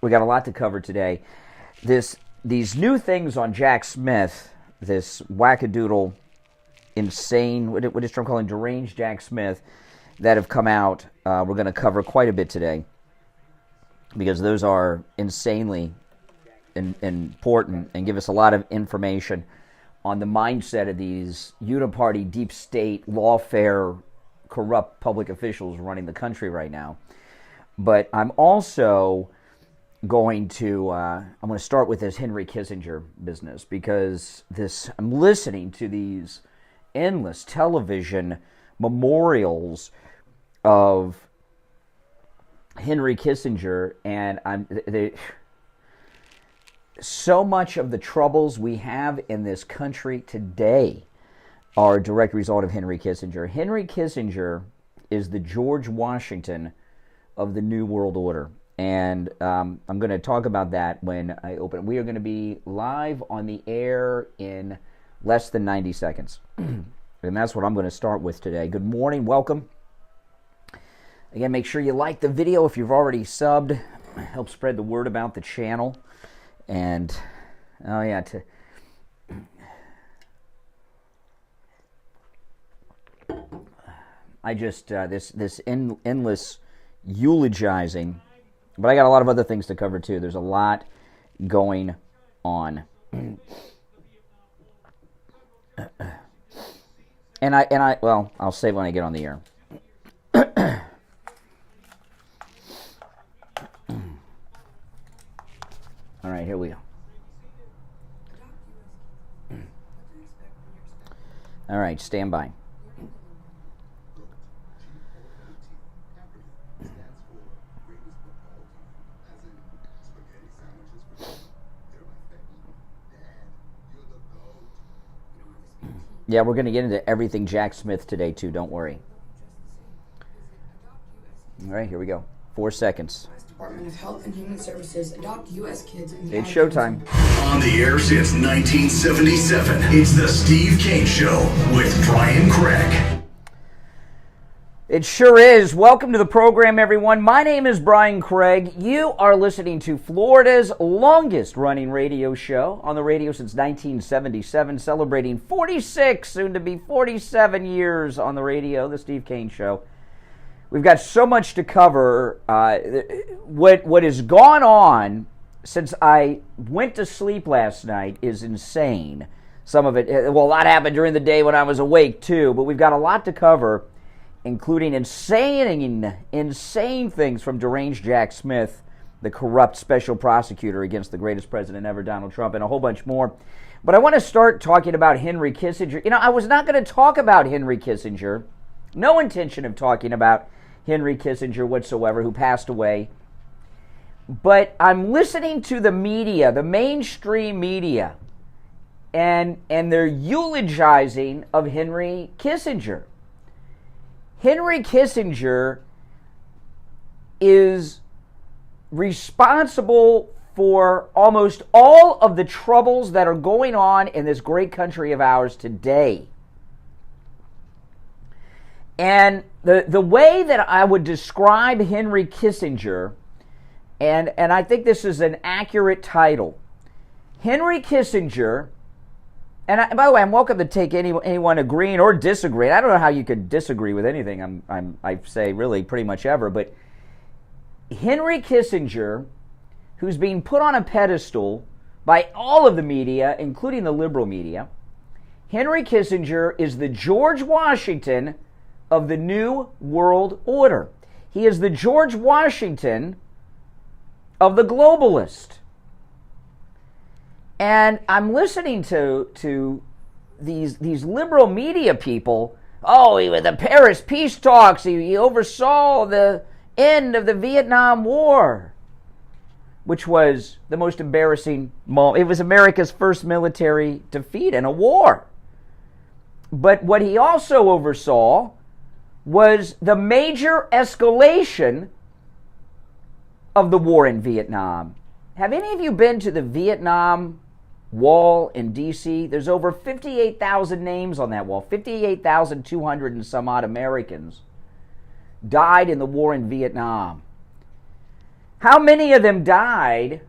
We got a lot to cover today. These new things on Jack Smith, this wackadoodle, insane, what is Trump calling deranged Jack Smith, that have come out, we're going to cover quite a bit today, because those are insanely important and give us a lot of information on the mindset of these uniparty, deep state, lawfare, corrupt public officials running the country right now. But I'm also going to start with this Henry Kissinger business, because I'm listening to these endless television memorials of Henry Kissinger, and so much of the troubles we have in this country today are a direct result of Henry Kissinger. Henry Kissinger is the George Washington of the New World Order. And I'm going to talk about that when I open. We are going to be live on the air in less than 90 seconds. And that's what I'm going to start with today. Good morning. Welcome. Again, make sure you like the video if you've already subbed. Help spread the word about the channel. And, this endless eulogizing. But I got a lot of other things to cover too. There's a lot going on. I'll say when I get on the air. All right, here we go. All right, stand by. Yeah, we're going to get into everything Jack Smith today, too. Don't worry. All right, here we go. 4 seconds. Department of Health and Human Services adopt U.S. kids. It's showtime. On the air since 1977, it's the Steve Kane Show with Brian Craig. It sure is. Welcome to the program, everyone. My name is Brian Craig. You are listening to Florida's longest-running radio show on the radio since 1977, celebrating 46, soon to be 47 years on the radio, the Steve Kane Show. We've got so much to cover. What has gone on since I went to sleep last night is insane. Some of it, a lot happened during the day when I was awake, too, but we've got a lot to cover, including insane things from deranged Jack Smith, the corrupt special prosecutor against the greatest president ever, Donald Trump, and a whole bunch more. But I want to start talking about Henry Kissinger. I was not going to talk about Henry Kissinger. No intention of talking about Henry Kissinger whatsoever, who passed away. But I'm listening to the media, the mainstream media, and they're eulogizing of Henry Kissinger. Henry Kissinger is responsible for almost all of the troubles that are going on in this great country of ours today. And the way that I would describe Henry Kissinger, and I think this is an accurate title, Henry Kissinger. And by the way, I'm welcome to take anyone agreeing or disagreeing. I don't know how you could disagree with anything. I say really pretty much ever. But Henry Kissinger, who's being put on a pedestal by all of the media, including the liberal media, Henry Kissinger is the George Washington of the New World Order. He is the George Washington of the globalist. And I'm listening to these liberal media people. Oh, the Paris peace talks. He oversaw the end of the Vietnam War, which was the most embarrassing moment. It was America's first military defeat in a war. But what he also oversaw was the major escalation of the war in Vietnam. Have any of you been to the Vietnam Wall in D.C.? There's over 58,000 names on that wall. 58,200 and some odd Americans died in the war in Vietnam. How many of them died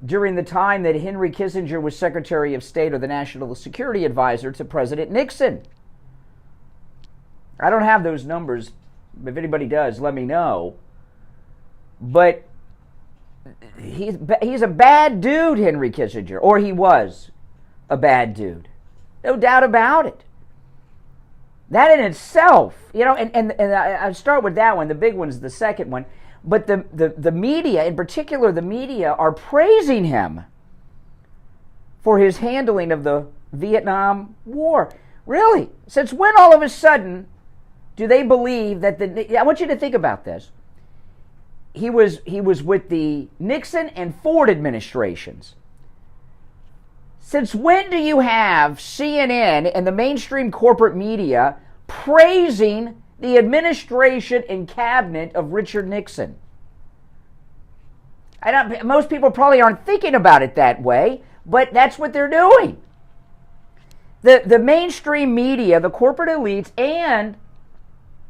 during the time that Henry Kissinger was Secretary of State or the National Security Advisor to President Nixon? I don't have those numbers. If anybody does, let me know. But he's a bad dude, Henry Kissinger, or he was a bad dude. No doubt about it. That in itself, and I start with that one. The big one's the second one. But the media, in particular the media, are praising him for his handling of the Vietnam War. Really? Since when all of a sudden do they believe that I want you to think about this. He was with the Nixon and Ford administrations. Since when do you have CNN and the mainstream corporate media praising the administration and cabinet of Richard Nixon? Most people probably aren't thinking about it that way, but that's what they're doing. The mainstream media, the corporate elites, and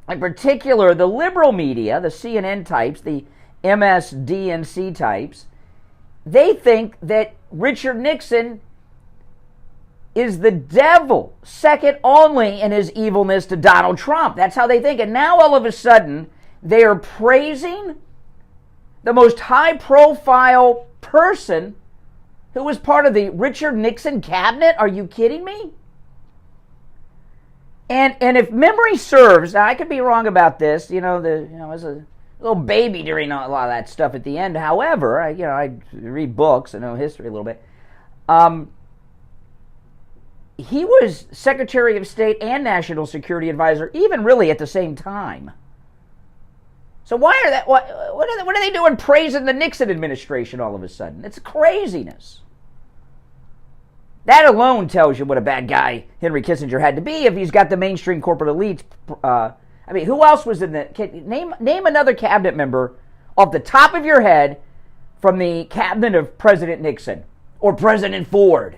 in particular the liberal media, the CNN types, the MSDNC types, they think that Richard Nixon is the devil, second only in his evilness to Donald Trump. That's how they think. And now all of a sudden, they are praising the most high-profile person who was part of the Richard Nixon cabinet. Are you kidding me? And if memory serves, now I could be wrong about this. I was a little baby during a lot of that stuff at the end. However, I read books, I know history a little bit. He was Secretary of State and National Security Advisor, even really at the same time. So what are they doing praising the Nixon administration all of a sudden? It's craziness. That alone tells you what a bad guy Henry Kissinger had to be if he's got the mainstream corporate elites. Who else was in the... Name another cabinet member off the top of your head from the cabinet of President Nixon or President Ford,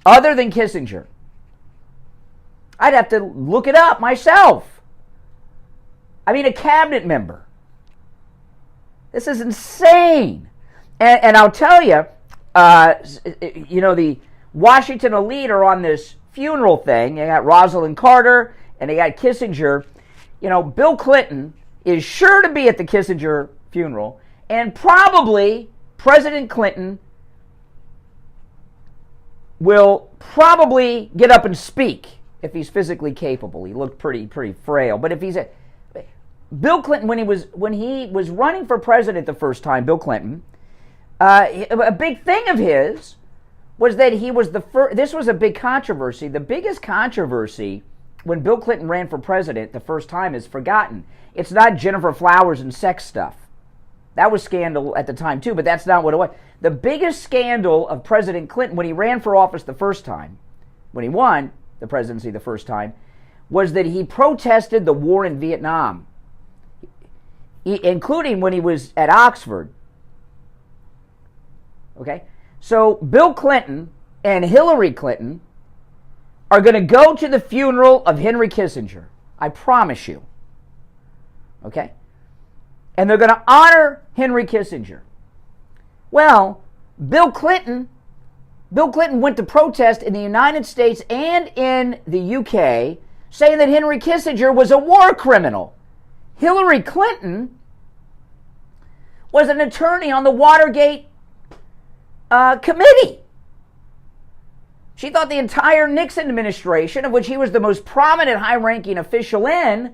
other than Kissinger. I'd have to look it up myself. A cabinet member. This is insane. And I'll tell you, the Washington elite are on this funeral thing. They got Rosalind Carter and they got Kissinger. Bill Clinton is sure to be at the Kissinger funeral, and probably President Clinton will probably get up and speak if he's physically capable. He looked pretty frail. But if he's Bill Clinton, when he was running for president the first time, Bill Clinton, a big thing of his was that he was the first. This was a big controversy. The biggest controversy when Bill Clinton ran for president the first time is forgotten. It's not Jennifer Flowers and sex stuff. That was scandal at the time too, but that's not what it was. The biggest scandal of President Clinton when he ran for office the first time, when he won the presidency the first time, was that he protested the war in Vietnam, including when he was at Oxford. Okay? So Bill Clinton and Hillary Clinton are going to go to the funeral of Henry Kissinger. I promise you. Okay? And they're going to honor Henry Kissinger. Well, Bill Clinton went to protest in the United States and in the UK, saying that Henry Kissinger was a war criminal. Hillary Clinton was an attorney on the Watergate committee. She thought the entire Nixon administration, of which he was the most prominent high-ranking official in,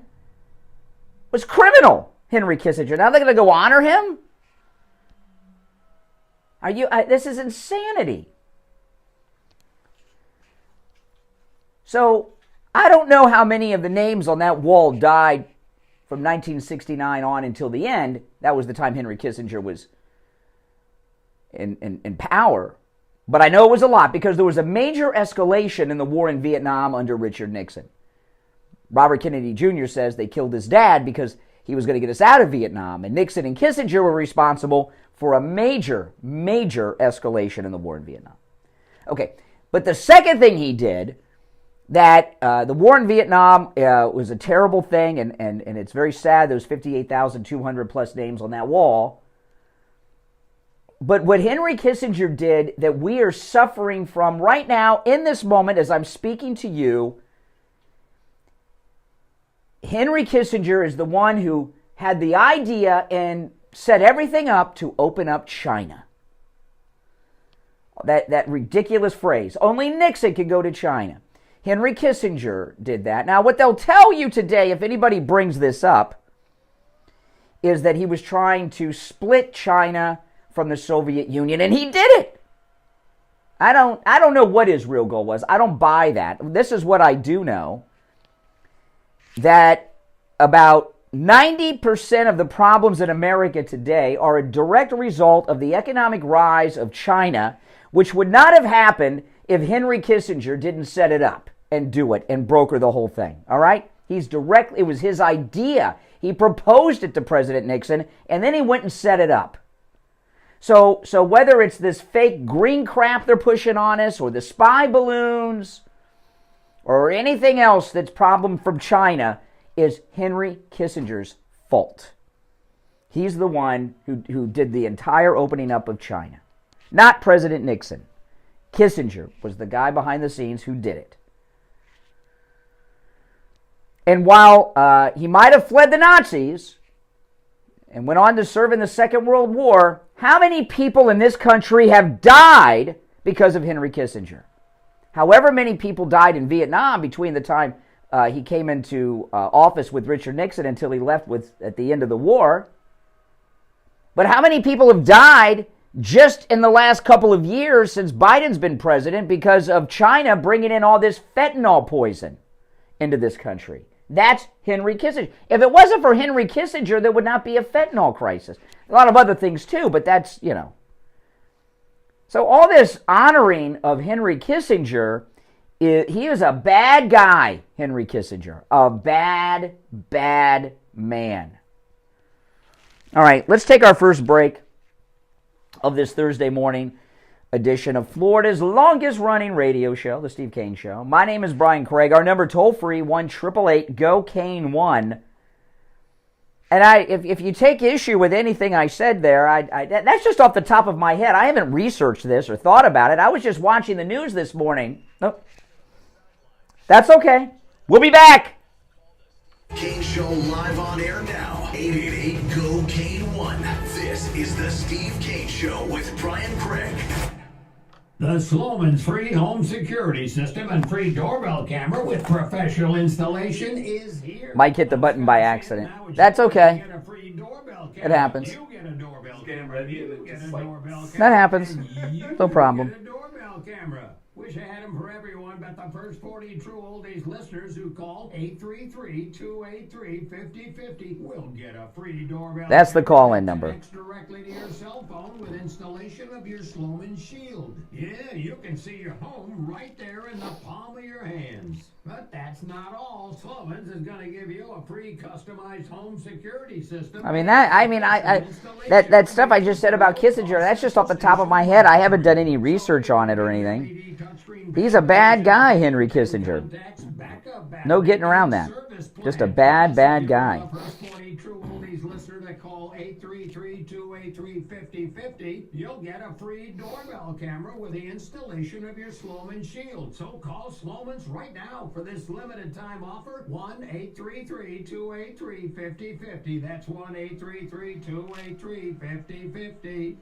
was criminal, Henry Kissinger. Now they're going to go honor him? This is insanity. So, I don't know how many of the names on that wall died from 1969 on until the end. That was the time Henry Kissinger was in power. But I know it was a lot because there was a major escalation in the war in Vietnam under Richard Nixon. Robert Kennedy Jr. says they killed his dad because he was going to get us out of Vietnam. And Nixon and Kissinger were responsible for a major, major escalation in the war in Vietnam. Okay, but the second thing he did that the war in Vietnam was a terrible thing, and it's very sad, those 58,200 plus names on that wall. But what Henry Kissinger did that we are suffering from right now in this moment as I'm speaking to you, Henry Kissinger is the one who had the idea and set everything up to open up China. That ridiculous phrase, only Nixon could go to China. Henry Kissinger did that. Now, what they'll tell you today, if anybody brings this up, is that he was trying to split China from the Soviet Union, and he did it. I don't know what his real goal was. I don't buy that. This is what I do know, that about 90% of the problems in America today are a direct result of the economic rise of China, which would not have happened if Henry Kissinger didn't set it up and do it and broker the whole thing. All right? It was his idea. He proposed it to President Nixon, and then he went and set it up. So whether it's this fake green crap they're pushing on us, or the spy balloons, or anything else that's problem from China, is Henry Kissinger's fault. He's the one who did the entire opening up of China. Not President Nixon. Kissinger was the guy behind the scenes who did it. And while he might have fled the Nazis and went on to serve in the Second World War, how many people in this country have died because of Henry Kissinger? However many people died in Vietnam between the time he came into office with Richard Nixon until he left at the end of the war. But how many people have died just in the last couple of years since Biden's been president because of China bringing in all this fentanyl poison into this country? That's Henry Kissinger. If it wasn't for Henry Kissinger, there would not be a fentanyl crisis. A lot of other things too, but that's, So all this honoring of Henry Kissinger, he is a bad guy, Henry Kissinger. A bad, bad man. All right, let's take our first break of this Thursday morning edition of Florida's longest running radio show, The Steve Kane Show. My name is Brian Craig. Our number toll-free, 1-888-GO-KANE-1. And if you take issue with anything I said there, that's just off the top of my head. I haven't researched this or thought about it. I was just watching the news this morning. Oh, that's okay. We'll be back. Kane Show live on air now. 888-GO-KANE-1. This is the Steve Kane Show with Brian Craig. The Sloman's free home security system and free doorbell camera with professional installation is here. Mike hit the button by accident. That's okay. It happens. That happens. No problem. Wish I had them for everyone, but the first 40 true oldies listeners who call 833-283-5050 will get a free doorbell. That's the call-in number. Directly to your cell phone with installation of your Sloman Shield. Yeah, you can see your home right there in the palm of your hands. But that's not all. Sloman's is going to give you a free customized home security system. That stuff I just said about Kissinger, that's just off the top of my head. I haven't done any research on it or anything. He's a bad guy, Henry Kissinger. No getting around that. Just a bad, bad guy. Listener that call 833-283-5050, you'll get a free doorbell camera with the installation of your Sloman Shield. So call Sloman's right now for this limited time offer, 1-833-283-5050. That's 1-833-283-5050.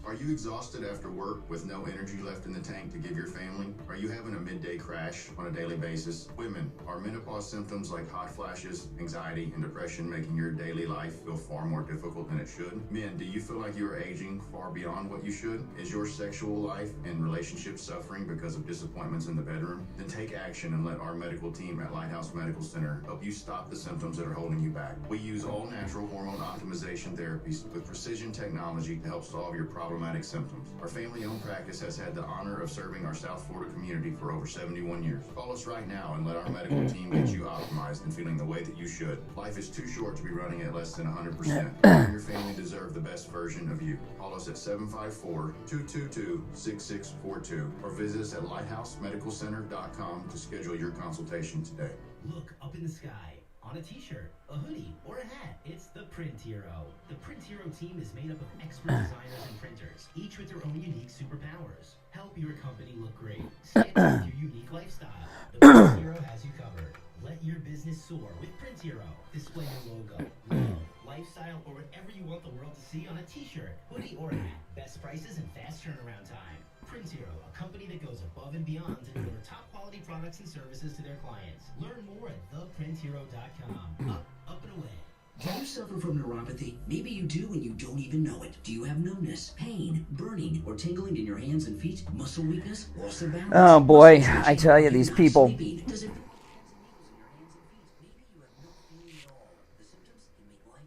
Are you exhausted after work with no energy left in the tank to give your family? Are you having a midday crash on a daily basis? Women, are menopause symptoms like hot flashes, anxiety, and depression making your daily life feel far more difficult than it should? Men, do you feel like you are aging far beyond what you should? Is your sexual life and relationships suffering because of disappointments in the bedroom? Then take action and let our medical team at Lighthouse Medical Center help you stop the symptoms that are holding you back. We use all natural hormone optimization therapies with precision technology to help solve your problem symptomatic symptoms. Our family-owned practice has had the honor of serving our South Florida community for over 71 years. Call us right now and let our medical team get you optimized and feeling the way that you should. Life is too short to be running at less than 100%. You and your family deserve the best version of you. Call us at 754-222-6642 or visit us at lighthousemedicalcenter.com to schedule your consultation today. Look up in the sky. On a t-shirt, a hoodie, or a hat, it's the Print Hero. The Print Hero team is made up of expert designers and printers, each with their own unique superpowers. Help your company look great. Stand out with your unique lifestyle. The Print Hero has you covered. Let your business soar with Print Hero. Display your logo, love, lifestyle, or whatever you want the world to see on a t-shirt, hoodie, or hat. Best prices and fast turnaround time. Print Hero, a company that goes above and beyond to deliver top quality products and services to their clients. Learn more at theprinthero.com. Up and away. Do you suffer from neuropathy? Maybe you do and you don't even know it. Do you have numbness, pain, burning, or tingling in your hands and feet? Muscle weakness? Loss of balance? Oh boy, I tell you, these people.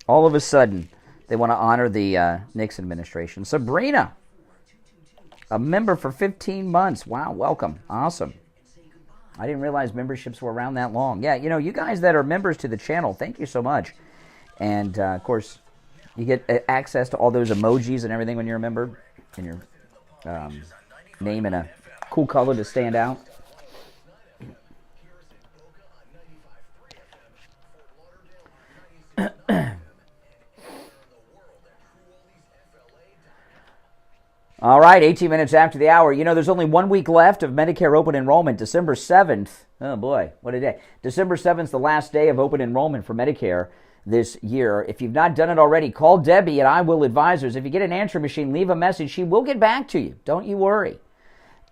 All of a sudden, they want to honor the Nixon administration. Sabrina, a member for 15 months. Wow, welcome. Awesome. I didn't realize memberships were around that long. Yeah, you guys that are members to the channel, thank you so much. And, of course, you get access to all those emojis and everything when you're a member, and your name in a cool color to stand out. All right, 18 minutes after the hour. There's only 1 week left of Medicare open enrollment, December 7th. Oh, boy, what a day. December 7th is the last day of open enrollment for Medicare this year. If you've not done it already, call Debbie at I Will Advisors. If you get an answer machine, leave a message. She will get back to you. Don't you worry.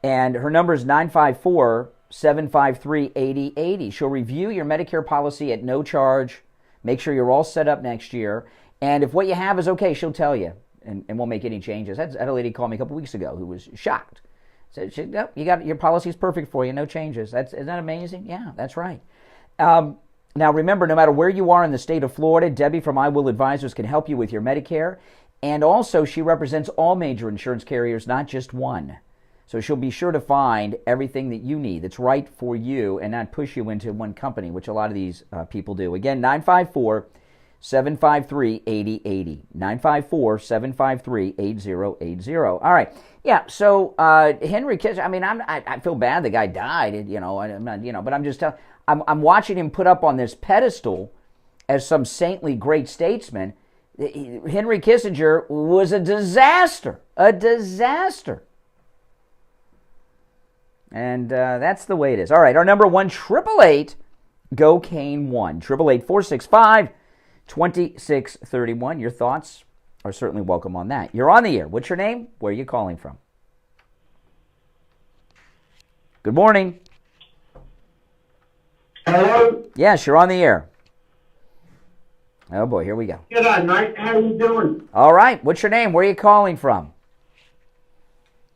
And her number is 954-753-8080. She'll review your Medicare policy at no charge, make sure you're all set up next year. And if what you have is okay, she'll tell you. And won't make any changes. I had a lady call me a couple weeks ago who was shocked. Said, "Nope, your policy is perfect for you, no changes." Isn't that amazing? Yeah, that's right. Now remember, no matter where you are in the state of Florida, Debbie from I Will Advisors can help you with your Medicare. And also, she represents all major insurance carriers, not just one. So she'll be sure to find everything that you need that's right for you and not push you into one company, which a lot of these people do. Again, 954-753-8080. 954-753-8080. All right. Yeah, so Henry Kissinger, I feel bad the guy died, I'm not, but I'm just telling, I'm watching him put up on this pedestal as some saintly great statesman. Henry Kissinger was a disaster. A disaster. And that's the way it is. All right, our number 1-888-GO-CANE-1. 888-465-2631. Your thoughts are certainly welcome on that. You're on the air. What's your name? Where are you calling from? Good morning. Hello? Yes, you're on the air. Oh, boy, here we go. Good day, mate. How you doing? All right. What's your name? Where are you calling from?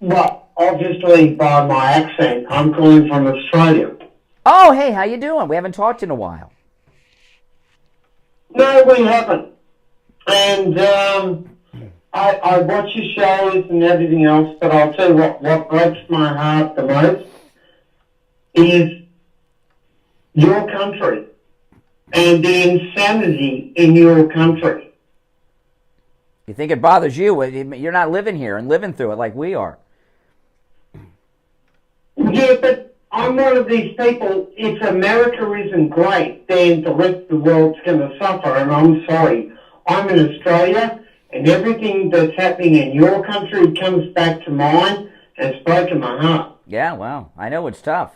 Well, obviously by my accent, I'm calling from Australia. Oh, hey, how you doing? We haven't talked in a while. No, we haven't. And I watch your shows and everything else, but I'll tell you what breaks my heart the most is your country and the insanity in your country. You think it bothers you? You're not living here and living through it like we are. Yeah, but I'm one of these people, if America isn't great, then the rest of the world's going to suffer, and I'm sorry. I'm in Australia, and everything that's happening in your country comes back to mine, and it's broken my heart. Yeah, well, I know it's tough.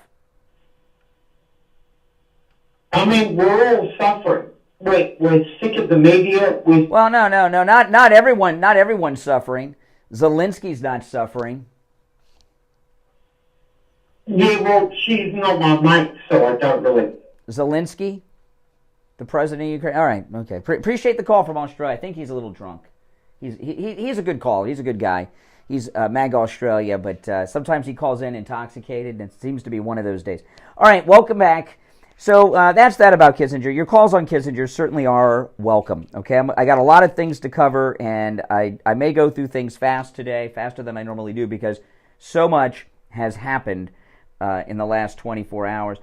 We're all suffering. We're sick of the media. Well, no, not everyone. Not everyone's suffering. Zelensky's not suffering. Yeah, well, she's not my mate, so I don't really. Zelensky, the president of Ukraine. All right, okay. Appreciate the call from Australia. I think he's a little drunk. He's a good call. He's a good guy. He's MAG Australia, but sometimes he calls in intoxicated, and it seems to be one of those days. All right, welcome back. So that's that about Kissinger. Your calls on Kissinger certainly are welcome. Okay, I got a lot of things to cover, and I may go through things fast today, faster than I normally do, because so much has happened in the last 24 hours.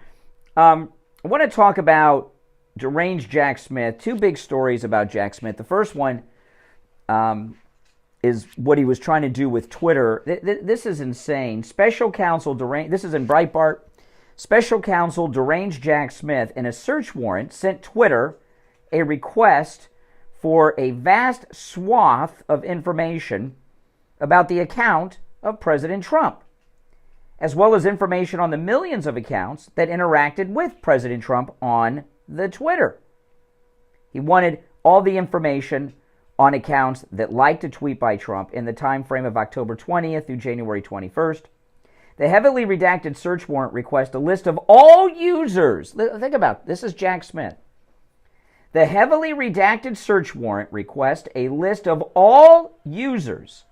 I want to talk about deranged Jack Smith. Two big stories about Jack Smith. The first one is what he was trying to do with Twitter. This is insane. Special counsel deranged. This is in Breitbart. Special counsel deranged Jack Smith in a search warrant sent Twitter a request for a vast swath of information about the account of President Trump, as well as information on the millions of accounts that interacted with President Trump on the Twitter. He wanted all the information on accounts that liked a tweet by Trump in the time frame of October 20th through January 21st. The heavily redacted search warrant requests a list of all users. Think about it. This is Jack Smith. The heavily redacted search warrant requests a list of all users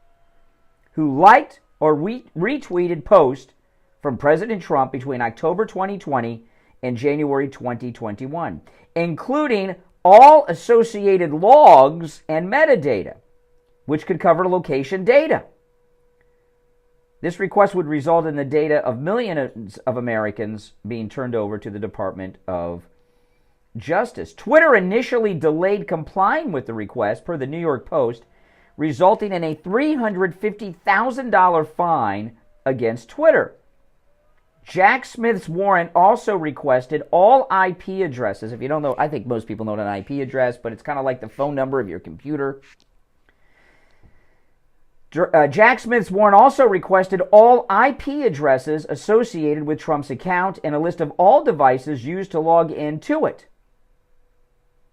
who liked or retweeted posts from President Trump between October 2020 and January 2021, including all associated logs and metadata, which could cover location data. This request would result in the data of millions of Americans being turned over to the Department of Justice. Twitter initially delayed complying with the request, per the New York Post, resulting in a $350,000 fine against Twitter. Jack Smith's warrant also requested all IP addresses. If you don't know, I think most people know what an IP address, but it's kind of like the phone number of your computer. Jack Smith's warrant also requested all IP addresses associated with Trump's account and a list of all devices used to log into it.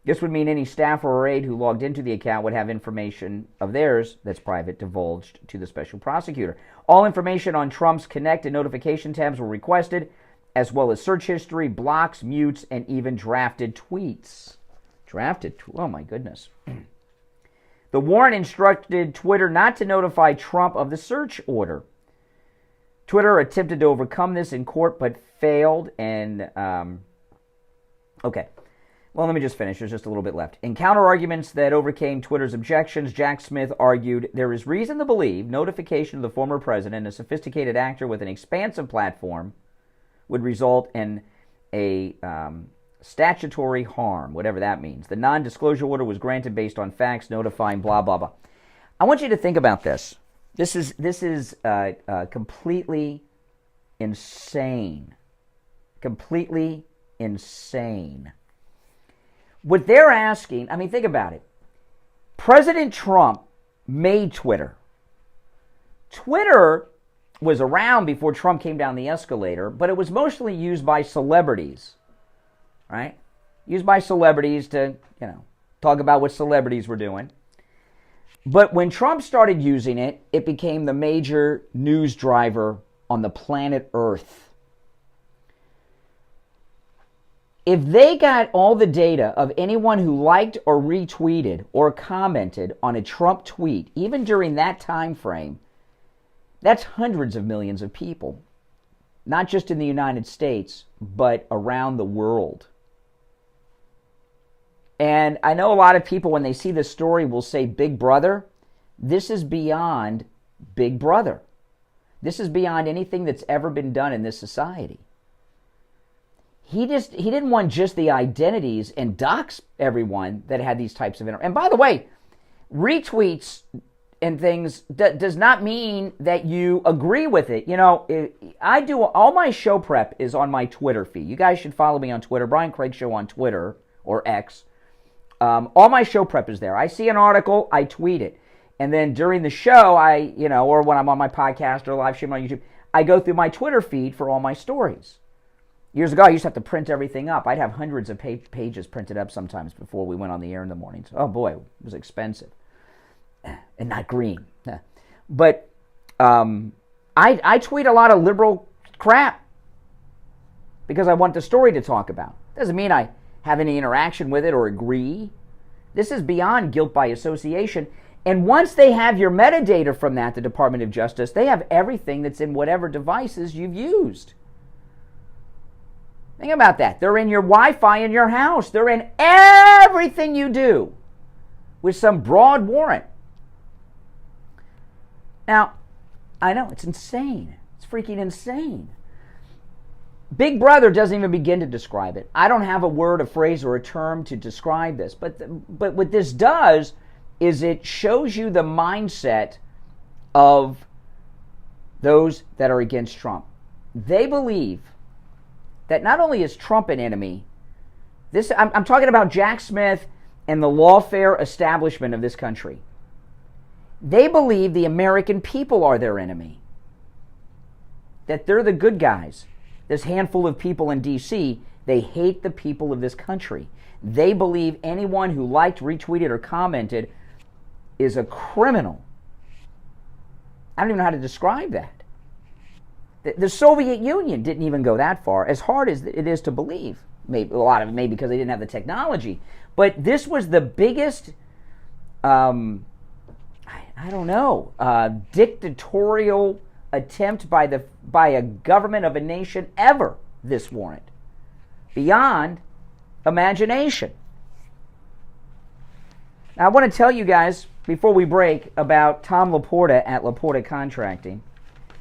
This would mean any staffer or aide who logged into the account would have information of theirs that's private divulged to the special prosecutor. All information on Trump's Connect and notification tabs were requested, as well as search history, blocks, mutes, and even drafted tweets. Oh my goodness. The warrant instructed Twitter not to notify Trump of the search order. Twitter attempted to overcome this in court, but failed. And, okay. Well, let me just finish. There's just a little bit left. In counter-arguments that overcame Twitter's objections, Jack Smith argued there is reason to believe notification of the former president, a sophisticated actor with an expansive platform, would result in a statutory harm, whatever that means. The non-disclosure order was granted based on facts notifying blah, blah, blah. I want you to think about this. This is completely insane. Completely insane. What they're asking, I mean, think about it. President Trump made Twitter. Twitter was around before Trump came down the escalator, but it was mostly used by celebrities, right? Used by celebrities to, talk about what celebrities were doing. But when Trump started using it, it became the major news driver on the planet Earth. If they got all the data of anyone who liked or retweeted or commented on a Trump tweet, even during that time frame, that's hundreds of millions of people. Not just in the United States, but around the world. And I know a lot of people, when they see this story, will say, Big Brother. This is beyond Big Brother. This is beyond anything that's ever been done in this society. He didn't want just the identities and dox everyone that had these types of And by the way, retweets and things does not mean that you agree with it. I do all my show prep is on my Twitter feed. You guys should follow me on Twitter, Brian Craig Show on Twitter or X. All my show prep is there. I see an article, I tweet it, and then during the show, or when I'm on my podcast or live stream on YouTube, I go through my Twitter feed for all my stories. Years ago, I used to have to print everything up. I'd have hundreds of pages printed up sometimes before we went on the air in the mornings. Oh boy, it was expensive. And not green. But I tweet a lot of liberal crap because I want the story to talk about. Doesn't mean I have any interaction with it or agree. This is beyond guilt by association. And once they have your metadata from that, the Department of Justice, they have everything that's in whatever devices you've used. Think about that. They're in your Wi-Fi in your house. They're in everything you do with some broad warrant. Now, I know, it's insane. It's freaking insane. Big Brother doesn't even begin to describe it. I don't have a word, a phrase, or a term to describe this. But what this does is it shows you the mindset of those that are against Trump. They believe that not only is Trump an enemy, I'm talking about Jack Smith and the lawfare establishment of this country. They believe the American people are their enemy. That they're the good guys. This handful of people in D.C., they hate the people of this country. They believe anyone who liked, retweeted, or commented is a criminal. I don't even know how to describe that. The Soviet Union didn't even go that far, as hard as it is to believe. Maybe, a lot of it maybe because they didn't have the technology. But this was the biggest, I don't know, dictatorial attempt by a government of a nation ever, this warrant. Beyond imagination. Now, I want to tell you guys, before we break, about Tom Laporta at Laporta Contracting.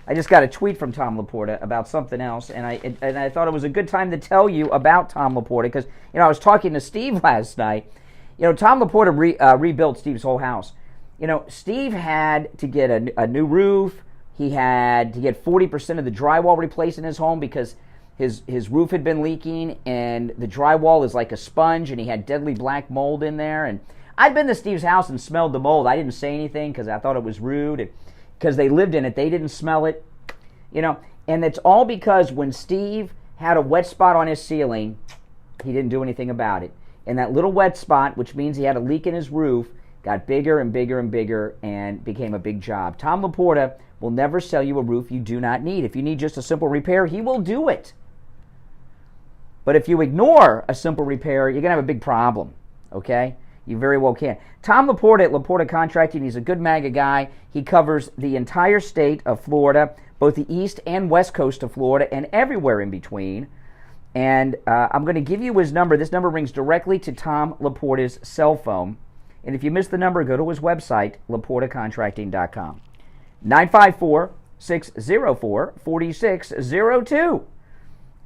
I just got a tweet from Tom Laporta about something else, and I thought it was a good time to tell you about Tom Laporta, because I was talking to Steve last night. Tom Laporta rebuilt Steve's whole house. Steve had to get a new roof. He had to get 40% of the drywall replaced in his home because his roof had been leaking, and the drywall is like a sponge, and he had deadly black mold in there. And I'd been to Steve's house and smelled the mold. I didn't say anything because I thought it was rude. Because they lived in it, they didn't smell it. And it's all because when Steve had a wet spot on his ceiling, he didn't do anything about it. And that little wet spot, which means he had a leak in his roof, got bigger and bigger and bigger and became a big job. Tom Laporta will never sell you a roof you do not need. If you need just a simple repair, he will do it. But if you ignore a simple repair, you're going to have a big problem, okay? You very well can. Tom Laporta at Laporta Contracting, he's a good MAGA guy. He covers the entire state of Florida, both the east and west coast of Florida, and everywhere in between. And I'm going to give you his number. This number rings directly to Tom Laporta's cell phone. And if you missed the number, go to his website, laportacontracting.com. 954-604-4602.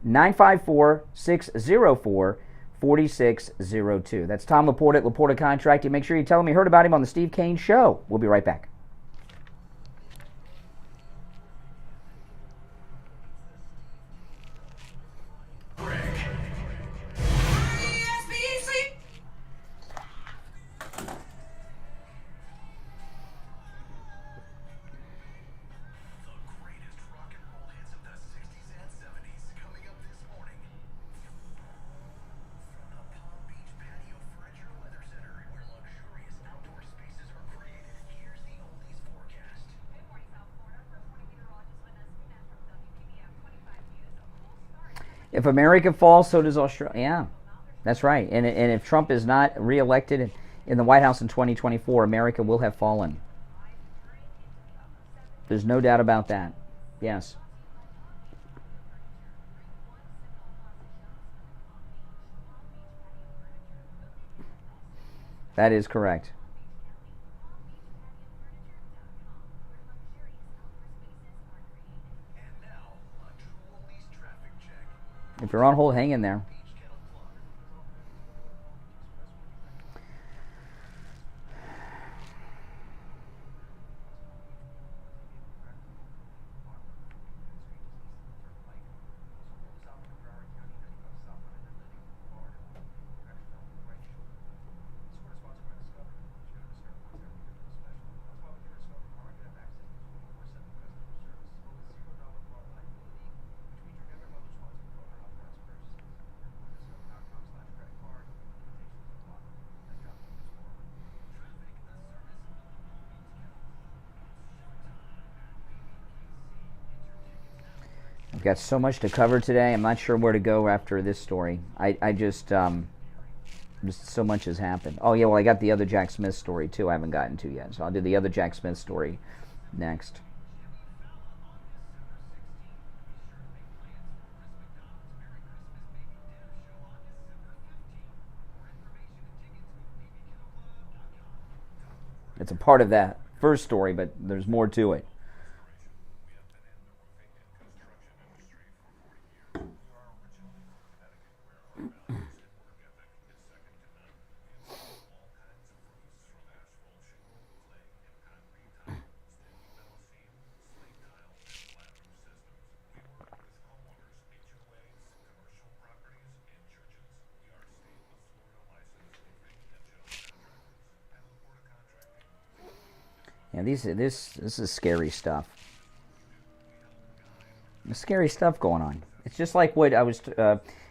954-604-4602. That's Tom Laporta at Laporta Contracting. Make sure you tell him you heard about him on the Steve Kane Show. We'll be right back. If America falls, so does Australia. Yeah, that's right. And if Trump is not reelected in the White House in 2024, America will have fallen. There's no doubt about that. Yes. That is correct. If you're on hold, hang in there. We've got so much to cover today. I'm not sure where to go after this story. I just so much has happened. Oh, yeah, well, I got the other Jack Smith story, too, I haven't gotten to yet. So I'll do the other Jack Smith story next. It's a part of that first story, but there's more to it. Yeah, this is scary stuff. There's scary stuff going on. It's just like what I was,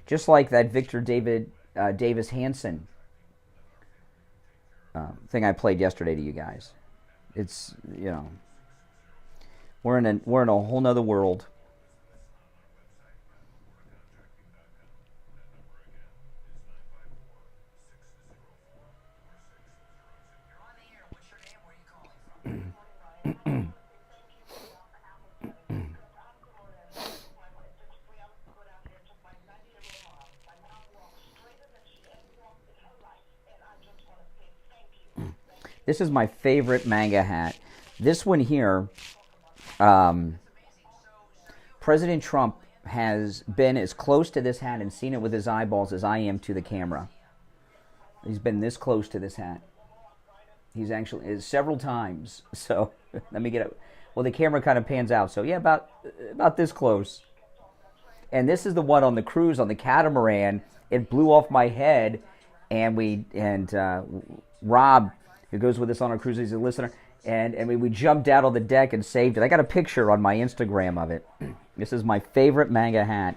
just like that Victor Davis Hansen thing I played yesterday to you guys. It's, you know, we're in a whole nother world. This is my favorite MAGA hat. This one here, President Trump has been as close to this hat and seen it with his eyeballs as I am to the camera. He's been this close to this hat. He's actually several times. So let me get it. Well, the camera kind of pans out. So yeah, about this close. And this is the one on the cruise on the catamaran. It blew off my head, and Rob, who goes with us on our cruise, he's a listener, and we jumped out on the deck and saved it. I got a picture on my Instagram of it. This is my favorite MAGA hat.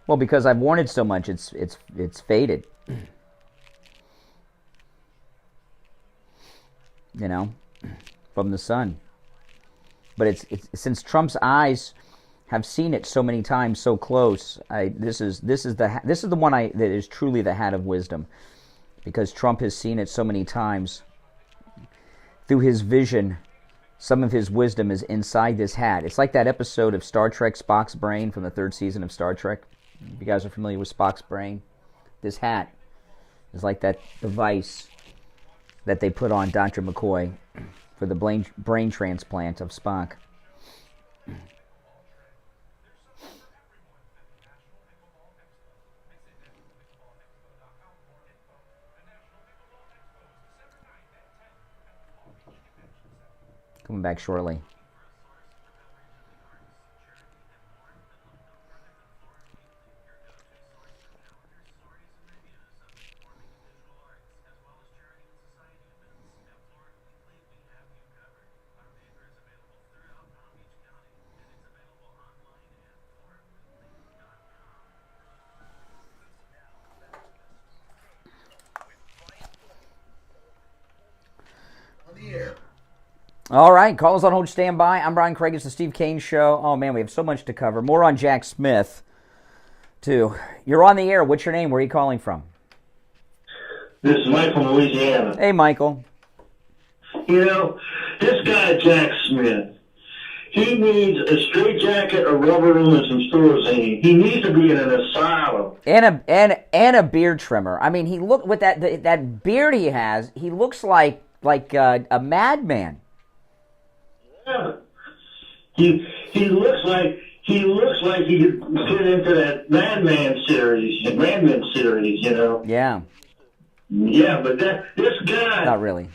Well, because I've worn it so much, it's faded. You know, from the sun. But it's since Trump's eyes have seen it so many times, so close. This is the one that is truly the hat of wisdom, because Trump has seen it so many times. Through his vision, some of his wisdom is inside this hat. It's like that episode of Star Trek, Spock's Brain, from the 3rd season of Star Trek. If you guys are familiar with Spock's brain, this hat is like that device that they put on Dr. McCoy for the brain transplant of Spock. Coming back shortly. All right, call us on hold, stand by. I'm Brian Craig. It's the Steve Kane Show. Oh, man, we have so much to cover. More on Jack Smith, too. You're on the air. What's your name? Where are you calling from? This is Mike from Louisiana. Hey, Michael. You know, this guy, Jack Smith, he needs a straitjacket, a rubber room, and some Thorazine. He needs to be in an asylum. And a beard trimmer. I mean, he look with that beard he has. He looks like a madman. Yeah. He looks like he could fit into that Madman series, you know. Yeah. Yeah, but this guy. Not really.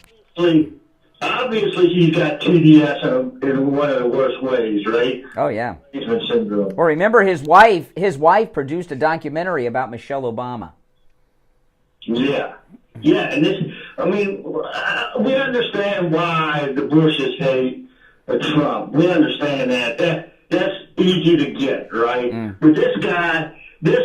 Obviously, he's got TDS in one of the worst ways, right? Oh yeah. Syndrome. Well, remember his wife produced a documentary about Michelle Obama. Yeah. Yeah, and we understand why the Bushes hate Trump. We understand that. That's easy to get, right? Mm. But this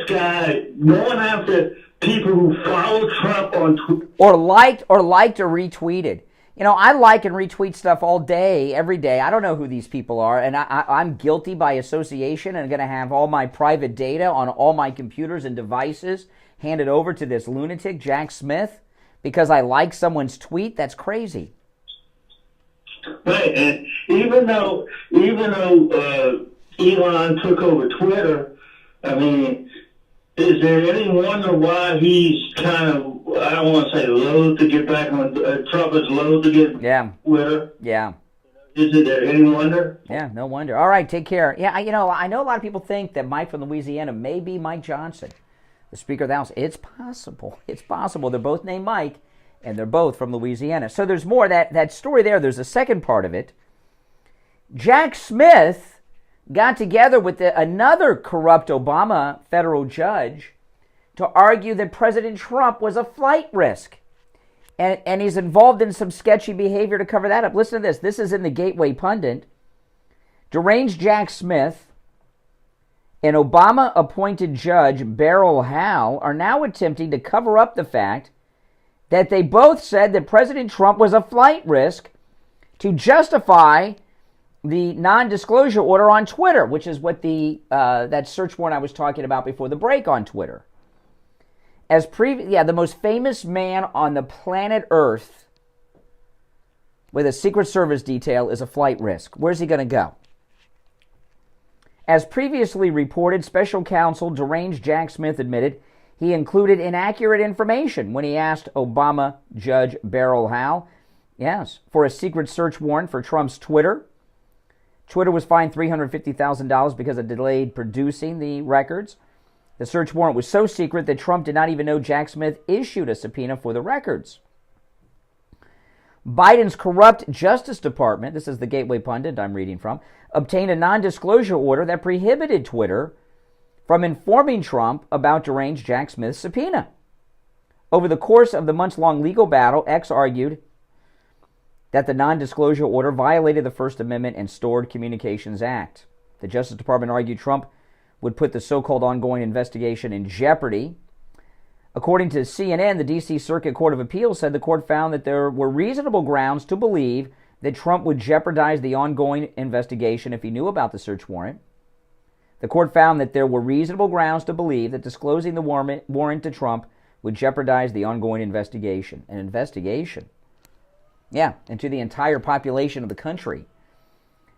guy going after people who follow Trump on Twitter. Or liked or retweeted. You know, I like and retweet stuff all day, every day. I don't know who these people are, and I'm guilty by association and going to have all my private data on all my computers and devices handed over to this lunatic, Jack Smith, because I like someone's tweet, that's crazy. Right, and even though Elon took over Twitter, I mean, is there any wonder why he's kind of, I don't want to say loath to get back on, Trump is loath to get Twitter? Yeah. Is there any wonder? Yeah, no wonder. All right, take care. Yeah, I know a lot of people think that Mike from Louisiana may be Mike Johnson, the Speaker of the House. It's possible. It's possible. They're both named Mike, and they're both from Louisiana. So there's more. That story there, there's a second part of it. Jack Smith got together with another corrupt Obama federal judge to argue that President Trump was a flight risk. And he's involved in some sketchy behavior to cover that up. Listen to this. This is in the Gateway Pundit. Deranged Jack Smith and Obama-appointed Judge Beryl Howell are now attempting to cover up the fact that they both said that President Trump was a flight risk to justify the non-disclosure order on Twitter, which is what that search warrant I was talking about before the break on Twitter. The most famous man on the planet Earth with a Secret Service detail is a flight risk. Where's he going to go? As previously reported, Special Counsel Deranged Jack Smith admitted he included inaccurate information when he asked Obama Judge Beryl Howell, for a secret search warrant for Trump's Twitter. Twitter was fined $350,000 because it delayed producing the records. The search warrant was so secret that Trump did not even know Jack Smith issued a subpoena for the records. Biden's corrupt Justice Department, this is the Gateway Pundit I'm reading from, obtained a non-disclosure order that prohibited Twitter from informing Trump about deranged Jack Smith's subpoena. Over the course of the months-long legal battle, X argued that the non-disclosure order violated the First Amendment and Stored Communications Act. The Justice Department argued Trump would put the so-called ongoing investigation in jeopardy. According to CNN, the D.C. Circuit Court of Appeals said the court found that there were reasonable grounds to believe that Trump would jeopardize the ongoing investigation if he knew about the search warrant. The court found that there were reasonable grounds to believe that disclosing the warrant to Trump would jeopardize the ongoing investigation. An investigation? Yeah, and to the entire population of the country.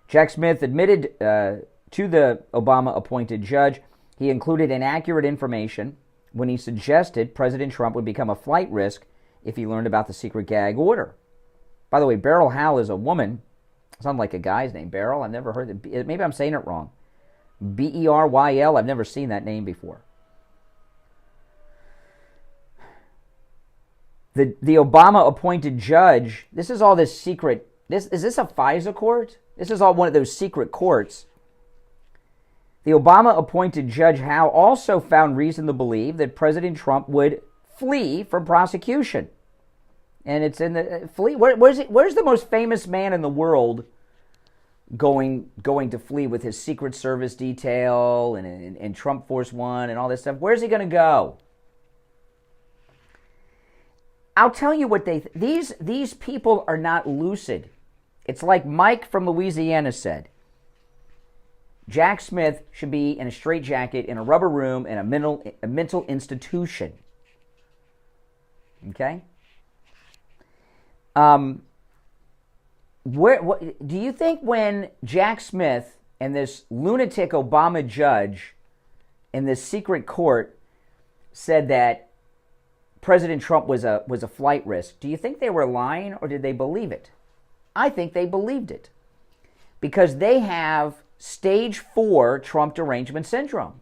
Jack Smith admitted to the Obama-appointed judge he included inaccurate information when he suggested President Trump would become a flight risk if he learned about the secret gag order. By the way, Beryl Howell is a woman. Sounds like a guy's name, Beryl. I've never heard it. Maybe I'm saying it wrong. Beryl. I've never seen that name before. The Obama-appointed judge, this is all this secret. Is this a FISA court? This is all one of those secret courts. The Obama-appointed Judge Howe also found reason to believe that President Trump would flee from prosecution. And it's in the flee. Where's the most famous man in the world going to flee with his Secret Service detail and Trump Force One and all this stuff? Where's he going to go? I'll tell you what these people are not lucid. It's like Mike from Louisiana said. Jack Smith should be in a straitjacket in a rubber room in a mental institution. Okay? What do you think when Jack Smith and this lunatic Obama judge in this secret court said that President Trump was a flight risk, do you think they were lying or did they believe it? I think they believed it because they have stage 4 Trump derangement syndrome.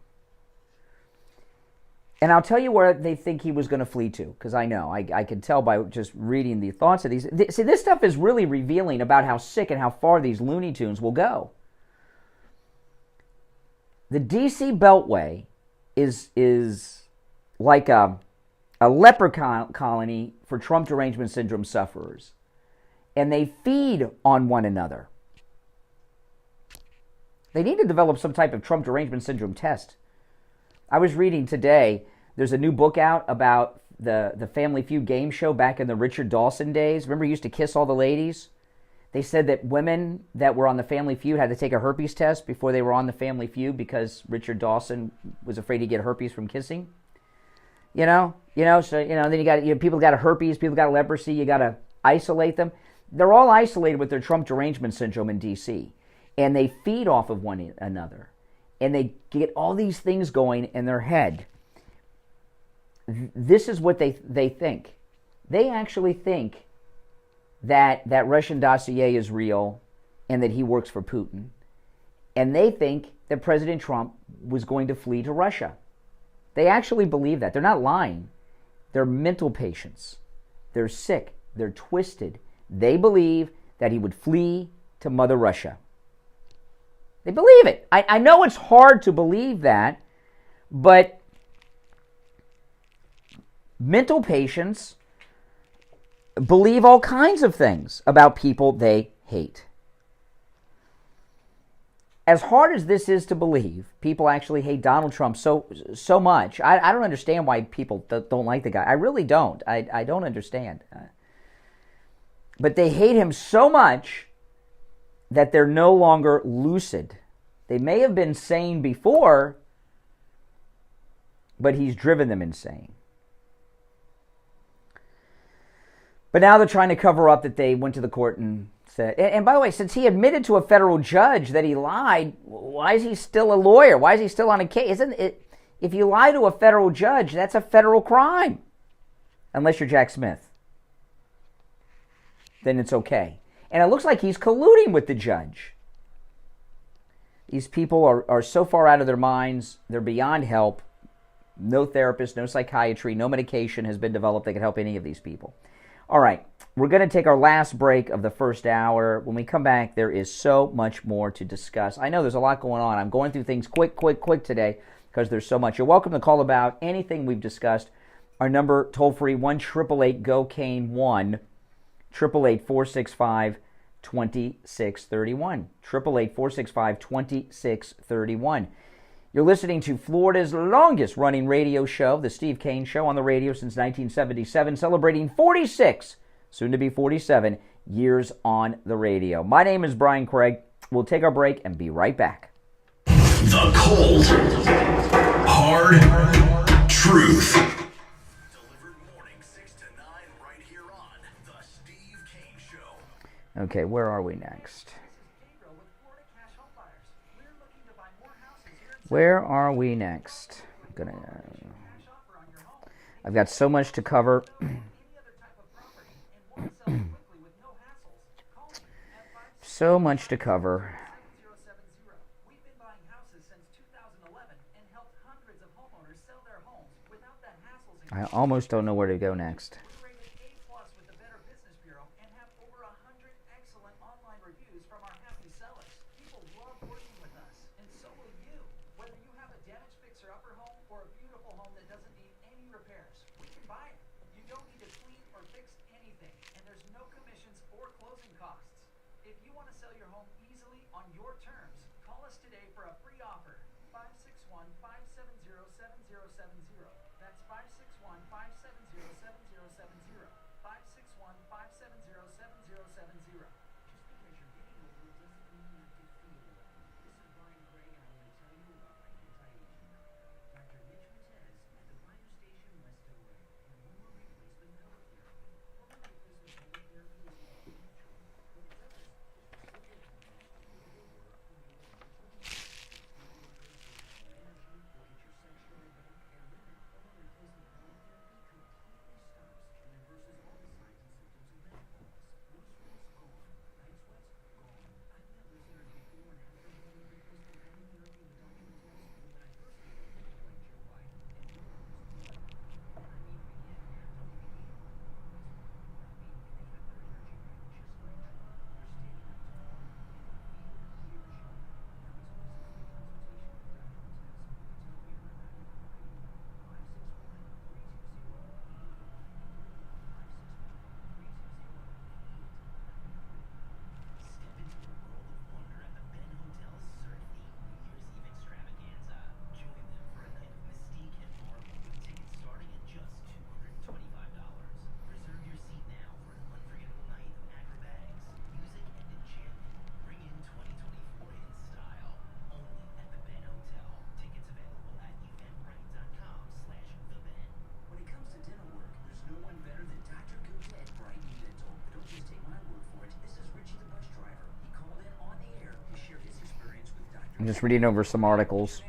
And I'll tell you where they think he was going to flee to, because I know. I can tell by just reading the thoughts of these. See, this stuff is really revealing about how sick and how far these Looney Tunes will go. The D.C. Beltway is like a leper colony for Trump derangement syndrome sufferers. And they feed on one another. They need to develop some type of Trump derangement syndrome test. I was reading today, there's a new book out about the Family Feud game show back in the Richard Dawson days. Remember he used to kiss all the ladies? They said that women that were on the Family Feud had to take a herpes test before they were on the Family Feud because Richard Dawson was afraid he'd get herpes from kissing. So then you got people got herpes, people got leprosy. You got to isolate them. They're all isolated with their Trump derangement syndrome in D.C. and they feed off of one another, and they get all these things going in their head. This is what they think. They actually think that Russian dossier is real and that he works for Putin. And they think that President Trump was going to flee to Russia. They actually believe that. They're not lying. They're mental patients. They're sick. They're twisted. They believe that he would flee to Mother Russia. They believe it. I know it's hard to believe that, but mental patients believe all kinds of things about people they hate. As hard as this is to believe, people actually hate Donald Trump so much. I don't understand why people don't like the guy. I really don't. I don't understand. But they hate him so much that they're no longer lucid. They may have been sane before, but he's driven them insane. But now they're trying to cover up that they went to the court and said, and by the way, since he admitted to a federal judge that he lied, why is he still a lawyer? Why is he still on a case? Isn't it? If you lie to a federal judge, that's a federal crime. Unless you're Jack Smith. Then it's okay. And it looks like he's colluding with the judge. These people are so far out of their minds, they're beyond help. No therapist, no psychiatry, no medication has been developed that can help any of these people. All right, we're going to take our last break of the first hour. When we come back, there is so much more to discuss. I know there's a lot going on. I'm going through things quick today because there's so much. You're welcome to call about anything we've discussed. Our number, toll-free, 1-888-GO-CANE-1, 888-465-2631, 888-465-2631. You're listening to Florida's longest-running radio show, The Steve Kane Show, on the radio since 1977, celebrating 46, soon to be 47, years on the radio. My name is Brian Craig. We'll take our break and be right back. The cold, hard truth. Delivered morning 6 to 9 right here on The Steve Kane Show. Okay, where are we next? Where are we next? I've got so much to cover. So much to cover. I almost don't know where to go next. I'm just reading over some articles.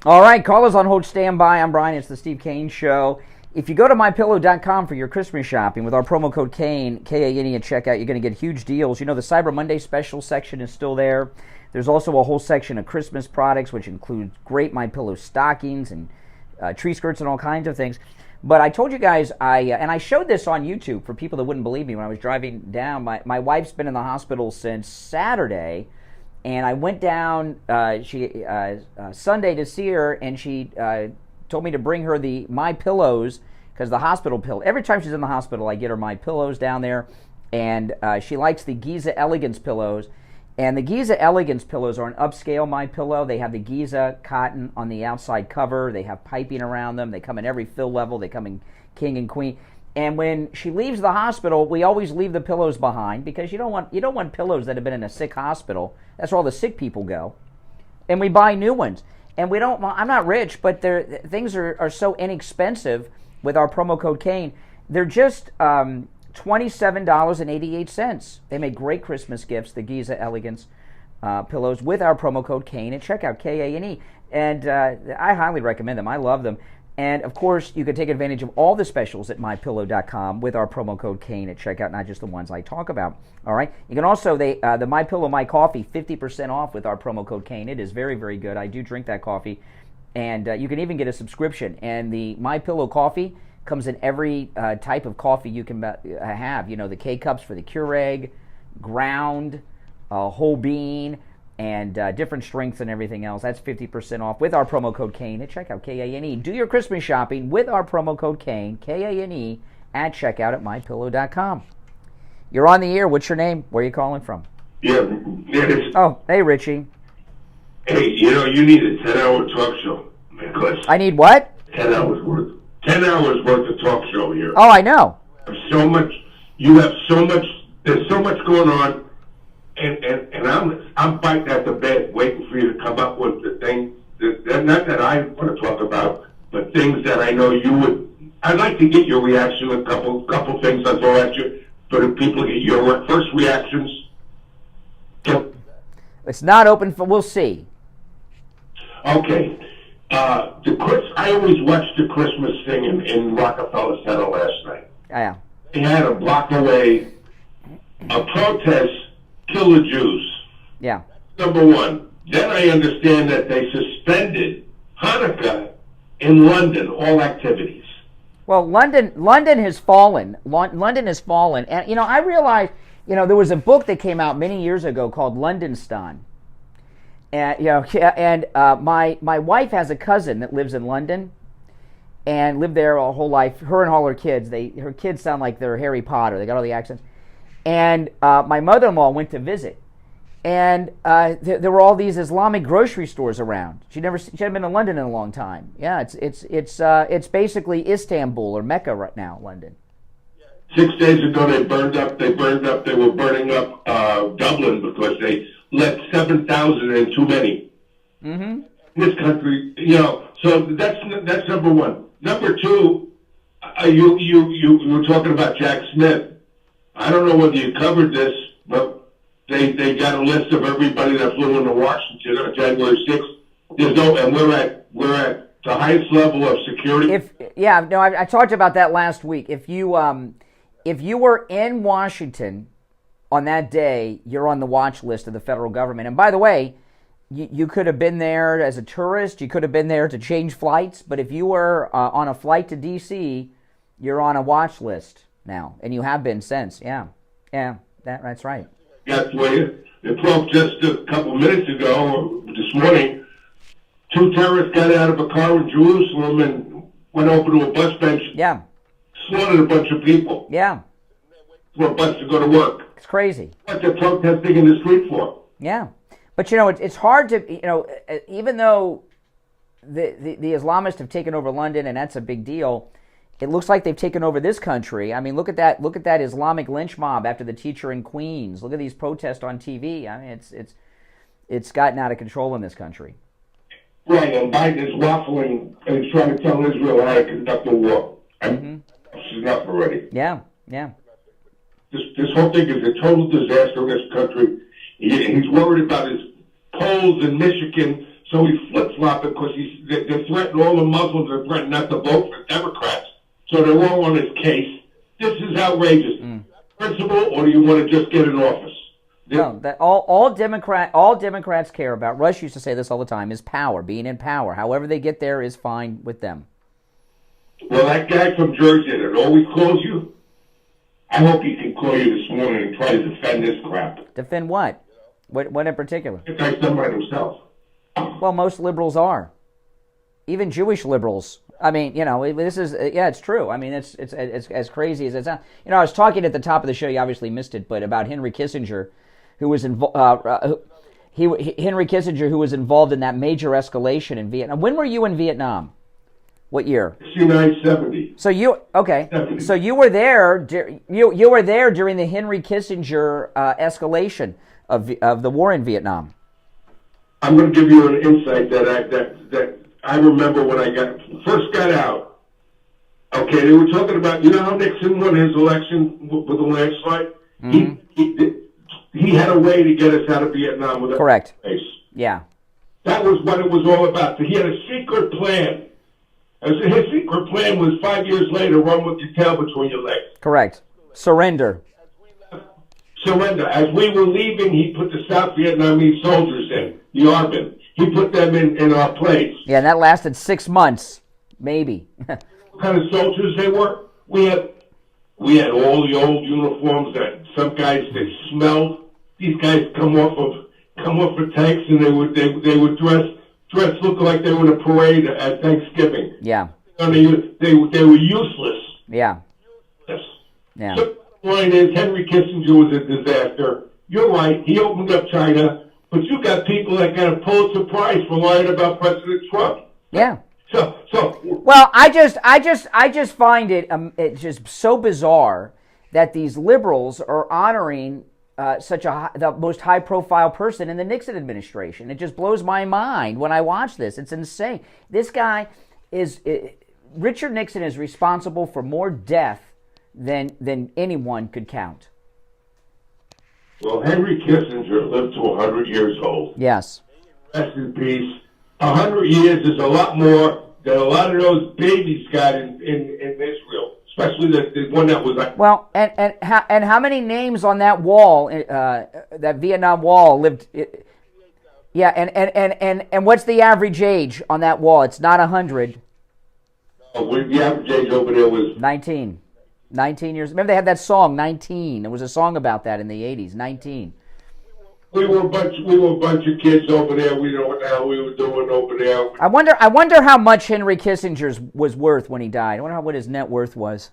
All right, callers on hold, stand by. I'm Brian. It's the Steve Kane Show. If you go to mypillow.com for your Christmas shopping with our promo code Kane, K-A-N-E, at checkout, you're going to get huge deals. You know, the Cyber Monday special section is still there. There's also a whole section of Christmas products, which includes great MyPillow stockings and tree skirts and all kinds of things. But I told you guys, and I showed this on YouTube for people that wouldn't believe me when I was driving down. My wife's been in the hospital since Saturday. And I went down Sunday to see her, and she told me to bring her the My Pillows, because the hospital pill. Every time she's in the hospital, I get her My Pillows down there, and she likes the Giza Elegance pillows. And the Giza Elegance pillows are an upscale My Pillow. They have the Giza cotton on the outside cover. They have piping around them. They come in every fill level. They come in king and queen. And when she leaves the hospital, we always leave the pillows behind, because you don't want pillows that have been in a sick hospital. That's where all the sick people go. And we buy new ones. And we don't. I'm not rich, but things are so inexpensive with our promo code Kane. They're just $27.88. They make great Christmas gifts, the Giza Elegance pillows, with our promo code Kane at checkout, K-A-N-E. And I highly recommend them. I love them. And, of course, you can take advantage of all the specials at MyPillow.com with our promo code Kane at checkout, not just the ones I talk about. All right? You can also, the MyPillow My Coffee, 50% off with our promo code Kane. It is very, very good. I do drink that coffee. And you can even get a subscription. And the MyPillow coffee comes in every type of coffee you can have. You know, the K-Cups for the Keurig, ground, whole bean, and different strengths and everything else. That's 50% off with our promo code Kane at checkout, K-A-N-E. Do your Christmas shopping with our promo code Kane, K-A-N-E, at checkout at mypillow.com. You're on the air. What's your name? Where are you calling from? Yeah. Oh, hey, Richie. Hey, you need a 10-hour talk show. Because I need what? 10 hours worth. 10 hours worth of talk show here. Oh, I know. There's so much going on. And I'm fighting at the bed, waiting for you to come up with the things not that I want to talk about, but things that I know you would. I'd like to get your reaction. A couple things I'll throw at you, for the people to get your first reactions. It's not open for. We'll see. Okay. I always watch the Christmas thing in Rockefeller Center last night. Yeah. They had a block away a protest. Kill the Jews. Yeah. Number one. Then I understand that they suspended Hanukkah in London, all activities. Well, London has fallen. London has fallen. And, I realized, there was a book that came out many years ago called Londonstan. And, my wife has a cousin that lives in London and lived there her whole life. Her and all her kids. Her kids sound like they're Harry Potter. They got all the accents. And my mother-in-law went to visit, and there were all these Islamic grocery stores around. She hadn't been to London in a long time. Yeah, it's basically Istanbul or Mecca right now, London. 6 days ago, they were burning up Dublin because they let 7,000 in too many. Mm-hmm. This country, so that's number one. Number two, you were talking about Jack Smith. I don't know whether you covered this, but they got a list of everybody that flew into Washington on January 6th. And we're at the highest level of security. I talked about that last week. If you were in Washington on that day, you're on the watch list of the federal government. And by the way, you could have been there as a tourist. You could have been there to change flights. But if you were on a flight to D.C., you're on a watch list now, and you have been since. That's right. That's the way it broke just a couple minutes ago, this morning. 2 terrorists got out of a car in Jerusalem and went over to a bus bench. Yeah. Slaughtered a bunch of people. Yeah. for a bus to go to work. It's crazy. What they're protesting in the street for. Yeah. But, you know, it's hard to, you know, even though the Islamists have taken over London, and that's a big deal, it looks like they've taken over this country. I mean, look at that Islamic lynch mob after the teacher in Queens. Look at these protests on TV. I mean, it's gotten out of control in this country. Right, and Biden is waffling and trying to tell Israel how to conduct a war. And that's enough already. Yeah. This whole thing is a total disaster in this country. He's worried about his polls in Michigan, so he's flip-flopping because they're threatening all the Muslims are threatening not to vote for Democrats. So they're all on his case. This is outrageous. Principle, or do you want to just get in office? No, that all Democrats care about, Rush used to say this all the time, is power, being in power. However they get there is fine with them. Well, that guy from Jersey that always calls you, I hope he can call you this morning and try to defend this crap. Defend what? What in particular? The guy's done by himself. Well, most liberals are. Even Jewish liberals. I mean, you know, this is, yeah, it's true. I mean, it's as crazy as it sounds. You know, I was talking at the top of the show, you obviously missed it, but about Henry Kissinger, who was Henry Kissinger, who was involved in that major escalation in Vietnam. When were you in Vietnam? What year? 1970. So you 70. So you were there. You were there during the Henry Kissinger escalation of the war in Vietnam. I'm going to give you an insight that I remember when I first got out. Okay, they were talking about, you know how Nixon won his election with a landslide? He had a way to get us out of Vietnam with a correct base. Yeah. That was what it was all about. So he had a secret plan. His secret plan was 5 years later, run with your tail between your legs. Correct. Surrender. As we were leaving, he put the South Vietnamese soldiers in, the Army. He put them in our place. Yeah, and that lasted 6 months, maybe. What kind of soldiers they were? We had all the old uniforms that some guys they smelled. These guys come off of tanks and they would dress look like they were in a parade at Thanksgiving. Yeah. And they were useless. Yeah. Yes. Yeah. So the point is, Henry Kissinger was a disaster. You're right. He opened up China, but you got people that got a Pulitzer Prize for lying about President Trump. Yeah. So. Well, I just find it's just so bizarre that these liberals are honoring the most high-profile person in the Nixon administration. It just blows my mind when I watch this. It's insane. This guy Richard Nixon is responsible for more death than anyone could count. Well, Henry Kissinger lived to 100 years old. Yes. Rest in peace. 100 years is a lot more than a lot of those babies got in Israel, especially the one that was like. Well, and how many names on that wall, that Vietnam wall lived? Yeah, and what's the average age on that wall? It's not 100. The average age over there was 19. 19 years. Remember they had that song, 19. There was a song about that in the 80s, 19. We were a bunch of kids over there. We know what the hell we were doing over there. I wonder how much Henry Kissinger's was worth when he died. I wonder what his net worth was.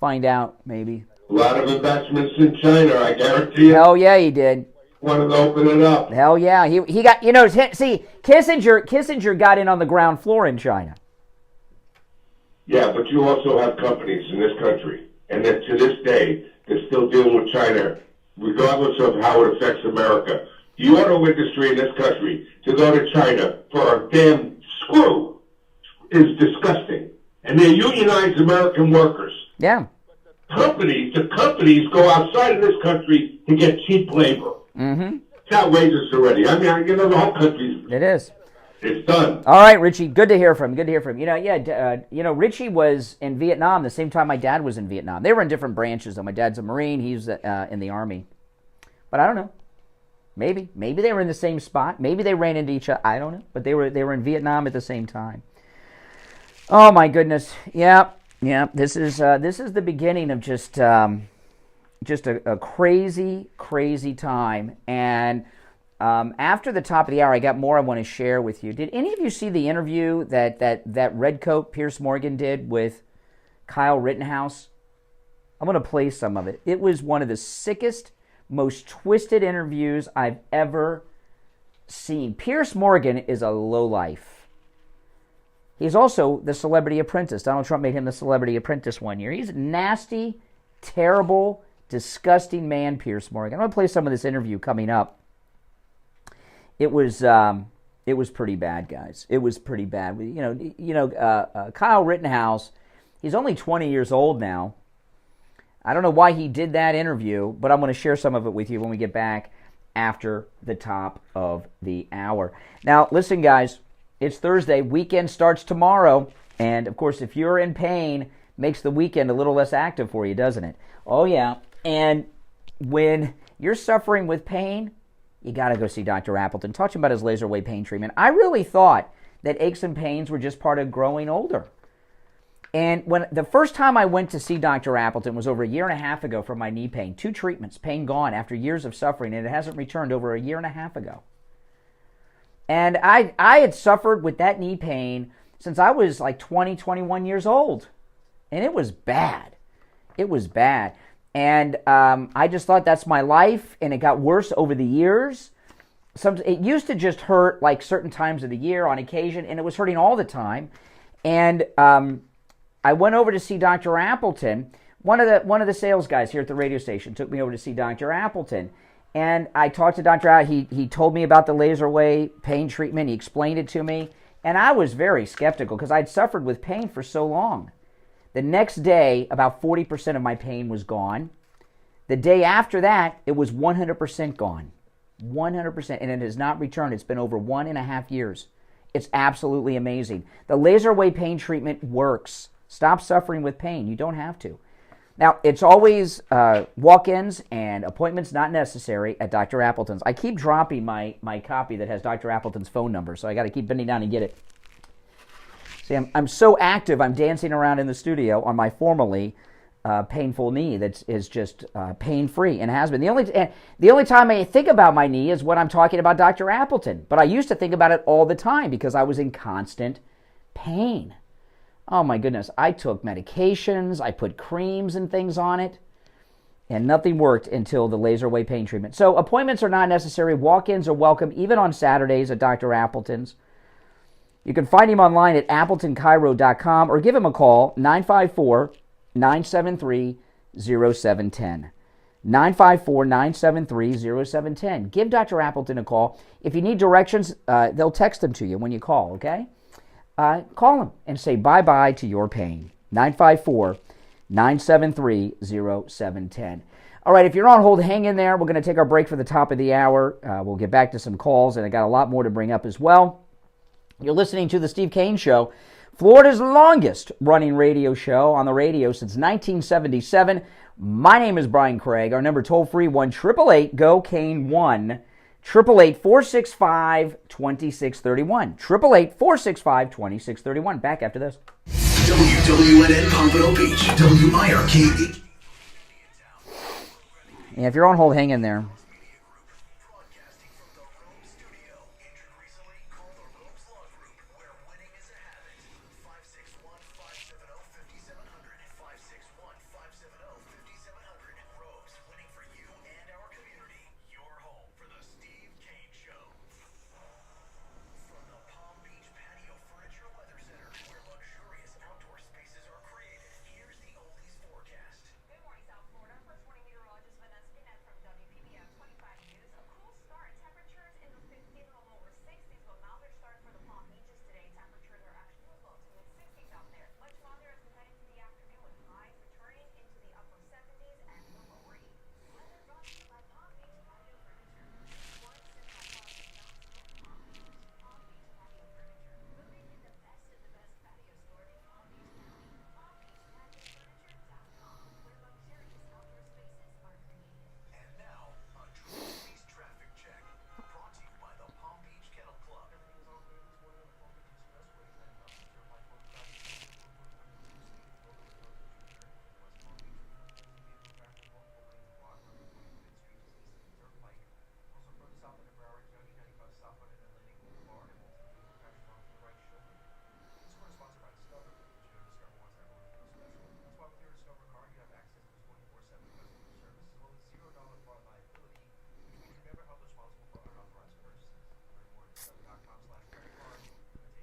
Find out, maybe. A lot of investments in China, I guarantee you. Hell yeah, he did. Wanted to open it up. Hell yeah. He got, see, Kissinger got in on the ground floor in China. Yeah, but you also have companies in this country, and that to this day, they're still dealing with China, regardless of how it affects America. The auto industry in this country, to go to China for a damn screw, is disgusting. And they unionize American workers. Yeah. The companies go outside of this country to get cheap labor. Mm-hmm. It's outrageous already. I mean, the whole country's... It is. It's done. All right, Richie. Good to hear from you. Richie was in Vietnam the same time my dad was in Vietnam. They were in different branches, though. My dad's a Marine. He's in the Army. But I don't know. Maybe they were in the same spot. Maybe they ran into each other. I don't know. But they were in Vietnam at the same time. Oh my goodness. Yeah. This is the beginning of just a crazy, crazy time. And after the top of the hour, I got more I want to share with you. Did any of you see the interview that Redcoat Pierce Morgan did with Kyle Rittenhouse? I'm going to play some of it. It was one of the sickest, most twisted interviews I've ever seen. Piers Morgan is a lowlife. He's also the Celebrity Apprentice. Donald Trump made him the Celebrity Apprentice one year. He's a nasty, terrible, disgusting man, Piers Morgan. I'm going to play some of this interview coming up. It was pretty bad, guys. It was pretty bad. Kyle Rittenhouse, he's only 20 years old now. I don't know why he did that interview, but I'm going to share some of it with you when we get back after the top of the hour. Now, listen, guys, it's Thursday. Weekend starts tomorrow. And, of course, if you're in pain, makes the weekend a little less active for you, doesn't it? Oh, yeah. And when you're suffering with pain, you got to go see Dr. Appleton. Talk to him about his laser wave pain treatment. I really thought that aches and pains were just part of growing older. And when the first time I went to see Dr. Appleton was over a year and a half ago for my knee pain. 2 treatments, pain gone after years of suffering, and it hasn't returned over a year and a half ago. And I had suffered with that knee pain since I was like 20, 21 years old. And it was bad. It was bad. And I just thought that's my life, and it got worse over the years. It used to just hurt like certain times of the year on occasion, and it was hurting all the time. And I went over to see Dr. Appleton. One of the sales guys here at the radio station took me over to see Dr. Appleton. And I talked to Dr. Appleton. He told me about the laser wave pain treatment. He explained it to me. And I was very skeptical because I'd suffered with pain for so long. The next day, about 40% of my pain was gone. The day after that, it was 100% gone. 100%. And it has not returned. It's been over 1.5 years. It's absolutely amazing. The laser wave pain treatment works. Stop suffering with pain. You don't have to. Now, it's always walk-ins and appointments not necessary at Dr. Appleton's. I keep dropping my copy that has Dr. Appleton's phone number, so I got to keep bending down and get it. See, I'm so active, I'm dancing around in the studio on my formerly painful knee that is just pain-free and has been. The only time I think about my knee is when I'm talking about Dr. Appleton. But I used to think about it all the time because I was in constant pain. Oh my goodness, I took medications, I put creams and things on it, and nothing worked until the laser wave pain treatment. So appointments are not necessary, walk-ins are welcome, even on Saturdays at Dr. Appleton's. You can find him online at AppletonChiro.com or give him a call, 954-973-0710. 954-973-0710. Give Dr. Appleton a call. If you need directions, they'll text them to you when you call, okay? Call him and say bye-bye to your pain. 954-973-0710. All right, if you're on hold, hang in there. We're going to take our break for the top of the hour. We'll get back to some calls, and I got a lot more to bring up as well. You're listening to The Steve Kane Show, Florida's longest-running radio show on the radio since 1977. My name is Brian Craig. Our number toll-free, 1-888-GO-KANE-1. 888-465-2631. 888-465-2631. Back after this. WWNN Pompano Beach. WIRK. Yeah, if you're on hold, hang in there.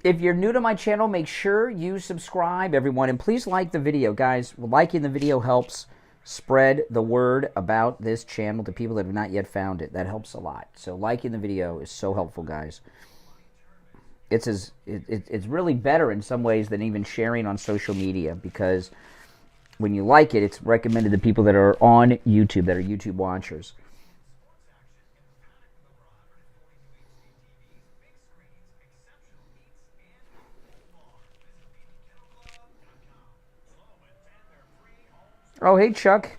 If you're new to my channel, make sure you subscribe, everyone. And please like the video, guys. Liking the video helps spread the word about this channel to people that have not yet found it. That helps a lot. So liking the video is so helpful, guys. It's really better in some ways than even sharing on social media, because when you like it, it's recommended to people that are on YouTube, that are YouTube watchers. Oh, hey, Chuck.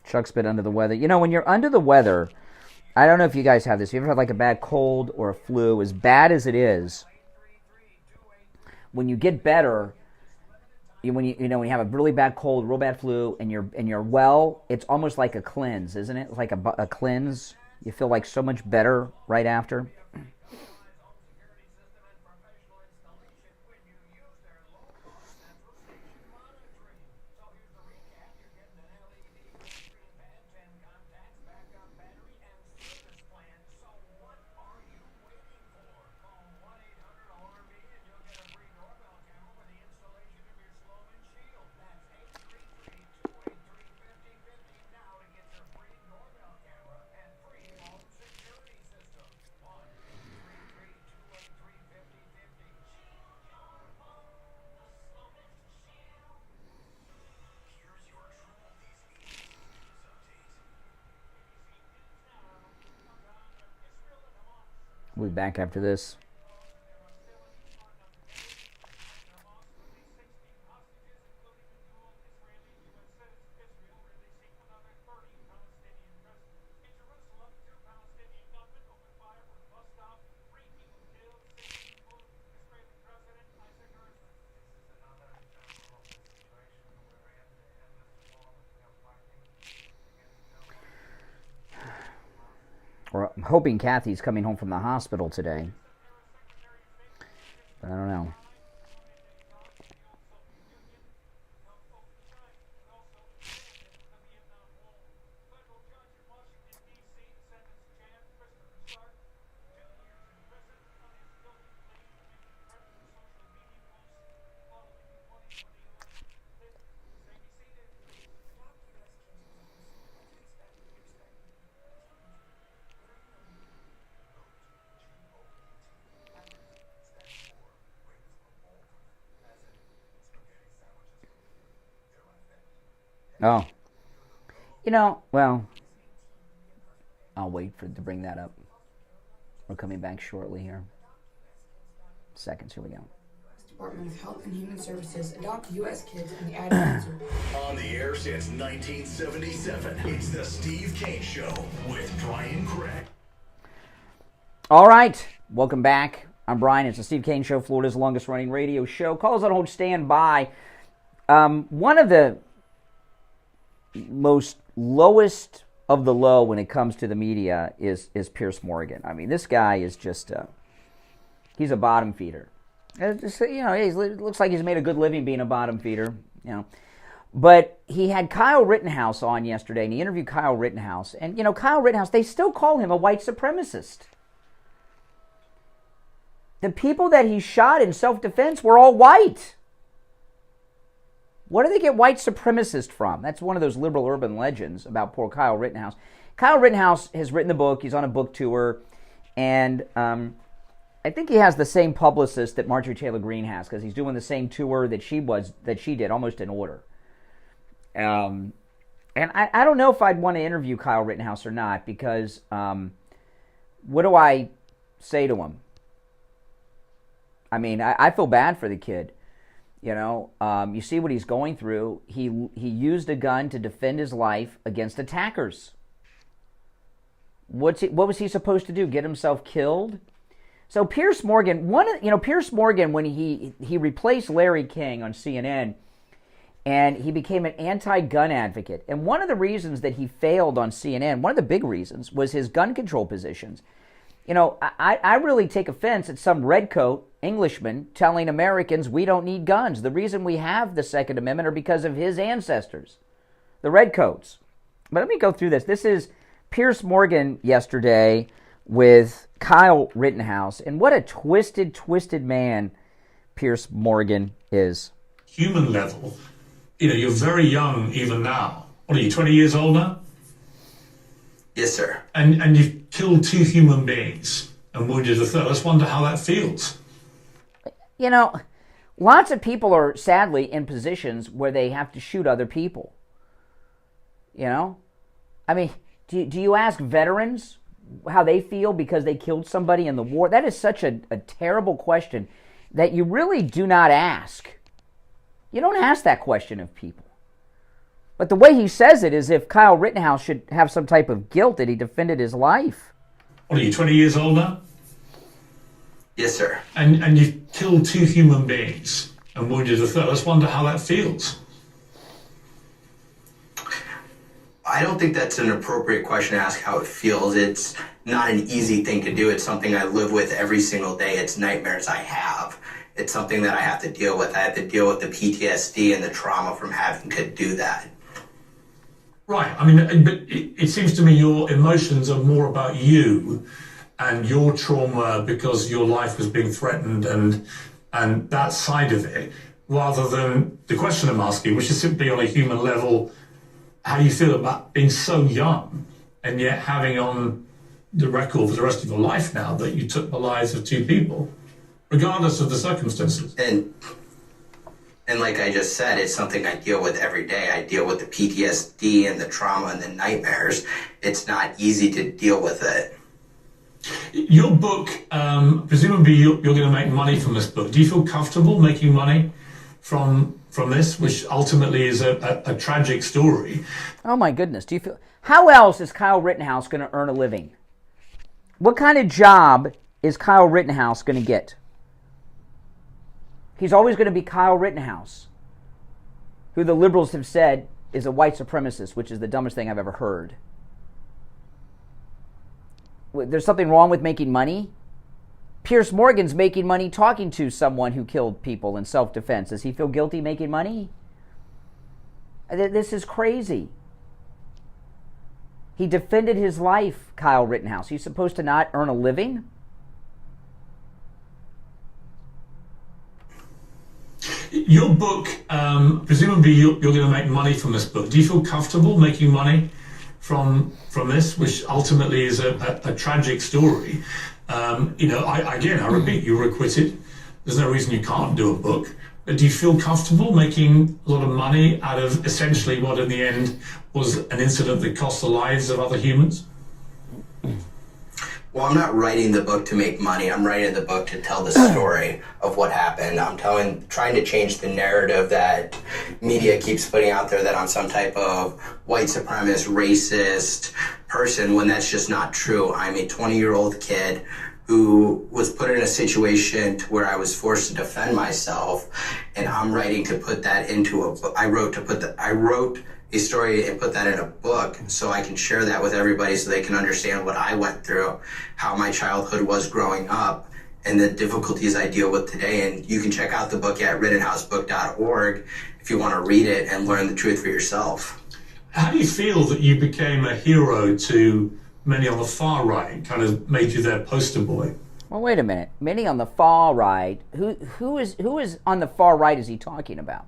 Chuck's been under the weather. You know, when you're under the weather, I don't know if you guys have this. You ever had like a bad cold or a flu? As bad as it is, when you get better, when you have a really bad cold, real bad flu, and you're well, it's almost like a cleanse, isn't it? It's like a cleanse. You feel like so much better right after. We'll be back after this. I'm hoping Kathy's coming home from the hospital today. But I don't know. Oh. You know, well, I'll wait for it to bring that up. We're coming back shortly here. Seconds, here we go. Department of Health and Human Services adopt U.S. kids in the ad. On the air since 1977, it's the Steve Kane Show with Brian Craig. All right, welcome back. I'm Brian. It's the Steve Kane Show, Florida's longest-running radio show. Calls on hold, stand by. One of the most lowest of the low when it comes to the media is Piers Morgan. I mean, this guy is just he's a bottom feeder. Just, you know, he looks like he's made a good living being a bottom feeder, you know. But he had Kyle Rittenhouse on yesterday, and he interviewed Kyle Rittenhouse. And, you know, Kyle Rittenhouse, they still call him a white supremacist. The people that he shot in self-defense were all white. What do they get white supremacist from? That's one of those liberal urban legends about poor Kyle Rittenhouse. Kyle Rittenhouse has written the book. He's on a book tour. And I think he has the same publicist that Marjorie Taylor Greene has, because he's doing the same tour that she did, almost in order. And I don't know if I'd want to interview Kyle Rittenhouse or not, because what do I say to him? I mean, I feel bad for the kid. You know, you see what he's going through. He used a gun to defend his life against attackers. What was he supposed to do? Get himself killed? So Piers Morgan, Piers Morgan, when he replaced Larry King on CNN, and he became an anti-gun advocate. And one of the reasons that he failed on CNN, one of the big reasons, was his gun control positions. You know, I really take offense at some redcoat Englishman telling Americans we don't need guns. The reason we have the Second Amendment are because of his ancestors, the redcoats. But let me go through this. This is Piers Morgan yesterday with Kyle Rittenhouse, and what a twisted man Piers Morgan is. Human level, you're very young even now. What are you, 20 years old now? Yes, sir. And you've killed 2 human beings and wounded a third. Let's wonder how that feels. Lots of people are sadly in positions where they have to shoot other people. I mean, do you ask veterans how they feel because they killed somebody in the war? That is such a terrible question that you really do not ask. You don't ask that question of people. But the way he says it is if Kyle Rittenhouse should have some type of guilt that he defended his life. What are you, 20 years old now? Yes, sir. And you've killed 2 human beings and wounded a third. Let's wonder how that feels. I don't think that's an appropriate question to ask how it feels. It's not an easy thing to do. It's something I live with every single day. It's nightmares I have. It's something that I have to deal with. I have to deal with the PTSD and the trauma from having to do that. Right. I mean, but it seems to me your emotions are more about you and your trauma because your life was being threatened and that side of it, rather than the question I'm asking, which is simply on a human level, how you feel about being so young and yet having on the record for the rest of your life now that you took the lives of 2 people, regardless of the circumstances. And like I just said, it's something I deal with every day. I deal with the PTSD and the trauma and the nightmares. It's not easy to deal with it. Your book, presumably you're going to make money from this book. Do you feel comfortable making money from this, which ultimately is a tragic story? Oh my goodness. How else is Kyle Rittenhouse going to earn a living? What kind of job is Kyle Rittenhouse going to get? He's always going to be Kyle Rittenhouse, who the liberals have said is a white supremacist, which is the dumbest thing I've ever heard. There's something wrong with making money? Piers Morgan's making money talking to someone who killed people in self-defense. Does he feel guilty making money? This is crazy. He defended his life, Kyle Rittenhouse. He's supposed to not earn a living? Your book, presumably you're going to make money from this book. Do you feel comfortable making money from this, which ultimately is a tragic story? I repeat, you were acquitted. There's no reason you can't do a book. But do you feel comfortable making a lot of money out of essentially what in the end was an incident that cost the lives of other humans? Well, I'm not writing the book to make money. I'm writing the book to tell the story of what happened. I'm trying to change the narrative that media keeps putting out there that I'm some type of white supremacist, racist person, when that's just not true. I'm a 20-year-old kid who was put in a situation to where I was forced to defend myself, and I'm writing to put that into a book. I wrote a story and put that in a book so I can share that with everybody so they can understand what I went through, how my childhood was growing up, and the difficulties I deal with today. And you can check out the book at rittenhousebook.org if you want to read it and learn the truth for yourself. How do you feel that you became a hero to many on the far right, kind of made you their poster boy? Well, wait a minute. Many on the far right? Who is on the far right is he talking about?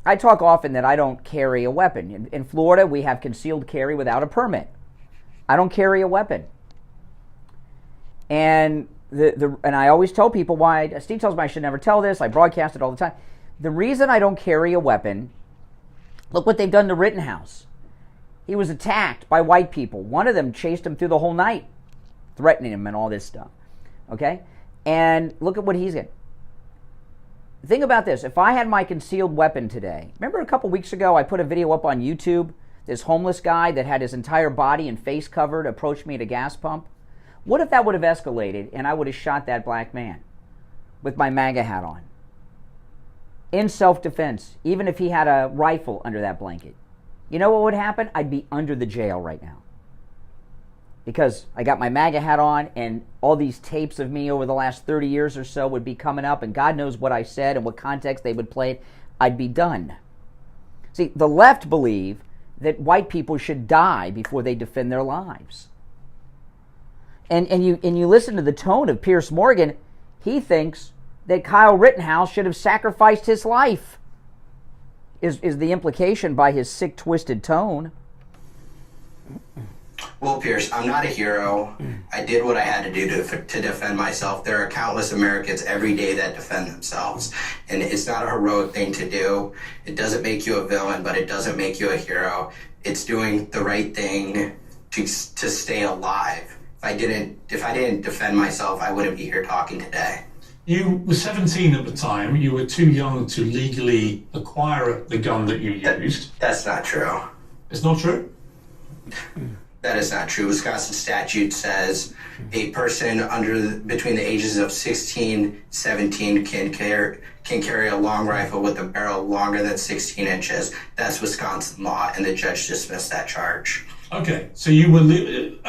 I talk often that I don't carry a weapon. In Florida, we have concealed carry without a permit. I don't carry a weapon. And and I always tell people why. Steve tells me I should never tell this. I broadcast it all the time. The reason I don't carry a weapon, look what they've done to Rittenhouse. He was attacked by white people. One of them chased him through the whole night, threatening him and all this stuff. Okay? And look at what he's getting. Think about this. If I had my concealed weapon today, remember a couple weeks ago I put a video up on YouTube, this homeless guy that had his entire body and face covered approached me at a gas pump? What if that would have escalated and I would have shot that black man with my MAGA hat on? In self-defense, even if he had a rifle under that blanket. You know what would happen? I'd be under the jail right now. Because I got my MAGA hat on and all these tapes of me over the last 30 years or so would be coming up and God knows what I said and what context they would play. I'd be done. See, the left believe that white people should die before they defend their lives. And you listen to the tone of Piers Morgan, he thinks that Kyle Rittenhouse should have sacrificed his life, is the implication by his sick, twisted tone. Well, Pierce, I'm not a hero. I did what I had to do to defend myself. There are countless Americans every day that defend themselves, and it's not a heroic thing to do. It doesn't make you a villain, but it doesn't make you a hero. It's doing the right thing to stay alive. If I didn't defend myself, I wouldn't be here talking today. You were 17 at the time. You were too young to legally acquire the gun that you used. That's not true. It's not true? That is not true. Wisconsin statute says a person between the ages of 16, 17 can carry a long rifle with a barrel longer than 16 inches. That's Wisconsin law, and the judge dismissed that charge. Okay, so you were...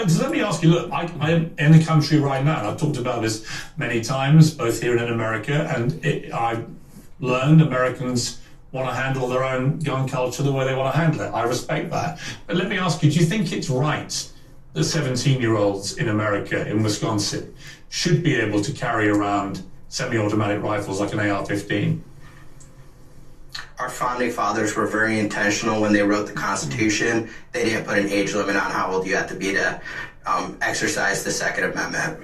so let me ask you, look, I am in the country right now, and I've talked about this many times, both here and in America, and I've learned Americans want to handle their own gun culture the way they want to handle it. I respect that. But let me ask you, do you think it's right that 17-year-olds in America, in Wisconsin, should be able to carry around semi-automatic rifles like an AR-15? Our founding fathers were very intentional when they wrote the Constitution. They didn't put an age limit on how old you have to be to exercise the Second Amendment.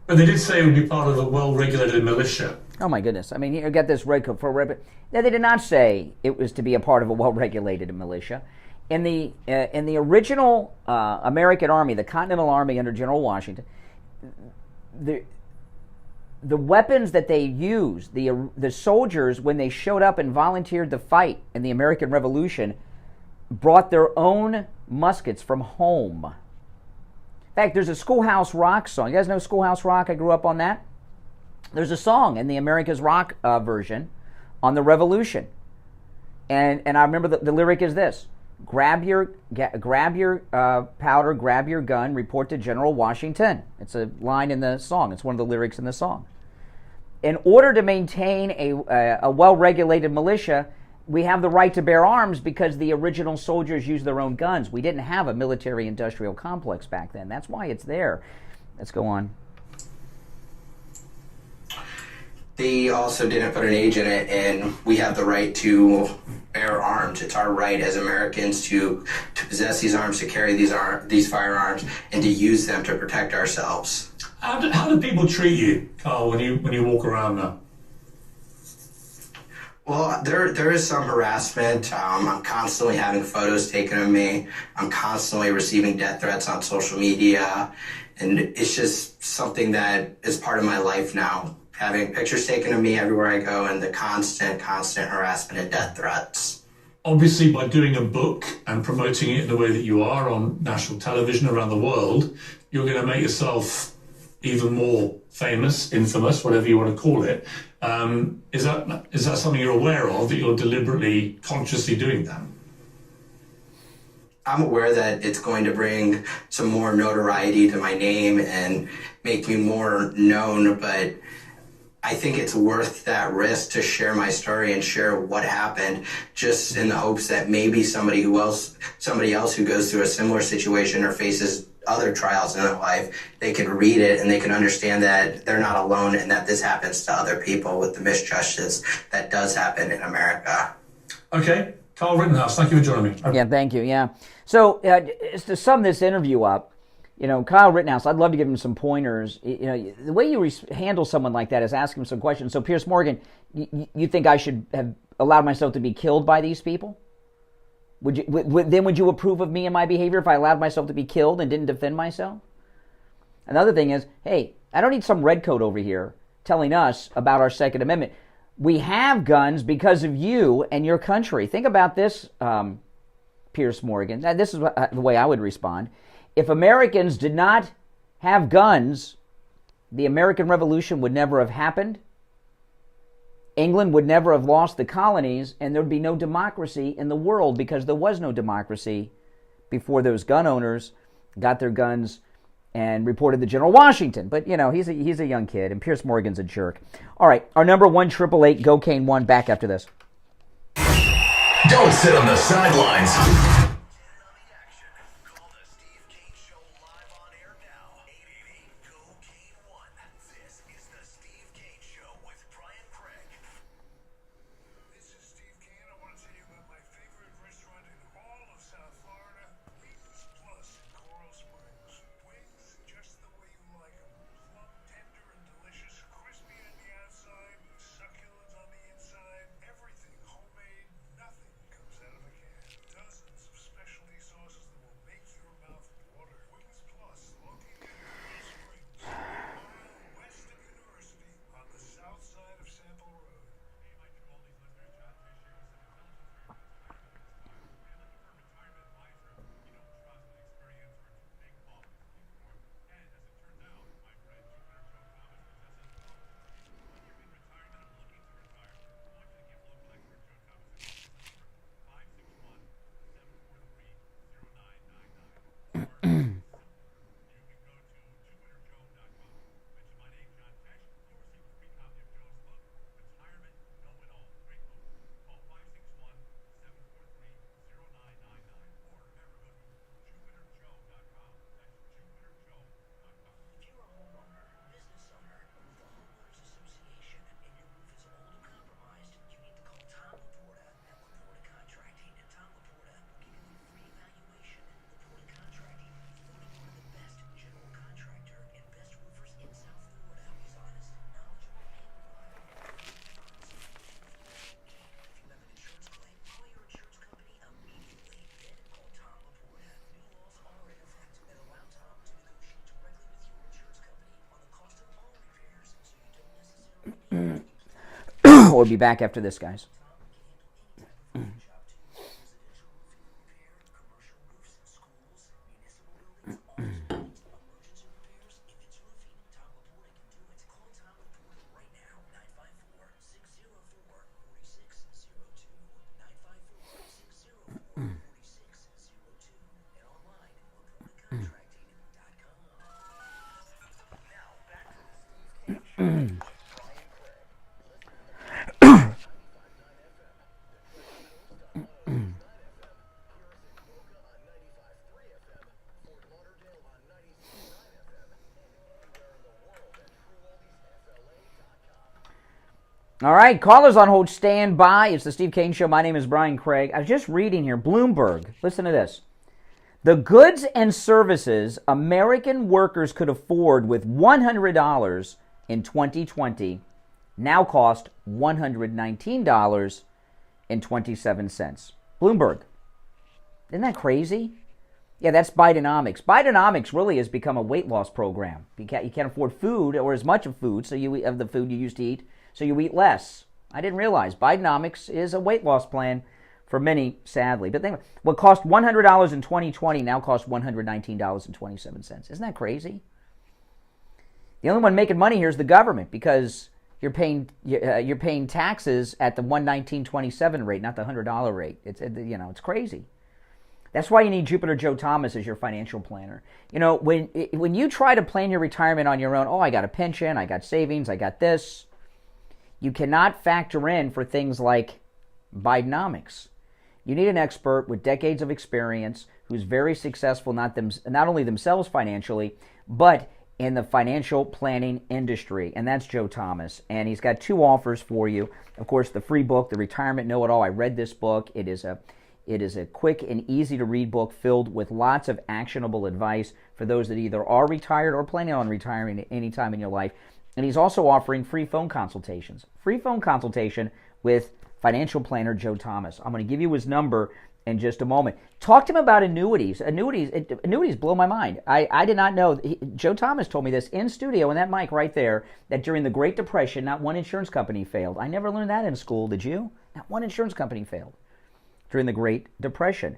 But they did say it would be part of a well-regulated militia. Oh my goodness! I mean, you got this red coat for red. No, they did not say it was to be a part of a well-regulated militia. In the original American Army, the Continental Army under General Washington, the weapons that they used, the soldiers, when they showed up and volunteered to fight in the American Revolution, brought their own muskets from home. In fact, there's a Schoolhouse Rock song. You guys know Schoolhouse Rock? I grew up on that. There's a song in the America's Rock version on the Revolution, and I remember the lyric is this: grab your powder, grab your gun, report to General Washington. It's a line in the song. It's one of the lyrics in the song. In order to maintain a well-regulated militia, we have the right to bear arms because the original soldiers used their own guns. We didn't have a military-industrial complex back then. That's why it's there. Let's go on. They also didn't put an age in it, and we have the right to bear arms. It's our right as Americans to possess these arms, to carry these firearms, and to use them to protect ourselves. How do people treat you, Kyle, when you walk around now? Well, there is some harassment. I'm constantly having photos taken of me. I'm constantly receiving death threats on social media, and it's just something that is part of my life now. Having pictures taken of me everywhere I go, and the constant harassment and death threats. Obviously, by doing a book and promoting it in the way that you are on national television around the world, you're going to make yourself even more famous, infamous, whatever you want to call it. Is that something you're aware of, that you're deliberately, consciously doing that? I'm aware that it's going to bring some more notoriety to my name and make me more known, but I think it's worth that risk to share my story and share what happened, just in the hopes that maybe somebody else who goes through a similar situation or faces other trials in their life, they can read it and they can understand that they're not alone and that this happens to other people with the misjustice that does happen in America. Okay, Kyle Rittenhouse, thank you for joining me. Yeah, thank you. Yeah. So to sum this interview up, Kyle Rittenhouse, I'd love to give him some pointers. The way you handle someone like that is ask him some questions. So, Piers Morgan, you think I should have allowed myself to be killed by these people? Would you approve of me and my behavior if I allowed myself to be killed and didn't defend myself? Another thing is, hey, I don't need some redcoat over here telling us about our Second Amendment. We have guns because of you and your country. Think about this, Piers Morgan. Now, this is the way I would respond. If Americans did not have guns, the American Revolution would never have happened. England would never have lost the colonies, and there would be no democracy in the world because there was no democracy before those gun owners got their guns and reported to General Washington. But, he's a young kid, and Piers Morgan's a jerk. All right, our number 1-888-GO-CANE-1, back after this. Don't sit on the sidelines. We'll be back after this, guys. All right, callers on hold, stand by. It's the Steve Kane Show. My name is Brian Craig. I was just reading here, Bloomberg. Listen to this. The goods and services American workers could afford with $100 in 2020 now cost $119.27. Bloomberg. Isn't that crazy? Yeah, that's Bidenomics. Bidenomics really has become a weight loss program. You can't afford food or as much of food, so you eat of the food you used to eat, so you eat less. I didn't realize Bidenomics is a weight loss plan for many, sadly. But think, what cost $100 in 2020 now costs $119.27. Isn't that crazy? The only one making money here is the government, because you're paying taxes at the $119.27 rate, not the $100 rate. It's crazy. That's why you need Jupiter Joe Thomas as your financial planner. When you try to plan your retirement on your own, I got a pension, I got savings, I got this. You cannot factor in for things like Bidenomics. You need an expert with decades of experience who's very successful, not only themselves financially, but in the financial planning industry. And that's Joe Thomas. And he's got two offers for you. Of course, the free book, The Retirement Know-It-All. I read this book. It is a quick and easy to read book filled with lots of actionable advice for those that either are retired or planning on retiring at any time in your life. And he's also offering free phone consultations. Free phone consultation with financial planner Joe Thomas. I'm going to give you his number in just a moment. Talk to him about annuities. Annuities blow my mind. I did not know. Joe Thomas told me this in studio, in that mic right there, that during the Great Depression, not one insurance company failed. I never learned that in school, did you? Not one insurance company failed during the Great Depression.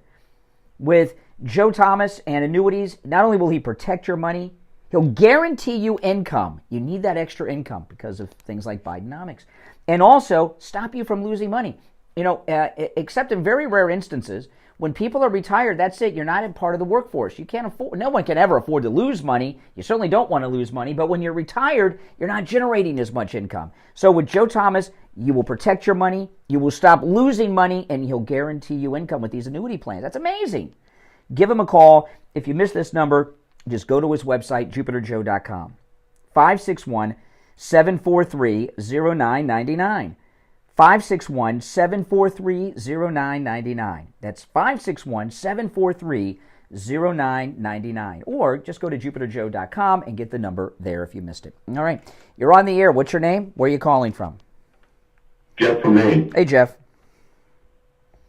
With Joe Thomas and annuities, not only will he protect your money, he'll guarantee you income. You need that extra income because of things like Bidenomics. And also stop you from losing money. Except in very rare instances, when people are retired, that's it. You're not a part of the workforce. You can't afford, no one can ever afford to lose money. You certainly don't want to lose money. But when you're retired, you're not generating as much income. So with Joe Thomas, you will protect your money, you will stop losing money, and he'll guarantee you income with these annuity plans. That's amazing. Give him a call. If you miss this number, just go to his website, jupiterjoe.com. 561-743-0999. 561-743-0999. That's 561-743-0999. Or just go to jupiterjoe.com and get the number there if you missed it. All right. You're on the air. What's your name? Where are you calling from? Jeff from Maine. Hey, Jeff.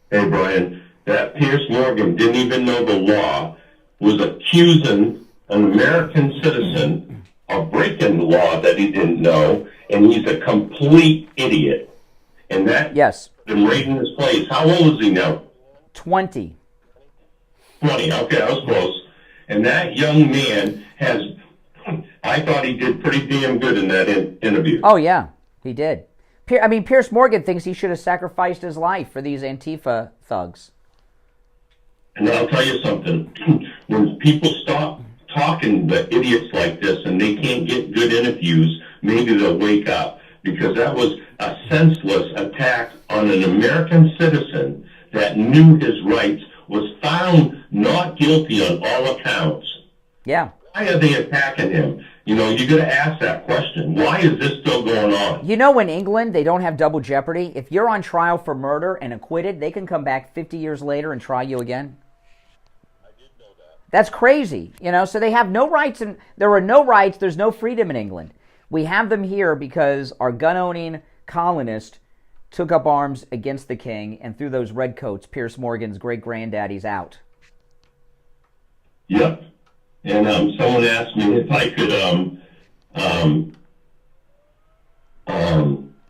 Hey, Brian. That Pierce Morgan didn't even know the law, was accusing an American citizen of breaking the law that he didn't know, and he's a complete idiot. And that been raiding his place. How old is he now? 20. 20, okay, I was close. And that young man I thought he did pretty damn good in that interview. Oh, yeah, he did. Pierce Morgan thinks he should have sacrificed his life for these Antifa thugs. And I'll tell you something. When people stop talking to idiots like this and they can't get good interviews, maybe they'll wake up. Because that was a senseless attack on an American citizen that knew his rights, was found not guilty on all accounts. Yeah. Why are they attacking him? You got to ask that question. Why is this still going on? In England, they don't have double jeopardy. If you're on trial for murder and acquitted, they can come back 50 years later and try you again. I did know that. That's crazy. So they have no rights, and there are no rights. There's no freedom in England. We have them here because our gun-owning colonists took up arms against the king and threw those redcoats, Pierce Morgan's great-granddaddies, out. Yep. And someone asked me if I could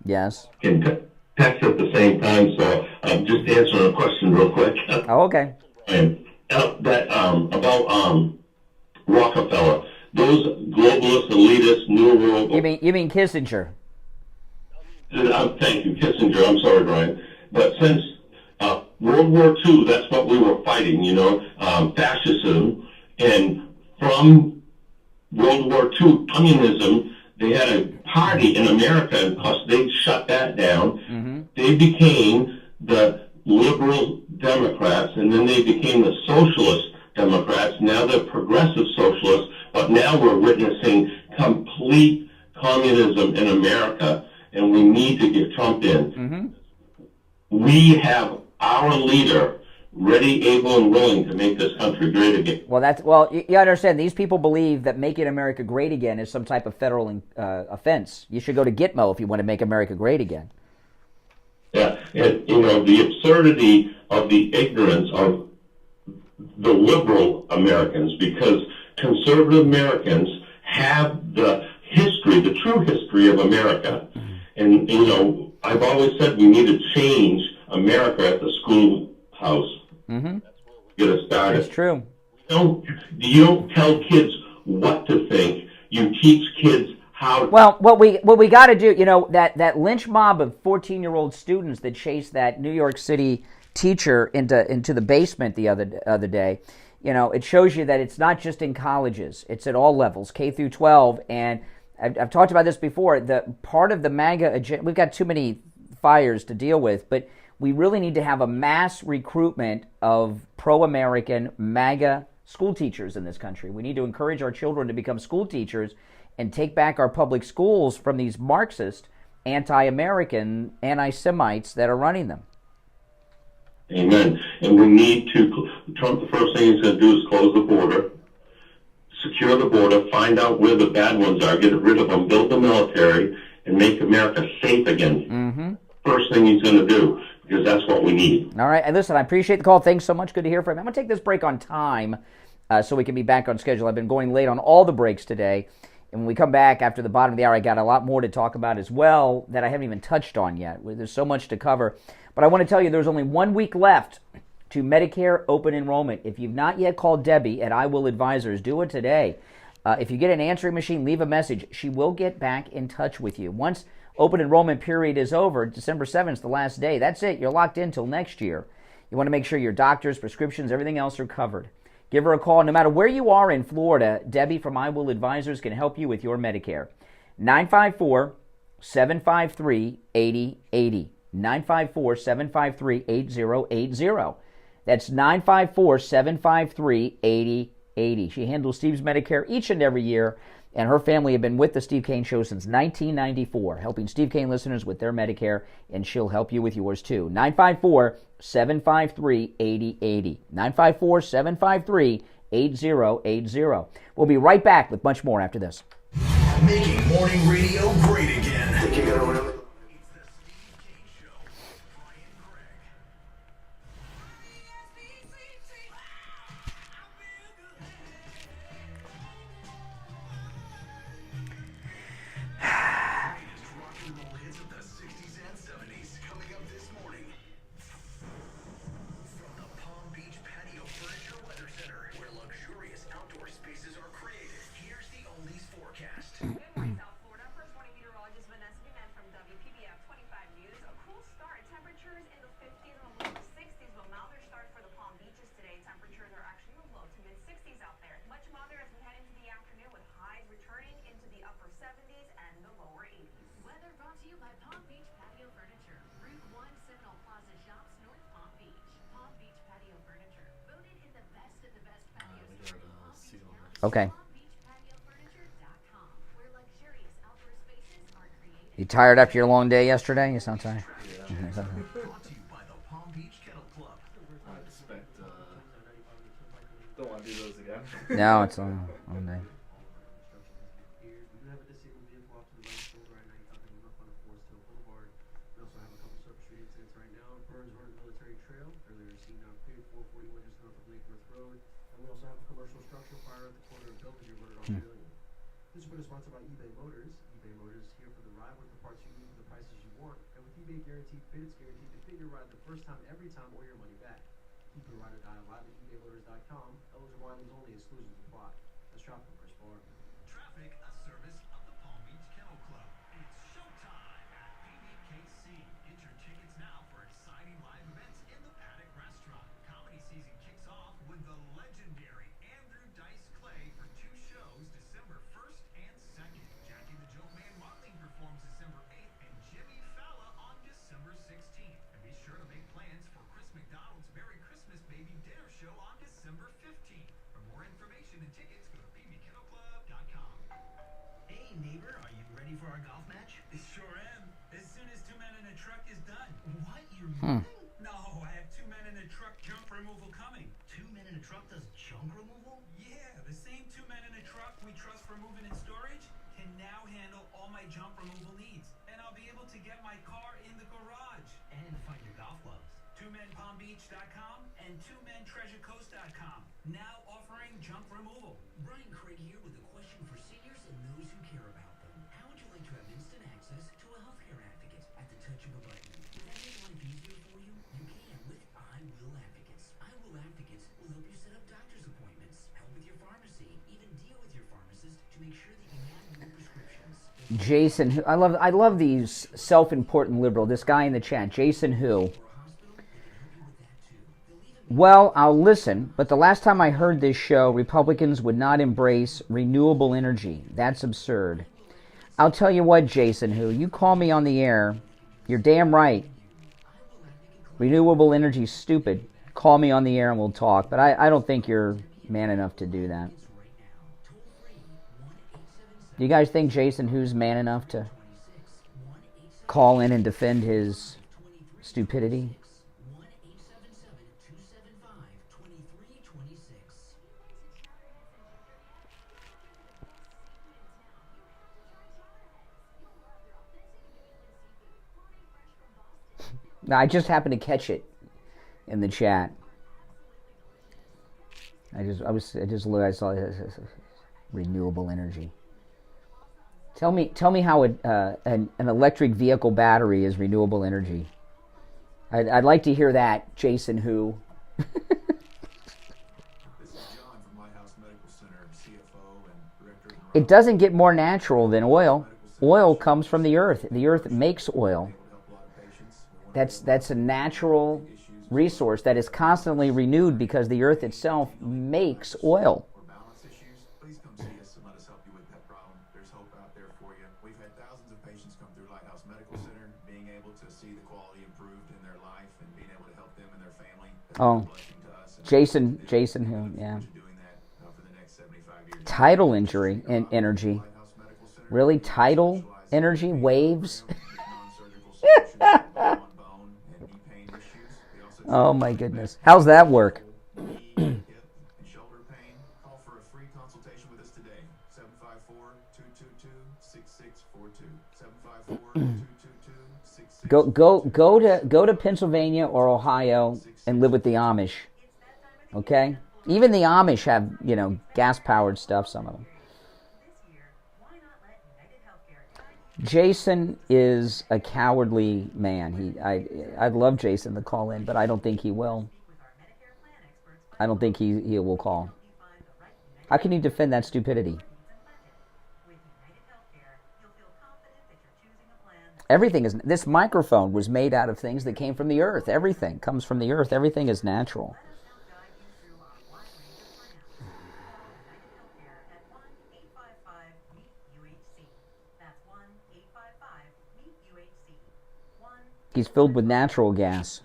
Yes. can text at the same time, so I'm just answering a question real quick. Oh, okay. And about Rockefeller, those globalist, elitist, New World. You mean Kissinger? Thank you, Kissinger. I'm sorry, Brian. But since World War II, that's what we were fighting, fascism. And from World War II, communism, they had a party in America, and plus they shut that down. Mm-hmm. They became the liberal Democrats, and then they became the socialist Democrats. Now they're progressive socialists, but now we're witnessing complete communism in America, and we need to get Trump in. Mm-hmm. We have our leader ready, able, and willing to make this country great again. Well, you understand, these people believe that making America great again is some type of federal offense. You should go to Gitmo if you want to make America great again. Yeah, and the absurdity of the ignorance of the liberal Americans, because conservative Americans have the history, the true history of America. And, I've always said we need to change America at the schoolhouse. Mm-hmm. That's where we get it started. It's true. You don't tell kids what to think. You teach kids how to... Well, what we got to do, that lynch mob of 14-year-old students that chased that New York City teacher into the basement the other day, it shows you that it's not just in colleges. It's at all levels, K through 12. And I've talked about this before. The part of the MAGA agenda, we've got too many fires to deal with, but we really need to have a mass recruitment of pro-American MAGA school teachers in this country. We need to encourage our children to become school teachers and take back our public schools from these Marxist, anti-American, anti-Semites that are running them. Amen. And we need to, Trump, the first thing he's going to do is close the border, secure the border, find out where the bad ones are, get rid of them, build the military, and make America safe again. Mm-hmm. First thing he's going to do, because that's what we need. All right. And listen, I appreciate the call. Thanks so much. Good to hear from you. I'm going to take this break on time so we can be back on schedule. I've been going late on all the breaks today. And when we come back after the bottom of the hour, I got a lot more to talk about as well that I haven't even touched on yet. There's so much to cover. But I want to tell you there's only 1 week left to Medicare open enrollment. If you've not yet called Debbie at I Will Advisors, do it today. If you get an answering machine, leave a message. She will get back in touch with you. Once open enrollment period is over, December 7th is the last day. That's it. You're locked in till next year. You want to make sure your doctors, prescriptions, everything else are covered. Give her a call. No matter where you are in Florida, Debbie from I Will Advisors can help you with your Medicare. 954-753-8080. 954-753-8080. That's 954-753-8080. She handles Steve's Medicare each and every year, and her family have been with the Steve Kane Show since 1994, helping Steve Kane listeners with their Medicare, and she'll help you with yours too. 954-753-8080. 954-753-8080. We'll be right back with much more after this. Making morning radio great again. Think you gotta really... Okay. You tired after your long day yesterday? You sound tired. Yeah. Don't want to do those again. No, it's on day. eBay Motors, here for the ride with the parts you need for the prices you want. And with eBay Guaranteed Fit, it's guaranteed to fit your ride the first time, every time, or your money back. Keep your ride or die alive at ebaymotors.com. Eligible items only, exclusions apply. Let's shop for Chris Bar. Traffic, a service of the Palm Beach Kennel Club. It's showtime at PBKC. Get your tickets now for exciting live events in the Paddock Restaurant. Comedy season kicks off with the legendary Andrew Dice Clay for 2 shows, December 1st and 2nd. Jackie the Joke Man Motley performs December 8th, and Jimmy Fallon on December 16th. And be sure to make plans for Chris McDonald's Merry Christmas Baby Dinner Show on December 15th. For more information and tickets, go to pbkennelclub.com. Hey neighbor, are you ready for our golf match? Sure am. As soon as 2 men in a truck is done. What? You're moving? No, I have 2 men in a truck junk removal coming. 2 men in a truck does junk removal? Yeah, the same 2 men in a truck we trust for moving and storage can now handle all my junk removal needs. And I'll be able to get my car in the garage. And find your golf gloves. 2menpalmbeach.com and 2mentreasurecoast.com. Now offering junk removal. Brian Craig here with a question for seniors and those who care about them. How would you like to have instant access to a healthcare advocate at the touch of a button? Would that make life easier for you? You can with I Will Advocates. I Will Advocates will help you set up doctor's appointments, help with your pharmacy, even deal with your pharmacist to make sure that you have your prescriptions. Jason, I love these self-important liberal. This guy in the chat, Jason who? Well, I'll listen, but the last time I heard this show, Republicans would not embrace renewable energy. That's absurd. I'll tell you what, Jason who, you call me on the air, you're damn right. Renewable energy's stupid. Call me on the air and we'll talk, but I don't think you're man enough to do that. Do you guys think Jason who's man enough to call in and defend his stupidity? No, I just happened to catch it in the chat. I saw renewable energy. Tell me how an electric vehicle battery is renewable energy. I'd like to hear that, Jason who. This is John from Lighthouse Medical Center, CFO and Director of It doesn't get more natural than oil. Oil comes from the earth. The earth makes oil. That's a natural resource that is constantly renewed because the earth itself makes oil. or balance issues. Please come see us and let us help you with that problem. There's hope out there for you. We've had thousands of patients come through Lighthouse Medical Center, being able to see the quality improved in their life and being able to help them and their family. Oh, Jason who, yeah. Tidal injury and energy. Really, tidal energy waves? Oh my goodness. How's that work? Go to Pennsylvania or Ohio and live with the Amish. Okay? Even the Amish have, gas-powered stuff, some of them. Jason is a cowardly man. I'd love Jason to call in, but I don't think he will. I don't think he will call. How can you defend that stupidity? Everything is. This microphone was made out of things that came from the earth. Everything comes from the earth. Everything is natural. He's filled with natural gas.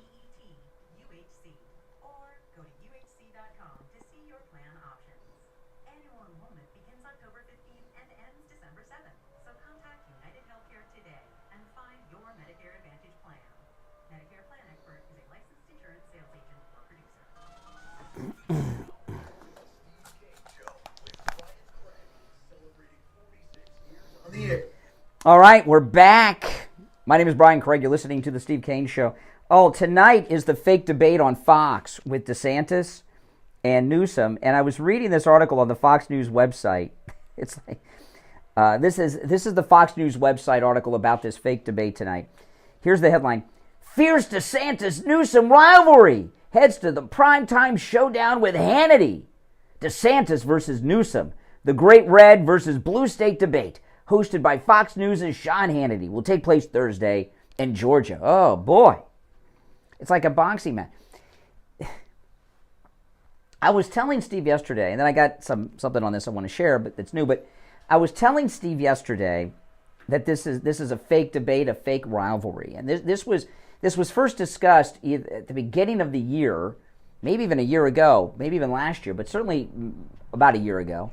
All right, we're back. My name is Brian Craig. You're listening to the Steve Kane Show. Oh, tonight is the fake debate on Fox with DeSantis and Newsom. And I was reading this article on the Fox News website. It's like, This is the Fox News website article about this fake debate tonight. Here's the headline. Fierce DeSantis-Newsom rivalry heads to the primetime showdown with Hannity. DeSantis versus Newsom. The Great Red versus Blue State debate, hosted by Fox News' Sean Hannity, will take place Thursday in Georgia. Oh, boy. It's like a boxing match. I was telling Steve yesterday, and then I got something on this I want to share, but it's new. But I was telling Steve yesterday that this is a fake debate, a fake rivalry, and this was first discussed at the beginning of the year, maybe even a year ago, maybe even last year, but certainly about a year ago,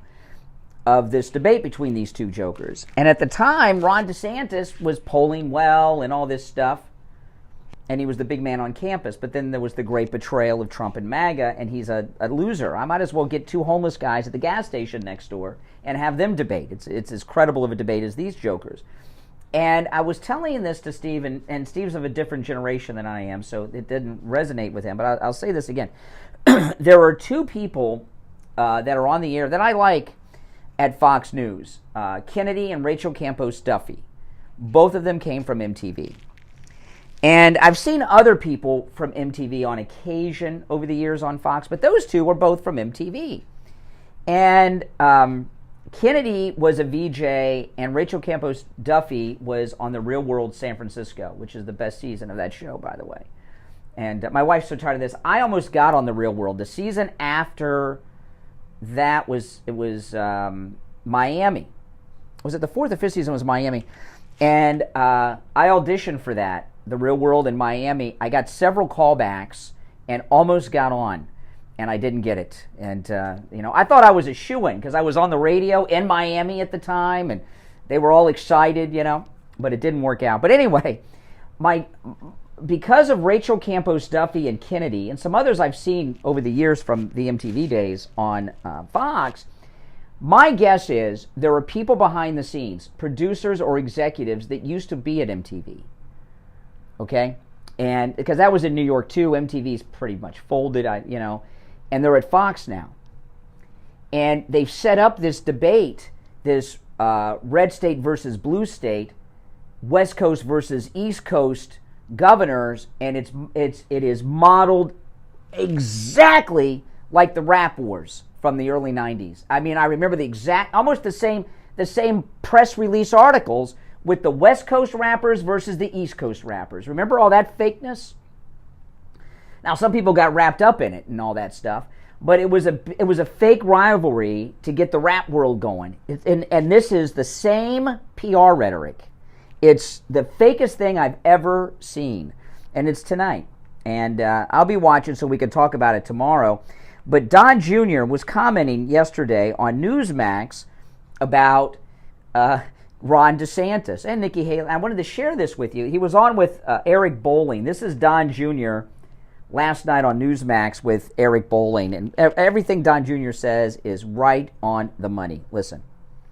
of this debate between these two jokers. And at the time, Ron DeSantis was polling well and all this stuff, and he was the big man on campus. But then there was the great betrayal of Trump and MAGA, and he's a loser. I might as well get two homeless guys at the gas station next door and have them debate. It's as credible of a debate as these jokers. And I was telling this to Steve, and Steve's of a different generation than I am, so it didn't resonate with him. But I'll say this again. There are two people that are on the air that I like at Fox News, Kennedy and Rachel Campos Duffy. Both of them came from MTV. And I've seen other people from MTV on occasion over the years on Fox, but those two were both from MTV. And Kennedy was a VJ, and Rachel Campos Duffy was on The Real World San Francisco, which is the best season of that show, by the way. And my wife's so tired of this. I almost got on The Real World. The season after that was Miami. Was it the fourth or fifth season was Miami? And I auditioned for that, The Real World in Miami. I got several callbacks and almost got on, and I didn't get it. And I thought I was a shoo-in because I was on the radio in Miami at the time, and they were all excited, but it didn't work out. But anyway, because of Rachel Campos Duffy and Kennedy and some others I've seen over the years from the MTV days on Fox, my guess is there are people behind the scenes, producers or executives that used to be at MTV. Okay? And because that was in New York too, MTV's pretty much folded, and they're at Fox now. And they've set up this debate, this red state versus blue state, West Coast versus East Coast governors, and it is modeled exactly like the rap wars from the early 90s. I mean, I remember almost the same press release articles with the West Coast rappers versus the East Coast rappers. Remember all that fakeness? Now, some people got wrapped up in it and all that stuff, but it was a fake rivalry to get the rap world going. And this is the same PR rhetoric. It's the fakest thing I've ever seen, and it's tonight. And I'll be watching so we can talk about it tomorrow. But Don Jr. was commenting yesterday on Newsmax about Ron DeSantis and Nikki Haley. I wanted to share this with you. He was on with Eric Bolling. This is Don Jr. last night on Newsmax with Eric Bolling. And everything Don Jr. says is right on the money. Listen.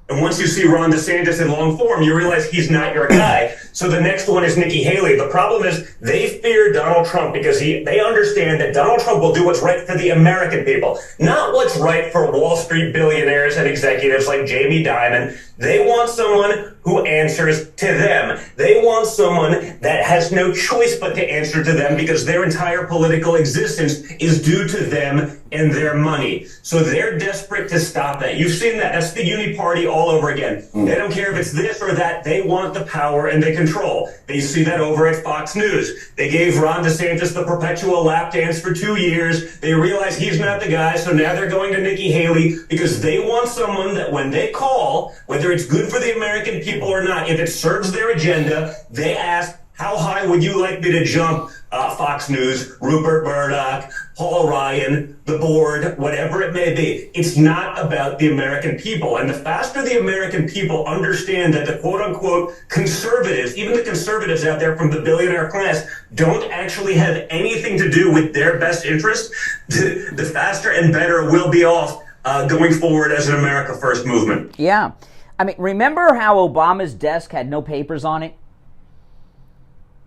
And once you see Ron DeSantis in long form, you realize he's not your guy. So the next one is Nikki Haley. The problem is they fear Donald Trump because they understand that Donald Trump will do what's right for the American people, not what's right for Wall Street billionaires and executives like Jamie Dimon. They want someone who answers to them. They want someone that has no choice but to answer to them because their entire political existence is due to them and their money. So they're desperate to stop that. You've seen that. That's the uni party all over again. They don't care if it's this or that. They want the power and the control. They see that over at Fox News. They gave Ron DeSantis the perpetual lap dance for 2 years. They realize he's not the guy, so now they're going to Nikki Haley because they want someone that when they call, whether it's good for the American people or not, if it serves their agenda, they ask, how high would you like me to jump? Fox News, Rupert Murdoch, Paul Ryan, the board, whatever it may be. It's not about the American people. And the faster the American people understand that the quote-unquote conservatives, even the conservatives out there from the billionaire class, don't actually have anything to do with their best interest, the faster and better we'll be off going forward as an America First movement. Yeah. I mean, remember how Obama's desk had no papers on it?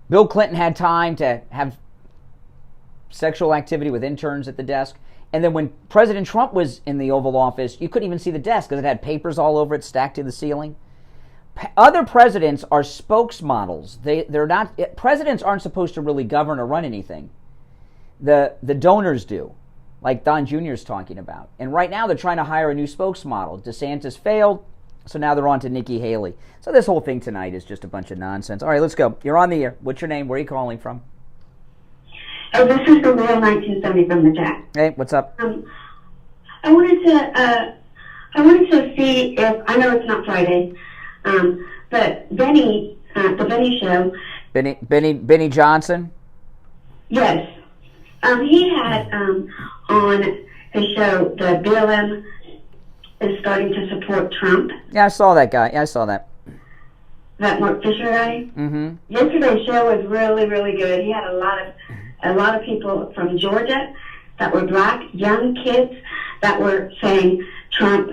Bill Clinton had time to have sexual activity with interns at the desk. And then when President Trump was in the Oval Office, you couldn't even see the desk because it had papers all over it stacked to the ceiling. Other presidents are spokesmodels. They're not. Presidents aren't supposed to really govern or run anything. The donors do, like Don Jr. is talking about. And right now they're trying to hire a new spokesmodel. DeSantis failed, so now they're on to Nikki Haley. So this whole thing tonight is just a bunch of nonsense. All right, let's go. You're on the air. What's your name? Where are you calling from? Oh, this is the Real 1970 from the Jack. Hey, what's up? I wanted to see if, I know it's not Friday, but Benny, the Benny Show. Benny Johnson? Yes. He had on his show, the BLM is starting to support Trump. Yeah, I saw that guy. Yeah, I saw that. That Mark Fisher guy? Mm-hmm. Yesterday's show was really, really good. He had a lot of people from Georgia that were black, young kids that were saying Trump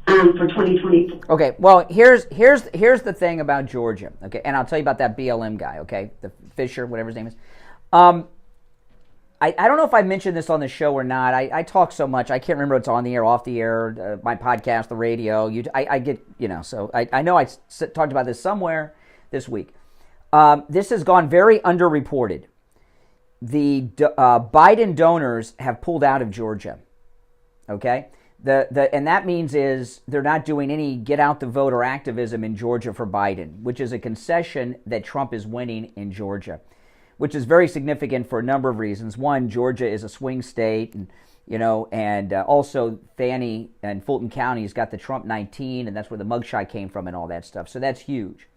for 2024. Okay, well, here's the thing about Georgia, okay, and I'll tell you about that BLM guy, okay, the Fisher, whatever his name is. I don't know if I mentioned this on the show or not. I talk so much, I can't remember if it's on the air, off the air, my podcast, the radio. I get, so I know I talked about this somewhere this week. This has gone very underreported. The Biden donors have pulled out of Georgia, okay? And that means is they're not doing any get out the vote or activism in Georgia for Biden, which is a concession that Trump is winning in Georgia, which is very significant for a number of reasons. One, Georgia is a swing state, and also Fannie and Fulton County's got the Trump 19, and that's where the mugshot came from and all that stuff. So that's huge.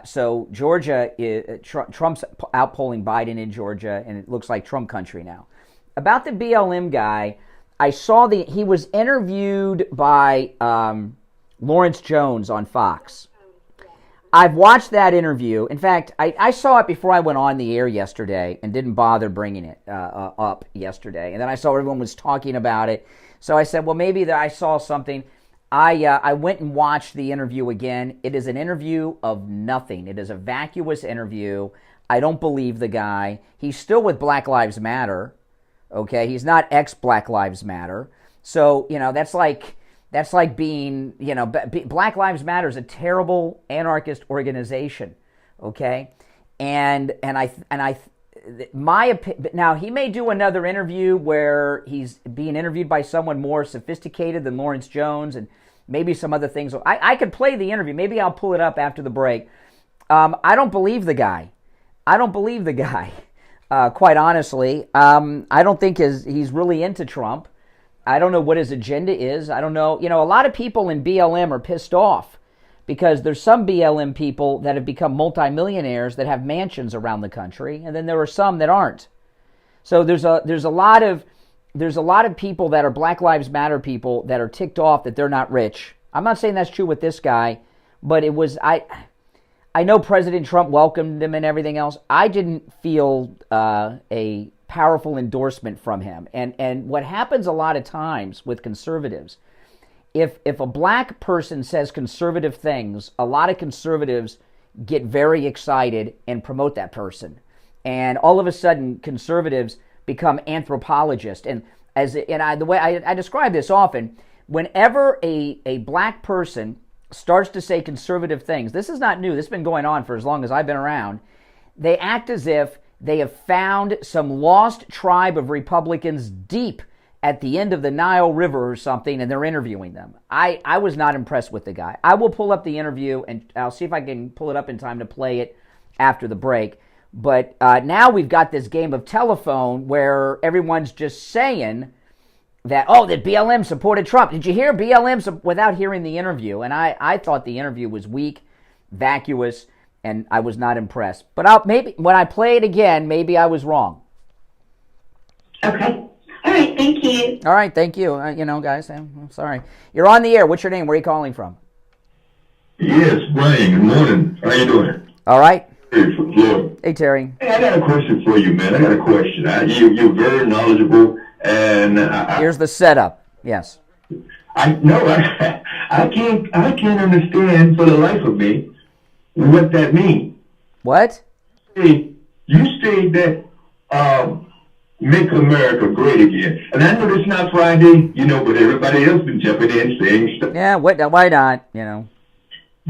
So Georgia, Trump's outpolling Biden in Georgia, and it looks like Trump country now. About the BLM guy, I saw he was interviewed by Lawrence Jones on Fox. I've watched that interview. In fact, I saw it before I went on the air yesterday and didn't bother bringing it up yesterday. And then I saw everyone was talking about it. So I said, well, maybe I saw something. I went and watched the interview again. It is an interview of nothing. It is a vacuous interview. I don't believe the guy. He's still with Black Lives Matter. Okay, he's not ex-Black Lives Matter. So, that's like being, Black Lives Matter is a terrible anarchist organization, okay? Now he may do another interview where he's being interviewed by someone more sophisticated than Lawrence Jones and maybe some other things. I could play the interview. Maybe I'll pull it up after the break. I don't believe the guy. Quite honestly. I don't think he's really into Trump. I don't know what his agenda is. I don't know. A lot of people in BLM are pissed off because there's some BLM people that have become multimillionaires that have mansions around the country, and then there are some that aren't. So there's a lot of people that are Black Lives Matter people that are ticked off that they're not rich. I'm not saying that's true with this guy, but it was I know President Trump welcomed him and everything else. I didn't feel a powerful endorsement from him. And what happens a lot of times with conservatives, if a black person says conservative things, a lot of conservatives get very excited and promote that person. And all of a sudden, conservatives become anthropologists. And the way I describe this often, whenever a black person starts to say conservative things, this is not new, this has been going on for as long as I've been around, they act as if they have found some lost tribe of Republicans deep at the end of the Nile River or something, and they're interviewing them. I was not impressed with the guy. I will pull up the interview, and I'll see if I can pull it up in time to play it after the break. But now we've got this game of telephone where everyone's just saying that BLM supported Trump. Did you hear BLM without hearing the interview? And I thought the interview was weak, vacuous, and I was not impressed. But maybe when I play it again, maybe I was wrong. Okay. All right, thank you. All right, thank you. Guys, I'm sorry. You're on the air. What's your name? Where are you calling from? Yes, Brian. Good morning. How you doing? All right. Terry from Florida. Hey, Terry. Hey, I got a question for you, man. I got a question. You're very knowledgeable, and here's the setup. Yes. I can't understand for the life of me what that means. What? You say that make America great again. And I know it's not Friday, but everybody else been jumping in saying stuff. Yeah, why not,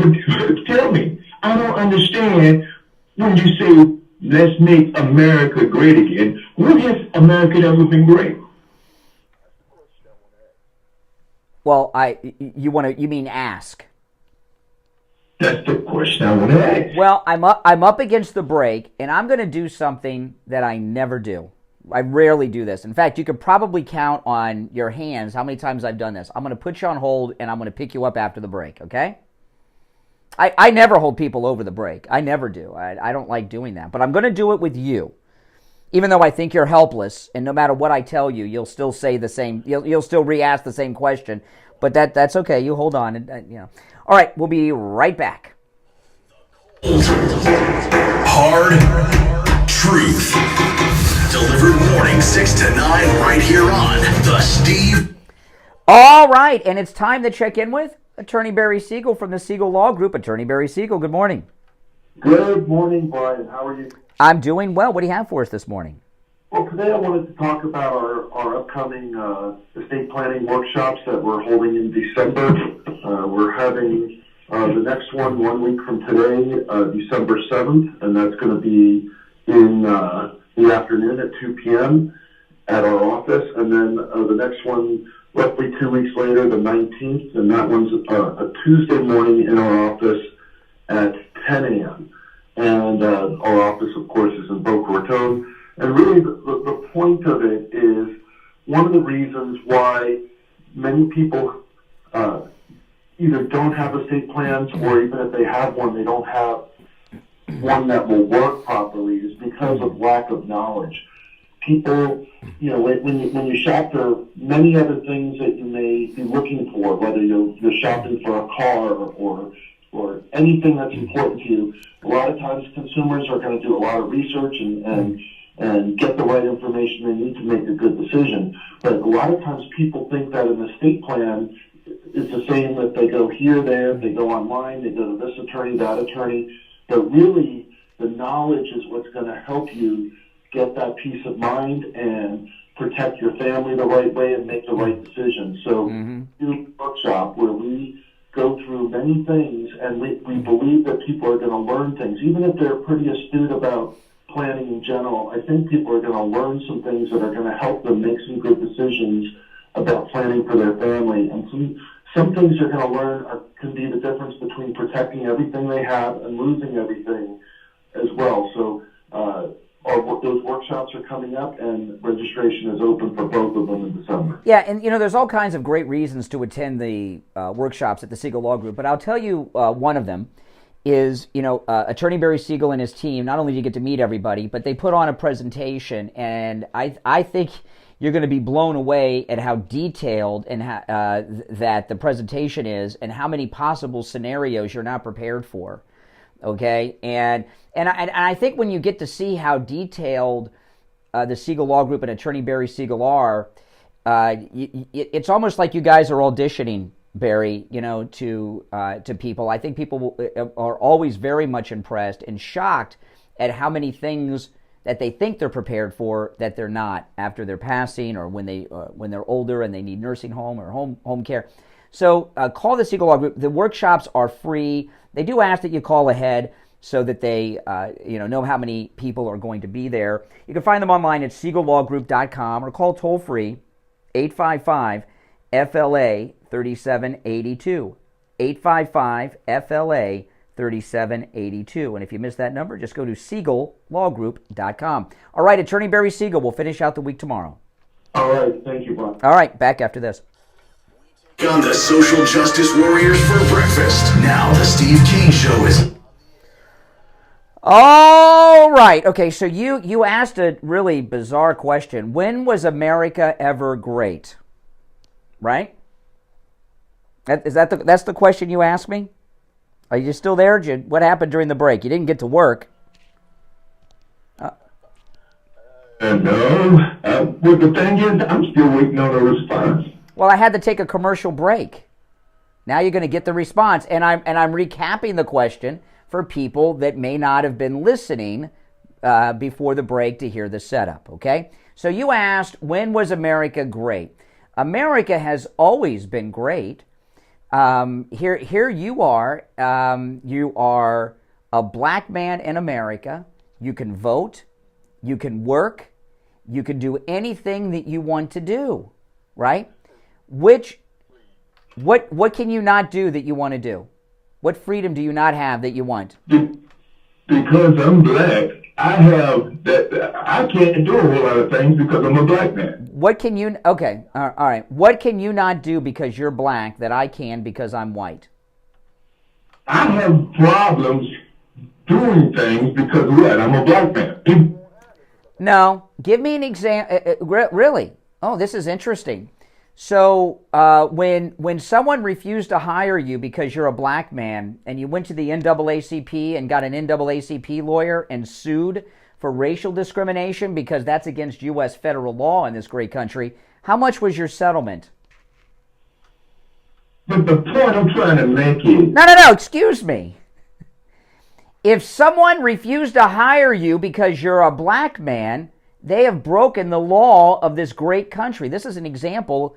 But tell me, I don't understand when you say, let's make America great again. When has America ever been great? Well, you mean ask? That's the question I want to ask. Well, I'm up against the break, and I'm going to do something that I never do. I rarely do this. In fact, you could probably count on your hands how many times I've done this. I'm going to put you on hold, and I'm going to pick you up after the break, okay? I never hold people over the break. I never do. I don't like doing that. But I'm going to do it with you. Even though I think you're helpless, and no matter what I tell you, you'll still say the same, you'll still re-ask the same question. But that's okay. You hold on. All right, we'll be right back. Hard truth. Delivered morning 6 to 9 right here on The Steve. All right, and it's time to check in with Attorney Barry Siegel from the Siegel Law Group. Attorney Barry Siegel, good morning. Good morning, Brian. How are you? I'm doing well. What do you have for us this morning? Well, today I wanted to talk about our upcoming estate planning workshops that we're holding in December. We're having the next one week from today, December 7th, and that's going to be in the afternoon at 2 p.m. at our office. And then the next one, roughly 2 weeks later, the 19th, and that one's a Tuesday morning in our office at 10 a.m. And our office, of course, is in Boca Raton. And really, the point of it is one of the reasons why many people either don't have estate plans, or even if they have one, they don't have one that will work properly, is because of lack of knowledge. People, when you shop, there are many other things that you may be looking for, whether you're shopping for a car or anything that's important to you. A lot of times consumers are going to do a lot of research and get the right information they need to make a good decision. But a lot of times people think that an estate plan is the same, that they go here, there, they go online, they go to this attorney, that attorney. But really, the knowledge is what's going to help you get that peace of mind and protect your family the right way and make the right decision. So we do a workshop where we go through many things, and we believe that people are going to learn things. Even if they're pretty astute about planning in general, I think people are going to learn some things that are going to help them make some good decisions about planning for their family. And some things they're going to learn can be the difference between protecting everything they have and losing everything as well. So those workshops are coming up, and registration is open for both of them in December. Yeah, and there's all kinds of great reasons to attend the workshops at the Siegel Law Group, but I'll tell you one of them is, Attorney Barry Siegel and his team, not only do you get to meet everybody, but they put on a presentation, and I think you're going to be blown away at how detailed and that the presentation is, and how many possible scenarios you're not prepared for. Okay, and I think when you get to see how detailed the Siegel Law Group and Attorney Barry Siegel are, it's almost like you guys are auditioning, Barry, to people. I think people are always very much impressed and shocked at how many things that they think they're prepared for that they're not after their passing, or when they're older and they need nursing home or home care. So call the Siegel Law Group. The workshops are free. They do ask that you call ahead so that they know how many people are going to be there. You can find them online at SiegelLawGroup.com, or call toll free 855-FLA-3782. 855-FLA-3782. And if you missed that number, just go to SiegelLawGroup.com. All right, Attorney Barry Siegel will finish out the week tomorrow. All right, thank you, Brian. All right, back after this. On the social justice warriors for breakfast. Now the Steve Kane Show is... All right. Okay, so you asked a really bizarre question. When was America ever great? Right? That's the question you asked me? Are you still there? What happened during the break? You didn't get to work. No. Well, the thing is, I'm still waiting on a response. Well, I had to take a commercial break. Now you're going to get the response, and I'm recapping the question for people that may not have been listening before the break to hear the setup, okay? So you asked, when was America great? America has always been great. Here you are. You are a black man in America. You can vote. You can work. You can do anything that you want to do, right? What can you not do that you want to do? What freedom do you not have that you want? Because I'm black, I can't do a whole lot of things because I'm a black man. What can you, okay, all right. What can you not do because you're black that I can because I'm white? I have problems doing things because what? I'm a black man. No, give me an example. Really? Oh, this is interesting. So when someone refused to hire you because you're a black man and you went to the NAACP and got an NAACP lawyer and sued for racial discrimination because that's against U.S. federal law in this great country, how much was your settlement? But the point I'm trying to make is... No, excuse me. If someone refused to hire you because you're a black man, they have broken the law of this great country. This is an example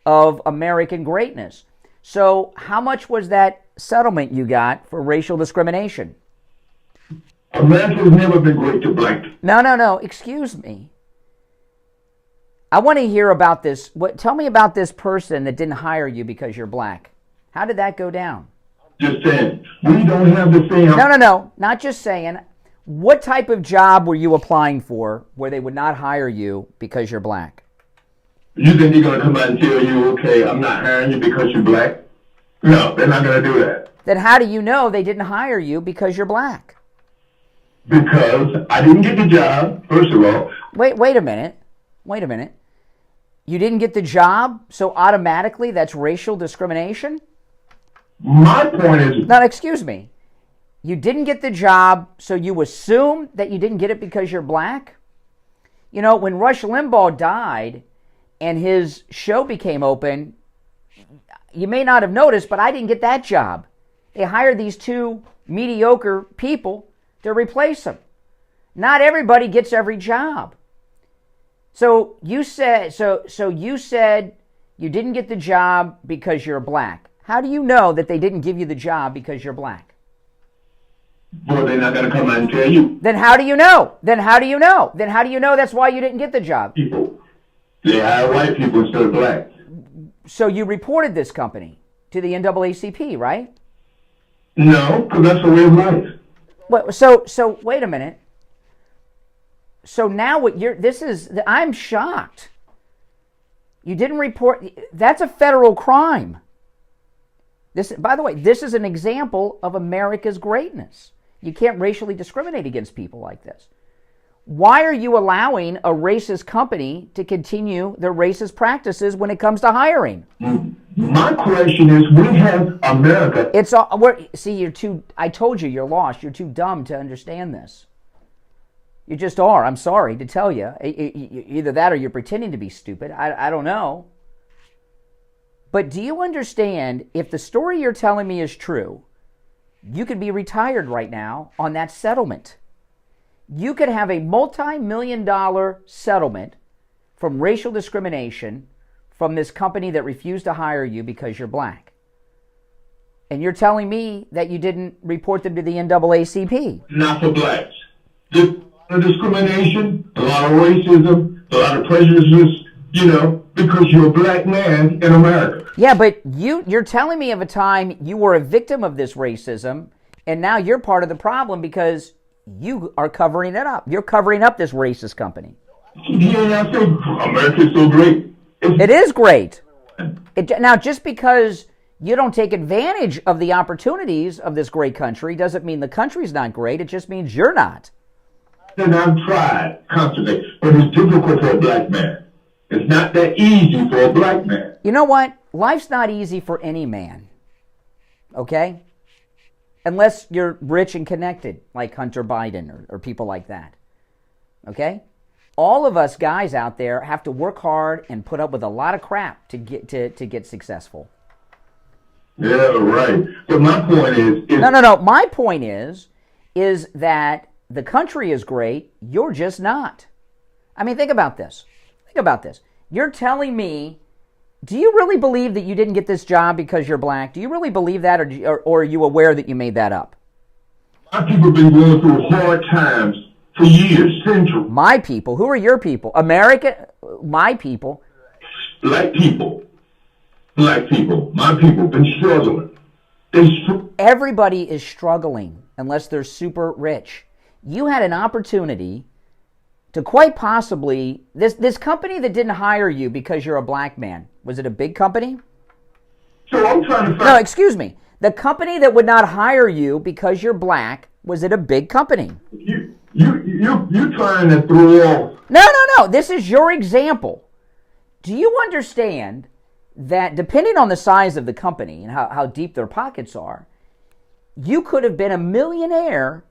of American greatness. So how much was that settlement you got for racial discrimination? America's never been great to black. No. Excuse me. I want to hear about this. Tell me about this person that didn't hire you because you're black. How did that go down? Just saying. We don't have the same... No. Not just saying. What type of job were you applying for where they would not hire you because you're black? You think they're going to come out and tell you, okay, I'm not hiring you because you're black? No, they're not going to do that. Then how do you know they didn't hire you because you're black? Because I didn't get the job, first of all. Wait a minute. You didn't get the job, so automatically that's racial discrimination? My point is... No, excuse me. You didn't get the job, so you assume that you didn't get it because you're black? You know, when Rush Limbaugh died and his show became open, you may not have noticed, but I didn't get that job. They hired these two mediocre people to replace him. Not everybody gets every job. So you said you didn't get the job because you're black. How do you know that they didn't give you the job because you're black? Well, they're not going to come out and tell you. Then how do you know? Then how do you know that's why you didn't get the job? People. They hire white people instead of black. So you reported this company to the NAACP, right? No, because that's the way of life. Well, so wait a minute. So now I'm shocked. You didn't report. That's a federal crime. By the way, this is an example of America's greatness. You can't racially discriminate against people like this. Why are you allowing a racist company to continue their racist practices when it comes to hiring? My question is, we have America. I told you you're lost. You're too dumb to understand this. You just are. I'm sorry to tell you. Either that or you're pretending to be stupid. I don't know. But do you understand, if the story you're telling me is true, you could be retired right now on that settlement. You could have a multi-million-dollar settlement from racial discrimination from this company that refused to hire you because you're black. And you're telling me that you didn't report them to the NAACP. Not for blacks. There's a lot of discrimination, a lot of racism, a lot of prejudice, because you're a black man in America. Yeah, but you're telling me of a time you were a victim of this racism, and now you're part of the problem because you are covering it up. You're covering up this racist company. Yeah, I say America's so great. It is great. Now, just because you don't take advantage of the opportunities of this great country doesn't mean the country's not great. It just means you're not. And I've tried constantly, but it's difficult for a black man. It's not that easy for a black man. You know what? Life's not easy for any man. Okay? Unless you're rich and connected, like Hunter Biden or people like that. Okay? All of us guys out there have to work hard and put up with a lot of crap to get successful. Yeah, right. But my point is... No. My point is that the country is great, you're just not. I mean, think about this. You're telling me Do you really believe that you didn't get this job because you're black? Do you really believe that, or are you aware that you made that up? My people have been going through hard times for years, centuries. My people? Who are your people? America? My people? Black people. Black people. My people have been struggling. Everybody is struggling unless they're super rich. You had an opportunity to quite possibly, this company that didn't hire you because you're a black man, was it a big company? So I'm trying to find... No, excuse me. The company that would not hire you because you're black, was it a big company? You're trying to throw off... No. This is your example. Do you understand that depending on the size of the company and how deep their pockets are, you could have been a millionaire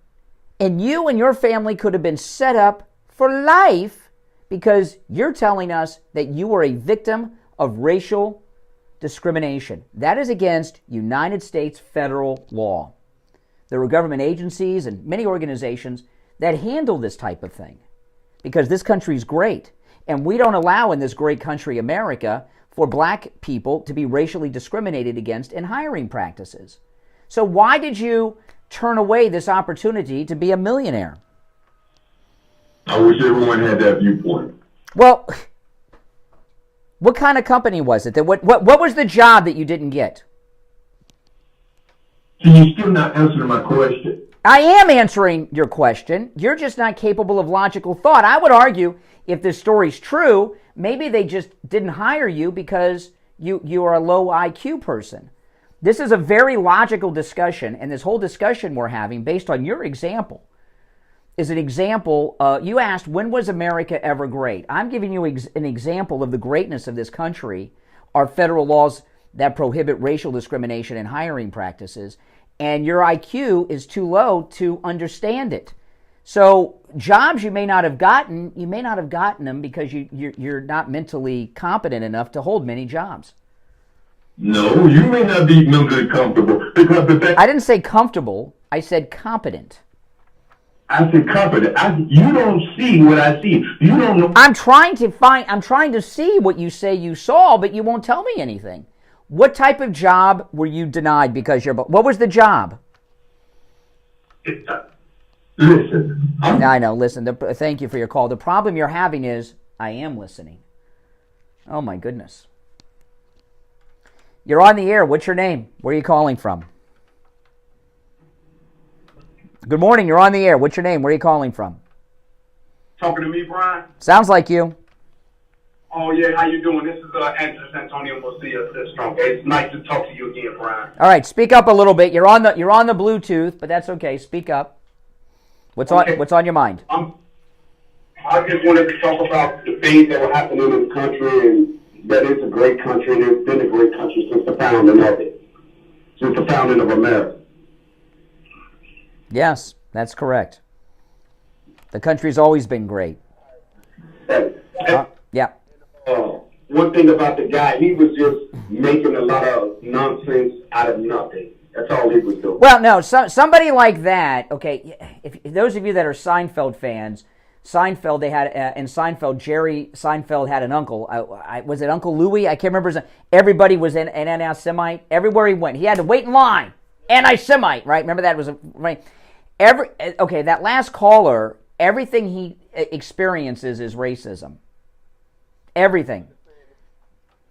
and you and your family could have been set up for life because you're telling us that you were a victim of racial discrimination. That is against United States federal law. There are government agencies and many organizations that handle this type of thing because this country is great. And we don't allow in this great country, America, for black people to be racially discriminated against in hiring practices. So why did you turn away this opportunity to be a millionaire? I wish everyone had that viewpoint. Well, what kind of company was it? What was the job that you didn't get? So you're still not answering my question. I am answering your question. You're just not capable of logical thought. I would argue if this story's true, maybe they just didn't hire you because you are a low IQ person. This is a very logical discussion, and this whole discussion we're having based on your example is an example. You asked, when was America ever great? I'm giving you an example of the greatness of this country, our federal laws that prohibit racial discrimination in hiring practices, and your IQ is too low to understand it. So jobs you may not have gotten them because you're not mentally competent enough to hold many jobs. No, you may not be mentally comfortable. I didn't say comfortable. I said competent. I said competent. You don't see what I see. You don't know. I'm trying to see what you say you saw, but you won't tell me anything. What type of job were you denied because you're... What was the job? Listen. I know, listen. Thank you for your call. The problem you're having is, I am listening. Oh, my goodness. You're on the air. What's your name? Where are you calling from? Good morning. You're on the air. What's your name? Where are you calling from? Talking to me, Brian? Sounds like you. Oh, yeah. How you doing? This is Andrew Antonio Murcia. It's nice to talk to you again, Brian. All right. Speak up a little bit. You're on the Bluetooth, but that's okay. Speak up. What's on your mind? I just wanted to talk about the things that were happening in this country, and that it's a great country, and it's been a great country since the founding of it, since the founding of America. Yes, that's correct. The country's always been great. Yeah. One thing about the guy, he was just making a lot of nonsense out of nothing. That's all he was doing. Well, no, somebody like that, okay, if those of you that are Seinfeld fans, Seinfeld, they had, in Seinfeld, Jerry Seinfeld had an uncle. Was it Uncle Louie? I can't remember. Everybody was an anti-Semite. Everywhere he went, he had to wait in line. Anti-Semite, right? Remember that was right. That last caller, everything he experiences is racism. Everything.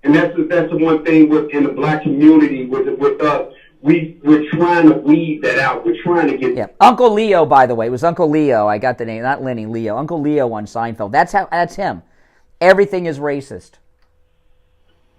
And that's the one thing in the black community with us. We're trying to weed that out. We're trying to get... Yeah. Uncle Leo, by the way. It was Uncle Leo. I got the name. Not Lenny, Leo. Uncle Leo on Seinfeld. That's him. Everything is racist.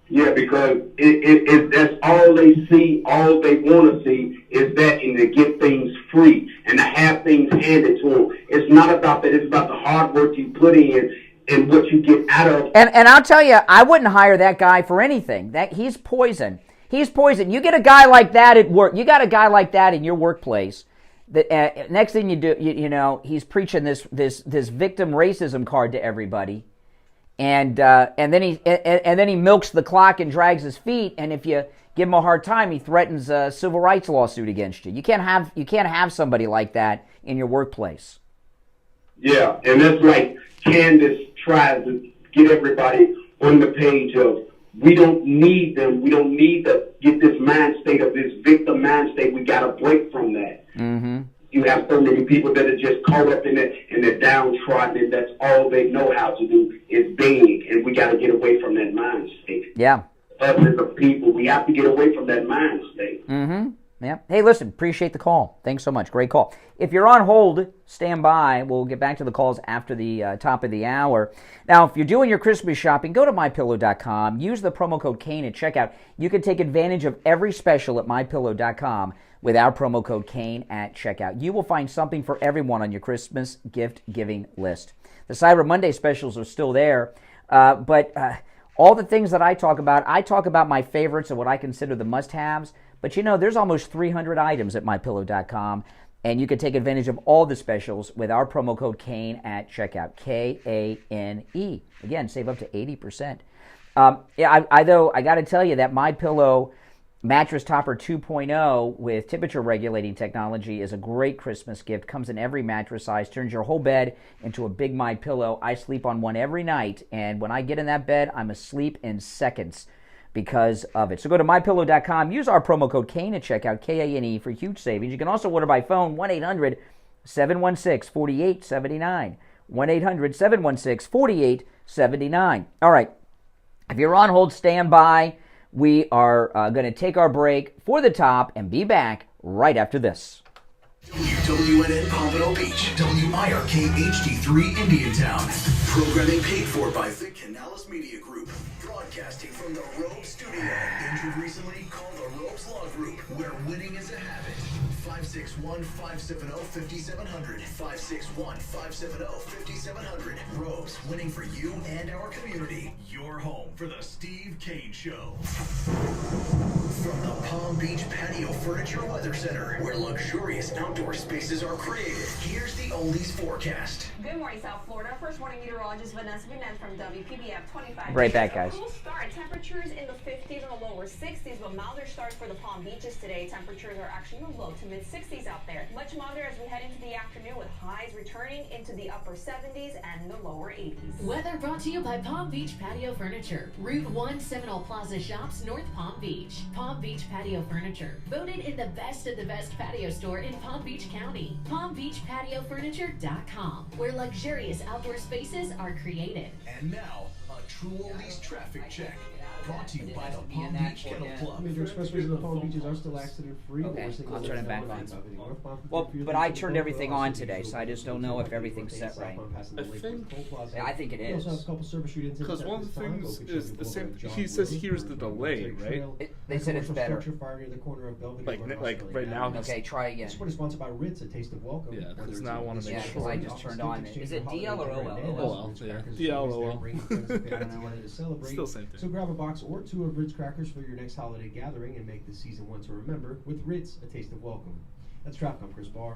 Yeah, because that's all they see. All they want to see is that, and to get things free and to have things handed to them. It's not about that. It's about the hard work you put in and what you get out of... And I'll tell you, I wouldn't hire that guy for anything. He's poison. He's poison. You get a guy like that at work. You got a guy like that in your workplace. That next thing you do, you know, he's preaching this victim racism card to everybody, and then he milks the clock and drags his feet. And if you give him a hard time, he threatens a civil rights lawsuit against you. You can't have somebody like that in your workplace. Yeah, and that's like Candace tries to get everybody on the page of We don't need them. We don't need to get this mind state of this victim mind state. We got to break from that. Mm-hmm. You have so many people that are just caught up in it and they're downtrodden, and that's all they know how to do is beg. And we got to get away from that mind state. Yeah. Us as a people, we have to get away from that mind state. Mm-hmm. Yeah. Hey, listen, appreciate the call. Thanks so much. Great call. If you're on hold, stand by. We'll get back to the calls after the top of the hour. Now, if you're doing your Christmas shopping, go to MyPillow.com. Use the promo code Kane at checkout. You can take advantage of every special at MyPillow.com with our promo code Kane at checkout. You will find something for everyone on your Christmas gift-giving list. The Cyber Monday specials are still there, but all the things that I talk about my favorites and what I consider the must-haves. But you know, there's almost 300 items at MyPillow.com, and you can take advantage of all the specials with our promo code Kane at checkout, K-A-N-E. Again, save up to 80%. I got to tell you that MyPillow Mattress Topper 2.0 with temperature regulating technology is a great Christmas gift. Comes in every mattress size, turns your whole bed into a big MyPillow. I sleep on one every night, and when I get in that bed, I'm asleep in seconds because of it. So go to MyPillow.com, use our promo code Kane at checkout, K-A-N-E, for huge savings. You can also order by phone, 1-800-716-4879, 1-800-716-4879. All right, if you're on hold, stand by. We are going to take our break for the top and be back right after this. WWNN Pompano Beach, WIRK HD3 Indiantown. Programming paid for by the Canales Media Group. Broadcasting from the Robe Studio. Injured recently? Call the Robes Law Group, where winning is a habit. 561-570-5700. 561-570-5700. Robes, winning for you and our community. Your home for the Steve Kane Show. From the Palm Beach Patio Furniture Weather Center, where luxurious outdoor spaces are created, here's the Oldies forecast. Good morning, South Florida. First morning meteorologist Vanessa Gannett from WPBF 25. Right back, guys. Cool start. Temperatures in the 50s and the lower 60s, but milder start for the Palm Beaches today. Temperatures are actually in the low to mid 60s out there. Much milder as we head into the afternoon, with highs returning into the upper 70s and the lower 80s. Weather brought to you by Palm Beach Patio Furniture. Route 1 Seminole Plaza Shops, North Palm Beach. Palm Beach Patio Furniture, voted in the best of the best patio store in Palm Beach County. PalmBeachPatioFurniture.com, where luxurious outdoor spaces are created. And now, a true Oldies traffic check. Brought to you by the Palm Beach Kennel Club. Major expressways in the Palm Beaches are still accident-free. Okay, I'll turn it back on. Well, but I turned everything on today, so I just don't know if everything's set right. I think it is. Because one of the things is the same. He says here's the delay, right? They said it's better. Like right now. Okay, try again. Sport is sponsored by Ritz, a taste of welcome. Yeah, because now I want to make sure. because I just turned on. Is it DL or OL? OL, yeah. DL, OL. Still same thing. So grab a box or two of Ritz crackers for your next holiday gathering and make this season one to remember with Ritz, a taste of welcome. That's traffic. I'm Chris Barr.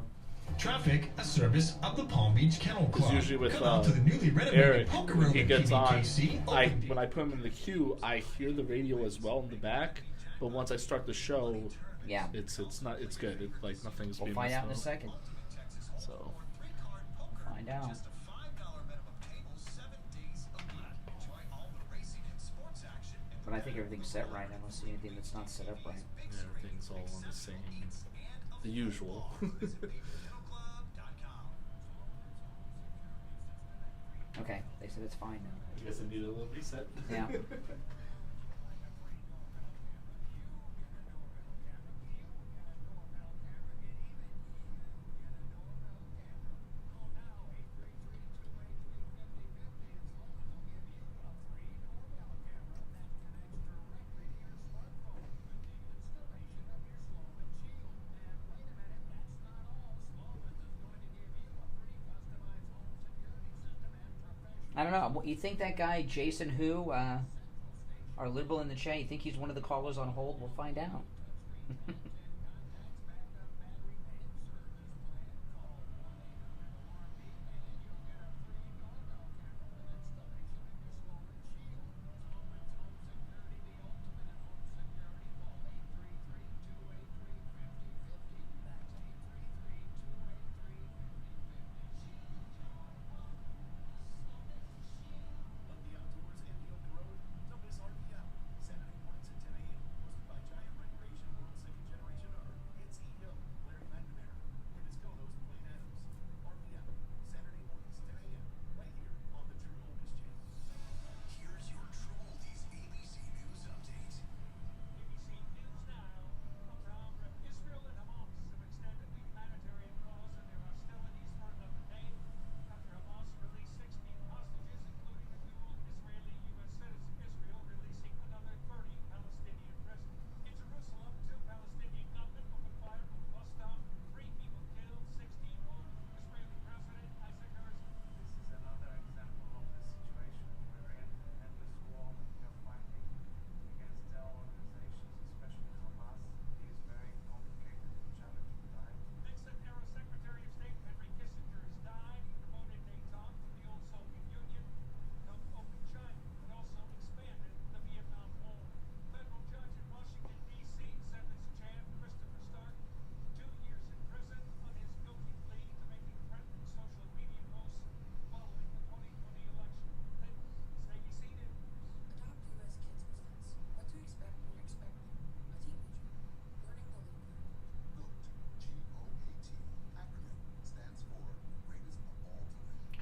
Traffic, a service of the Palm Beach Kennel Club. Because usually with Come out to the newly renovated Eric, poker when room he at gets on, PBKC. when I put him in the queue, I hear the radio as well in the back. But once I start the show, yeah, it's good. It, like nothing's. We'll find out in a second. So find out. But I think everything's set right. I don't see anything that's not set up right. Yeah, everything's all on the same, the usual. Okay, they said it's fine now. I guess I need a little reset. Yeah. I don't know. You think that guy, Jason Who, our liberal in the chat, you think he's one of the callers on hold? We'll find out.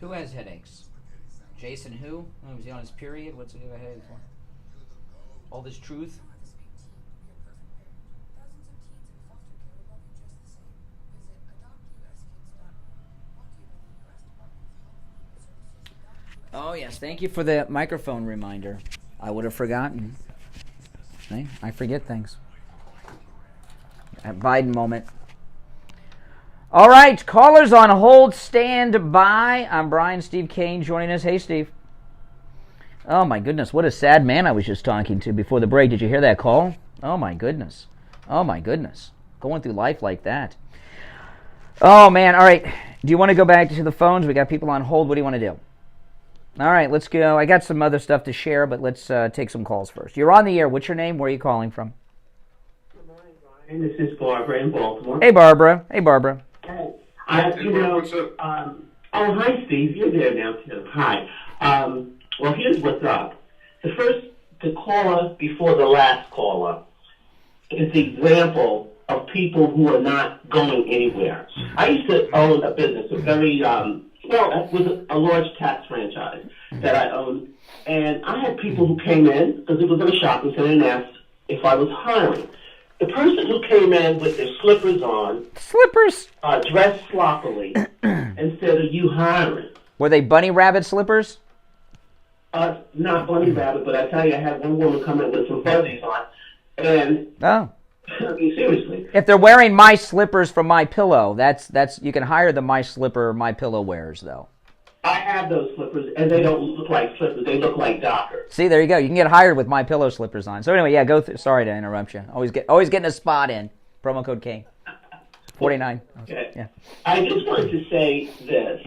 Who has headaches? Jason who? Oh, was he on his period? What's he got headaches for? All this truth? Oh, yes. Thank you for the microphone reminder. I would have forgotten. See? I forget things. At Biden moment. All right. Callers on hold. Stand by. I'm Brian. Steve Kane joining us. Hey, Steve. Oh, my goodness. What a sad man I was just talking to before the break. Did you hear that call? Oh, my goodness. Oh, my goodness. Going through life like that. Oh, man. All right. Do you want to go back to the phones? We got people on hold. What do you want to do? All right, let's go. I got some other stuff to share, but let's take some calls first. You're on the air. What's your name? Where are you calling from? Good morning, Brian. This is Barbara in Baltimore. Hey, Barbara. Hey, Barbara. Oh, hi, Steve. You're there now, too. Hi. Well, here's what's up. The caller before the last caller is the example of people who are not going anywhere. I used to own a business, a very... it was a large tax franchise that I owned, and I had people who came in, because it was in a shopping center, and asked if I was hiring. The person who came in with their slippers on, dressed sloppily, and said, "Are you hiring?" Were they bunny rabbit slippers? Not bunny rabbit, but I tell you, I had one woman come in with some fuzzies on, and I mean, seriously. If they're wearing my slippers from My Pillow, that's you can hire the My Slipper, My Pillow wearers, though. I have those slippers, and they don't look like slippers; they look like Dockers. See, there you go. You can get hired with My Pillow slippers on. So anyway, yeah, go through. Sorry to interrupt you. Always getting a spot in. Promo code Kane. 49. Okay. Yeah. I just wanted to say this: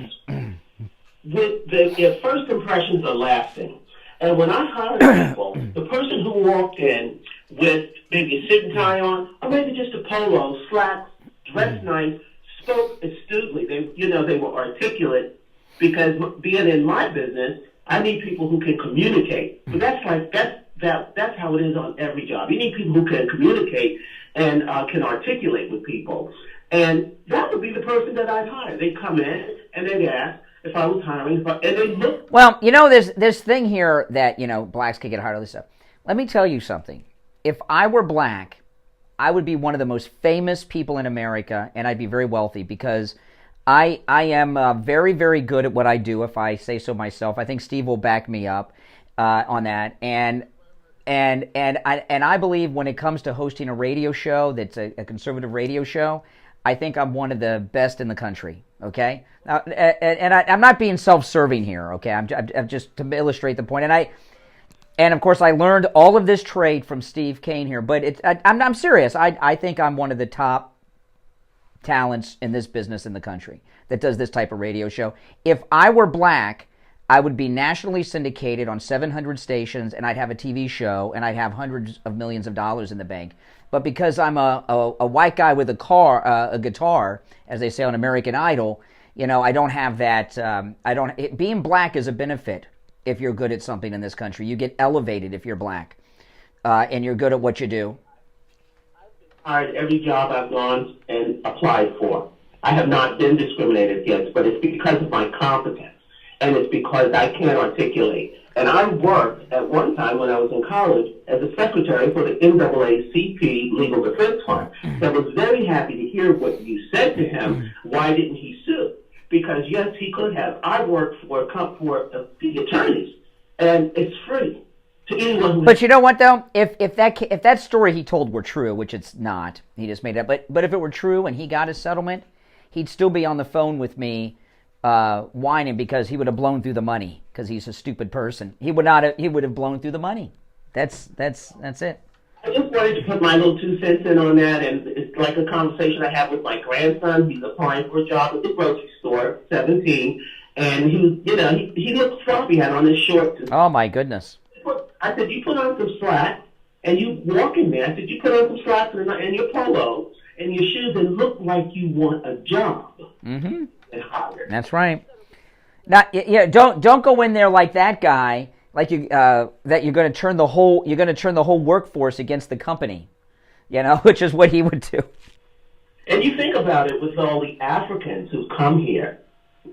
the first impressions are lasting, and when I hire people, the person who walked in with maybe a suit and tie on, or maybe just a polo, slacks, dressed nice, spoke astutely. They were articulate, because being in my business, I need people who can communicate. So that's how it is on every job. You need people who can communicate and can articulate with people. And that would be the person that I'd hire. They'd come in and they'd ask if I was hiring, and they'd look. Well, there's this thing here that, blacks can get hired, all this stuff. Let me tell you something. If I were black, I would be one of the most famous people in America, and I'd be very wealthy, because I am very, very good at what I do, if I say so myself. I think Steve will back me up on that. And I believe when it comes to hosting a radio show that's a conservative radio show, I think I'm one of the best in the country, okay? Now, I'm not being self-serving here, okay? I'm just to illustrate the point. And of course, I learned all of this trade from Steve Kane here. But I'm serious. I think I'm one of the top talents in this business in the country that does this type of radio show. If I were black, I would be nationally syndicated on 700 stations, and I'd have a TV show, and I'd have hundreds of millions of dollars in the bank. But because I'm a white guy with a guitar, as they say on American Idol, I don't have that. Being black is a benefit. If you're good at something in this country, you get elevated if you're black, and you're good at what you do. Hired every job I've gone and applied for. I have not been discriminated against, but it's because of my competence, and it's because I can't articulate. And I worked at one time when I was in college as a secretary for the NAACP Legal Defense Fund. So I was very happy to hear what you said to him. Why didn't he sue? Because yes, he could have. I worked for the attorneys, and it's free to anyone who. But you know what though? If that story he told were true, which it's not, he just made it up. But if it were true and he got his settlement, he'd still be on the phone with me, whining because he would have blown through the money because he's a stupid person. He would not. He would have blown through the money. That's it. I just wanted to put my little 2 cents in on that, and it's like a conversation I have with my grandson. He's applying for a job at the grocery store, 17, and he looked sloppy, had on his shorts. Oh my goodness! I said, "You put on some slacks, and you walk in there." I said, "You put on some slacks and your polo and your shoes, and look like you want a job." Mm-hmm. And hire. That's right. Now, don't go in there like that guy. Like that you're going to turn the whole workforce against the company, which is what he would do. And you think about it with all the Africans who come here,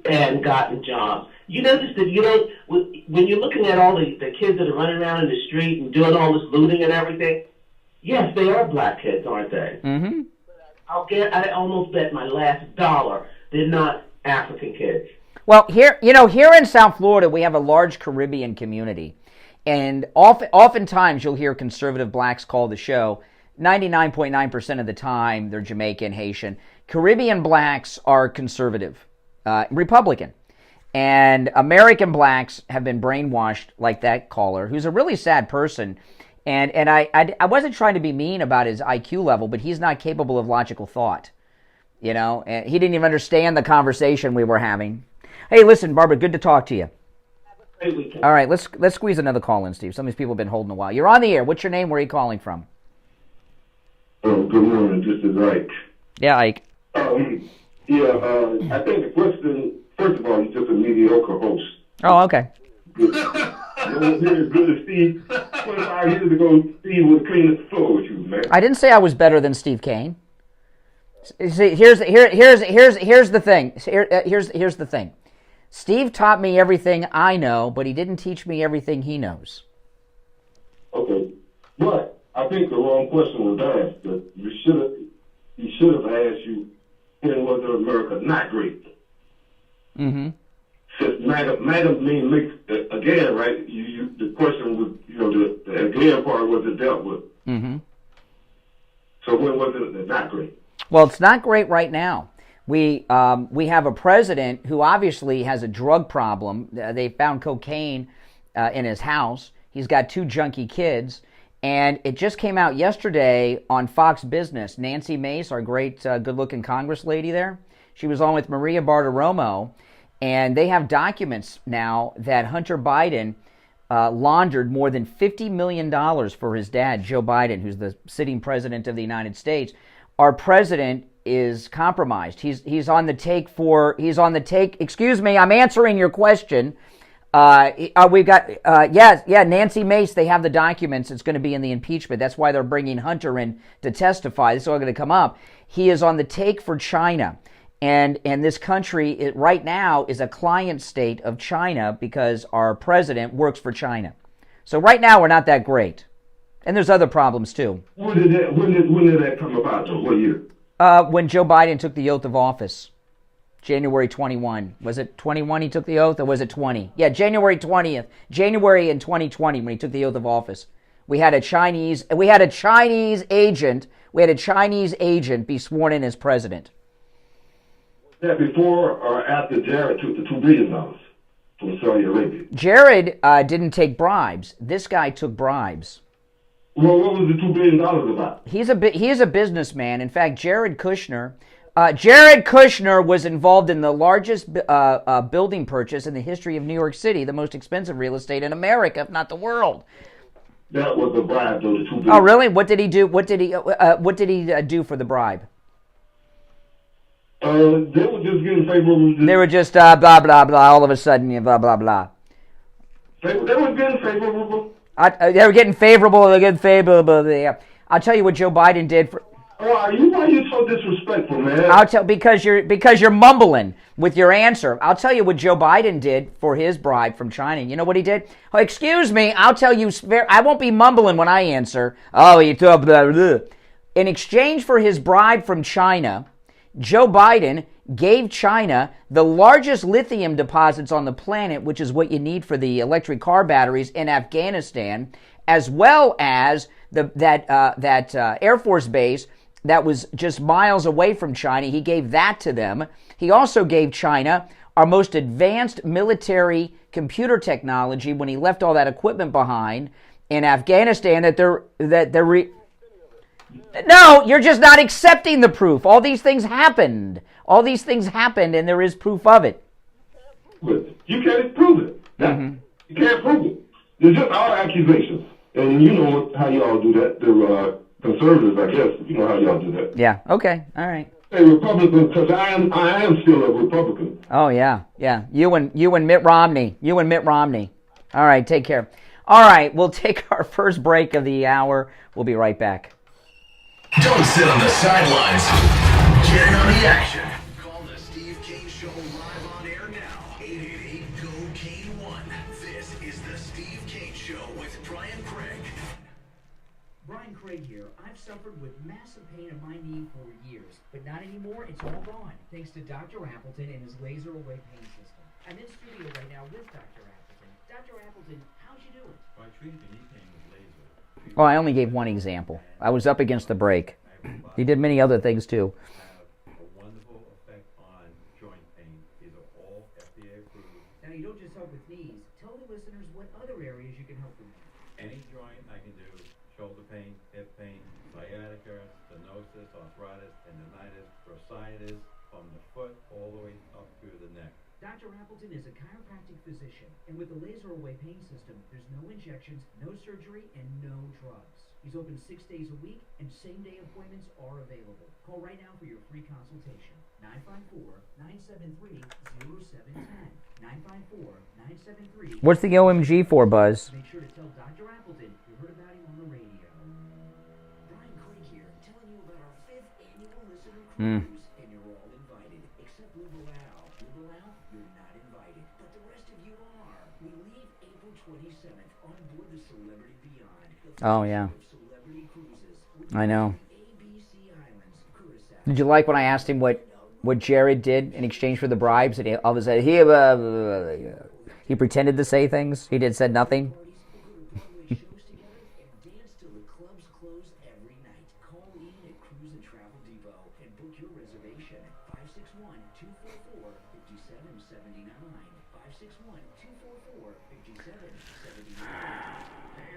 and gotten jobs. You notice that you don't, when you're looking at all the kids that are running around in the street and doing all this looting and everything, yes, they are black kids, aren't they? Mm-hmm. I almost bet my last dollar they're not African kids. Well, here in South Florida, we have a large Caribbean community. And oftentimes you'll hear conservative blacks call the show. 99.9% of the time, they're Jamaican, Haitian. Caribbean blacks are conservative, Republican. And American blacks have been brainwashed like that caller, who's a really sad person. And I wasn't trying to be mean about his IQ level, but he's not capable of logical thought. You know, and he didn't even understand the conversation we were having. Hey, listen, Barbara, good to talk to you. All right, let's squeeze another call in, Steve. Some of these people have been holding a while. You're on the air. What's your name? Where are you calling from? Oh, good morning. This is Ike. Yeah, Ike. I think the question, first of all, you're just a mediocre host. Oh, okay. No one here is good as Steve. 25 years ago, Steve was cleaning the floor with you, man. I didn't say I was better than Steve Kane. See, here's the thing. Here's the thing. Steve taught me everything I know, but he didn't teach me everything he knows. Okay, but I think the wrong question was asked. He should have asked you, when was America not great? Mm-hmm. Since MAGA mean mix again, right? The question was, the again part wasn't dealt with. Mm-hmm. So when was it not great? Well, it's not great right now. We have a president who obviously has a drug problem. They found cocaine in his house. He's got 2 junkie kids. And it just came out yesterday on Fox Business. Nancy Mace, our great good-looking Congress lady there, she was on with Maria Bartiromo. And they have documents now that Hunter Biden laundered more than $50 million for his dad, Joe Biden, who's the sitting president of the United States. Our president is compromised. He's on the take. Excuse me, I'm answering your question. We've got Nancy Mace. They have the documents. It's going to be in the impeachment. That's why they're bringing Hunter in to testify. This is all going to come up. He is on the take for China, and this country right now is a client state of China because our president works for China. So right now we're not that great, and there's other problems too. When did that come about? Though? What year? When Joe Biden took the oath of office, January 21. Was it 21 he took the oath, or was it 20? Yeah, January 20th. January in 2020 when he took the oath of office. We had a Chinese agent be sworn in as president. Was that before or after Jared took the $2 billion from Saudi Arabia? Jared didn't take bribes. This guy took bribes. Well, what was the $2 billion about? He is a businessman. In fact, Jared Kushner was involved in the largest building purchase in the history of New York City, the most expensive real estate in America, if not the world. That was the bribe, though, the $2 billion. Oh, really? What did he do? What did he do for the bribe? They were just getting favorable. They were just blah blah blah. All of a sudden, blah blah blah. They were getting favorable. They were getting favorable. They're getting favorable. Yeah. I'll tell you what Joe Biden did for. Why are you so disrespectful, man? Because you're mumbling with your answer. I'll tell you what Joe Biden did for his bribe from China. You know what he did? Oh, excuse me. I'll tell you. I won't be mumbling when I answer. Oh, he took blah, blah. In exchange for his bribe from China, Joe Biden gave China the largest lithium deposits on the planet, which is what you need for the electric car batteries in Afghanistan, as well as that Air Force base that was just miles away from China. He gave that to them. He also gave China our most advanced military computer technology when he left all that equipment behind in Afghanistan. No, you're just not accepting the proof. All these things happened. And there is proof of it. You can't prove it. Mm-hmm. You can't prove it. It's just all accusations. And you know how y'all do that. The conservatives, I guess, you know how y'all do that. Yeah, okay, all right. Hey, Republicans, because I am still a Republican. Oh, yeah. You and Mitt Romney. All right, take care. All right, we'll take our first break of the hour. We'll be right back. Don't sit on the sidelines. Get in on the action. Call the Steve Kane Show live on air Steve Kane Show with Brian Craig. Brian Craig here. I've suffered with massive pain in my knee for years, but not anymore. It's all gone, thanks to Dr. Appleton and his laser away pain system. I'm in studio right now with Dr. Appleton. Dr. Appleton, how'd you do it? I treated the knee pain with laser. Oh, I only gave one example. I was up against the break. He did many other things too. A wonderful effect on joint pain. These are all FDA approved. Now, you don't just help with knees. Tell the listeners what other areas you can help them with. Any joint I can do. Shoulder pain, hip pain, sciatica, stenosis, arthritis, tendonitis, bursitis, from the foot all the way up through the neck. Dr. Appleton is a chiropractic physician, and with the laser away pain system, there's no injections, no surgery, and no drugs. He's open 6 days a week, and same-day appointments are available. Call right now for your free consultation. 954-973-0710. 954-973. What's the OMG for, Buzz? Make sure to tell Dr. Appleton you heard about him on the radio. Brian Craig here, telling you about our 5th annual listener cruise, and you're all invited, except Lubelau. Lubelau, you're not invited, but the rest of you are. We leave April 27th on board the Celebrity Beyond. Oh, yeah. I know. Did you like when I asked him what Jared did in exchange for the bribes? And he all of a sudden, he pretended to say things. He said nothing.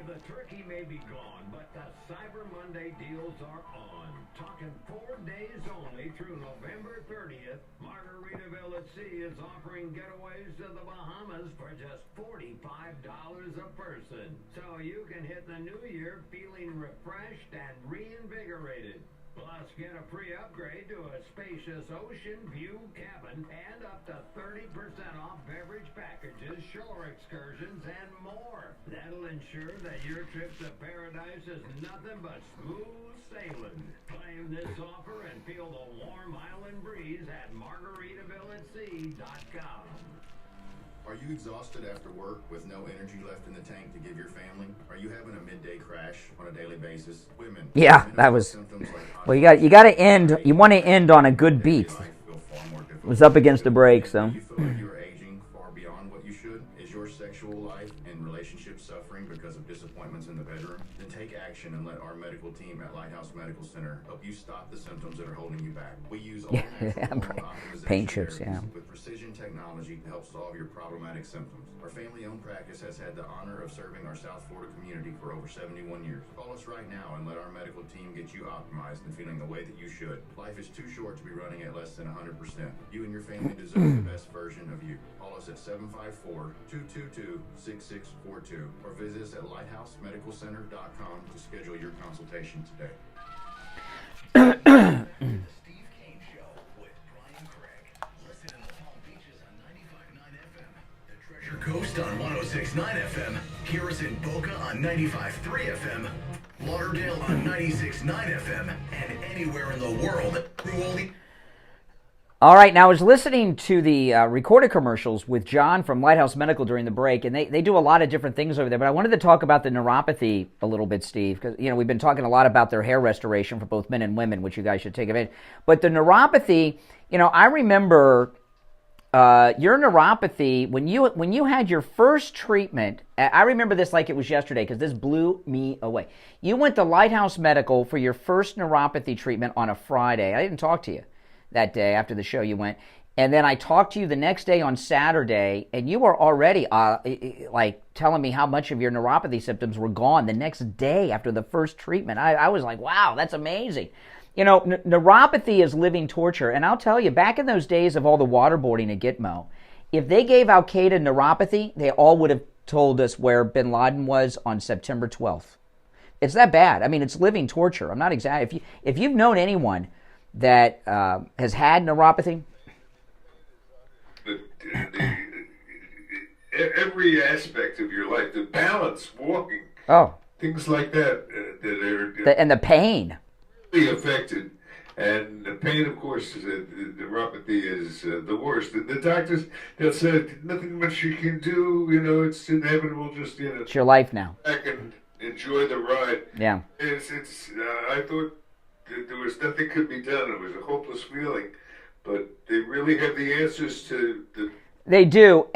The turkey may be gone, but the Cyber Monday deals are on. Talking 4 days only through November 30th, Margaritaville at Sea is offering getaways to the Bahamas for just $45 a person. So you can hit the new year feeling refreshed and reinvigorated. Plus, get a free upgrade to a spacious ocean view cabin and up to 30% off beverage packages, shore excursions, and more. That'll ensure that your trip to paradise is nothing but smooth sailing. Claim this offer and feel the warm island breeze at margaritavillatSea.com. Are you exhausted after work with no energy left in the tank to give your family? Are you having a midday crash on a daily basis? Women. Yeah, that was. Well, you got to end. You want to end on a good beat. It was up against the break, so. You feel like you are aging far beyond what you should? Is your sexual life and relationship suffering because of disappointments in the bedroom? Then take action and let our medical team at Lighthouse Medical Center help you stop the symptoms that are holding you back. We use all natural paint chips, yeah. with precision technology to help solve your problematic symptoms. Our family-owned practice has had the honor of serving our South Florida community for over 71 years. Call us right now and let our medical team get you optimized and feeling the way that you should. Life is too short to be running at less than 100%. You and your family deserve the best version of you. Call us at 754-222-6642 or visit us at lighthousemedicalcenter.com to schedule your consultation today. Steve Kane Show with Brian Craig. Listen in the Palm Beaches on 95.9 FM, the Treasure Coast on 106.9 FM, hear us in Boca on 95.3 FM, Lauderdale on 96.9 FM, and anywhere in the world through all the... All right, now I was listening to the recorded commercials with John from Lighthouse Medical during the break, and they do a lot of different things over there, but I wanted to talk about the neuropathy a little bit, Steve, because, we've been talking a lot about their hair restoration for both men and women, which you guys should take advantage. But the neuropathy, I remember your neuropathy, when you had your first treatment, I remember this like it was yesterday because this blew me away. You went to Lighthouse Medical for your first neuropathy treatment on a Friday. I didn't talk to you that day after the show you went. And then I talked to you the next day on Saturday, and you were already telling me how much of your neuropathy symptoms were gone the next day after the first treatment. I was like, wow, that's amazing. Neuropathy is living torture. And I'll tell you, back in those days of all the waterboarding at Gitmo, if they gave Al-Qaeda neuropathy, they all would have told us where bin Laden was on September 12th. It's that bad. I mean, it's living torture. I'm not exaggerating. If you've known anyone that has had neuropathy? Every aspect of your life, the balance, walking, things like that, and the pain. Really affected. And the pain, of course, the neuropathy is the worst. The doctors, they'll say, nothing much you can do, it's inevitable, just, It's your life now. back and enjoy the ride. Yeah. I thought that there was nothing could be done. It was a hopeless feeling. But they really have the answers to the... They do.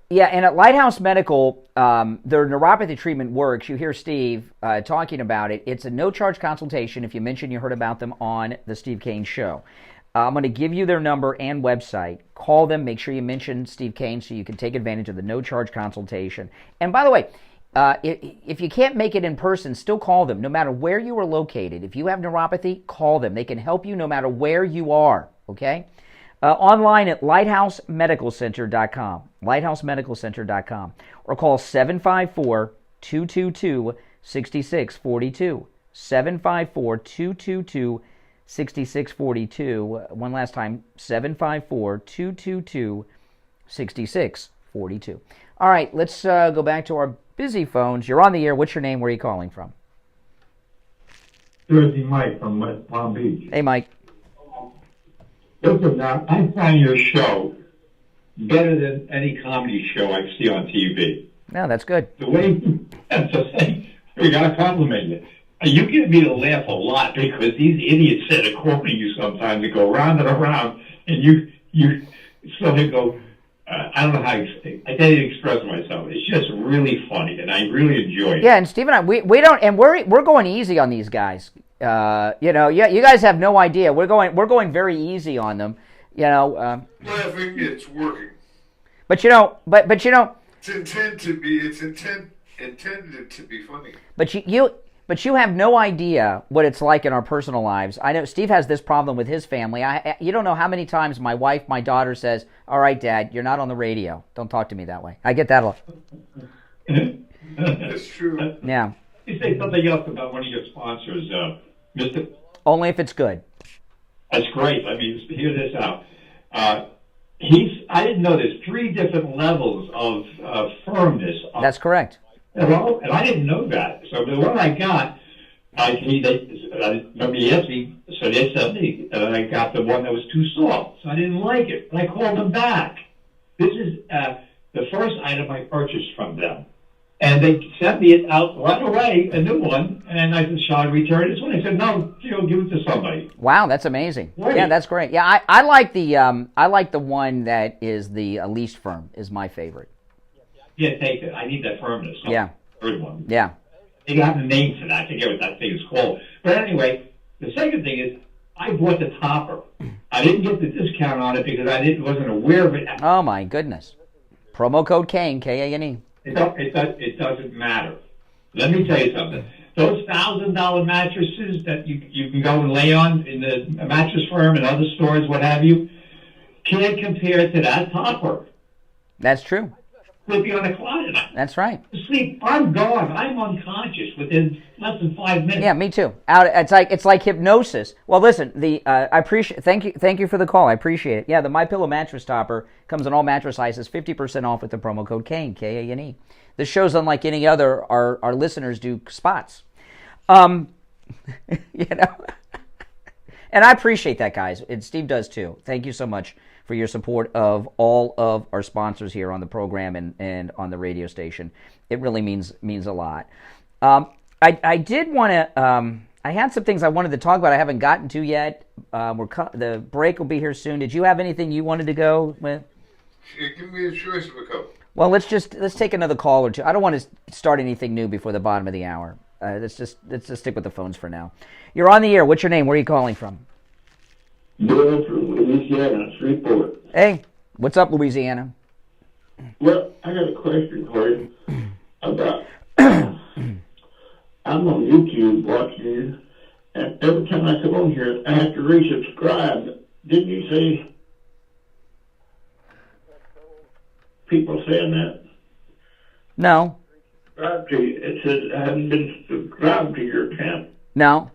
Yeah, and at Lighthouse Medical, their neuropathy treatment works. You hear Steve talking about it. It's a no-charge consultation if you mention you heard about them on the Steve Kane Show. I'm going to give you their number and website. Call them. Make sure you mention Steve Kane so you can take advantage of the no-charge consultation. And by the way, if you can't make it in person, still call them. No matter where you are located, if you have neuropathy, call them. They can help you no matter where you are, okay? Online at lighthousemedicalcenter.com, lighthousemedicalcenter.com, or call 754-222-6642, 754-222-6642. One last time, 754-222-6642. All right, let's go back to our busy phones. You're on the air. What's your name? Where are you calling from? Jersey Mike from West Palm Beach. Hey, Mike. Listen, now, I find your show better than any comedy show I see on TV. No, that's good. The way that's the thing. We got to compliment you. You get me to laugh a lot because these idiots that are quoting you sometimes they go round and around, and you sort of go. I don't know how I can't even express myself. It's just really funny, and I really enjoy it. Yeah, and Steve and I, we don't, and we're going easy on these guys. You guys have no idea. We're going very easy on them. Laughing, it's working. But it's intended to be funny. But you have no idea what it's like in our personal lives. I know Steve has this problem with his family. You don't know how many times my wife, my daughter says, "All right, Dad, you're not on the radio. Don't talk to me that way." I get that a lot. That's true. Yeah. You say something else about one of your sponsors, Mr. Only if it's good. That's great. I mean, hear this out. I didn't know there's 3 different levels of firmness. That's correct. And I didn't know that. So the one I got, remember he asked me, so they sent me, and I got the one that was too soft. So I didn't like it. And I called them back. This is the first item I purchased from them. And they sent me it out right away, a new one. And I said, shall I return this one? They said, no, give it to somebody. Wow, that's amazing. Right. Yeah, that's great. Yeah, I like the one that is the least firm is my favorite. Yeah, take it. I need that firmness. So Yeah. Third one. Yeah. They got a name for that. I forget what that thing is called. But anyway, the second thing is I bought the topper. I didn't get the discount on it because wasn't aware of it. Oh my goodness. Promo code Kane, K-A-N-E. It doesn't matter. Let me tell you something. Those $1,000 mattresses that you can go and lay on in the mattress firm and other stores, what have you, can't compare to that topper. That's true. We'll be on the closet. That's right. Sleep. I'm gone. I'm unconscious within less than 5 minutes. Yeah, me too. It's like hypnosis. Well, listen, I appreciate. Thank you for the call. I appreciate it. Yeah, the MyPillow mattress topper comes in all mattress sizes, 50% off with the promo code Kane, K-A-N-E. This show's unlike any other. Our listeners do spots. And I appreciate that, guys. And Steve does too. Thank you so much for your support of all of our sponsors here on the program and on the radio station. It really means a lot. I did want to. I had some things I wanted to talk about. I haven't gotten to yet. The break will be here soon. Did you have anything you wanted to go with? Give me a choice of a couple. Well, let's take another call or two. I don't want to start anything new before the bottom of the hour. Let's just stick with the phones for now. You're on the air. What's your name? Where are you calling from? Bill from Louisiana, Shreveport. Hey, what's up, Louisiana? Well, I got a question for you about. I'm on YouTube watching you, and every time I come on here, I have to resubscribe. Didn't you say people saying that? No. Subscribe to you. It says I haven't been subscribed to your account. No.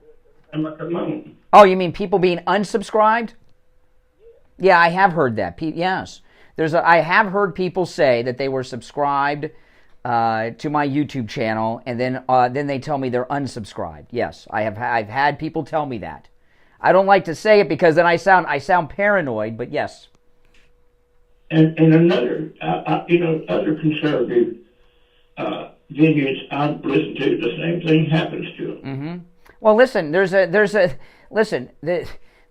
I'm like alone. Oh, you mean people being unsubscribed? Yeah, I have heard that. Yes. I have heard people say that they were subscribed to my YouTube channel, and then they tell me they're unsubscribed. Yes, I've had people tell me that. I don't like to say it because then I sound paranoid, but yes. And another, other conservative vineyards I've listened to, the same thing happens to them. Mm-hmm. Well, listen, the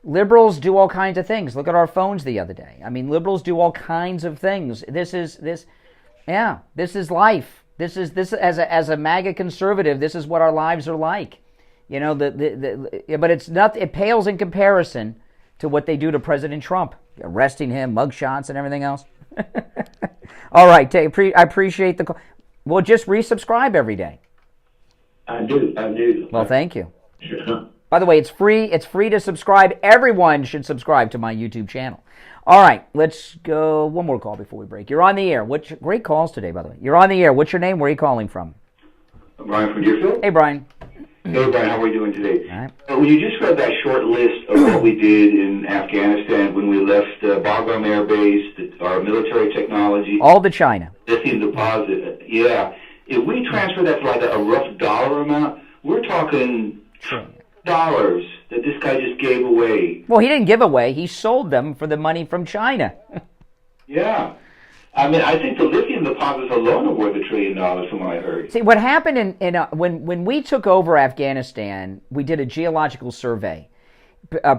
liberals do all kinds of things. Look at our phones the other day. I mean, liberals do all kinds of things. This is life. This as a MAGA conservative, this is what our lives are like. You know, but it's not. It pales in comparison to what they do to President Trump, arresting him, mugshots, and everything else. All right, I appreciate the call. Well, just resubscribe every day. I do. Well, thank you. Sure. By the way, it's free. It's free to subscribe. Everyone should subscribe to my YouTube channel. All right, let's go. One more call before we break. You're on the air. Great calls today, by the way. You're on the air. What's your name? Where are you calling from? Brian from Deerfield. Hey, Brian. Hey, Brian. How are we doing today? All right. When you just read that short list of what we did in Afghanistan when we left Bagram Air Base, our military technology, all to China, lithium deposit, yeah. If we transfer that to like a rough dollar amount, we're talking dollars that this guy just gave away. Well, he didn't give away. He sold them for the money from China. Yeah. I mean, I think the lithium deposits alone are worth $1 trillion from what I heard. See, what happened when we took over Afghanistan, we did a geological survey.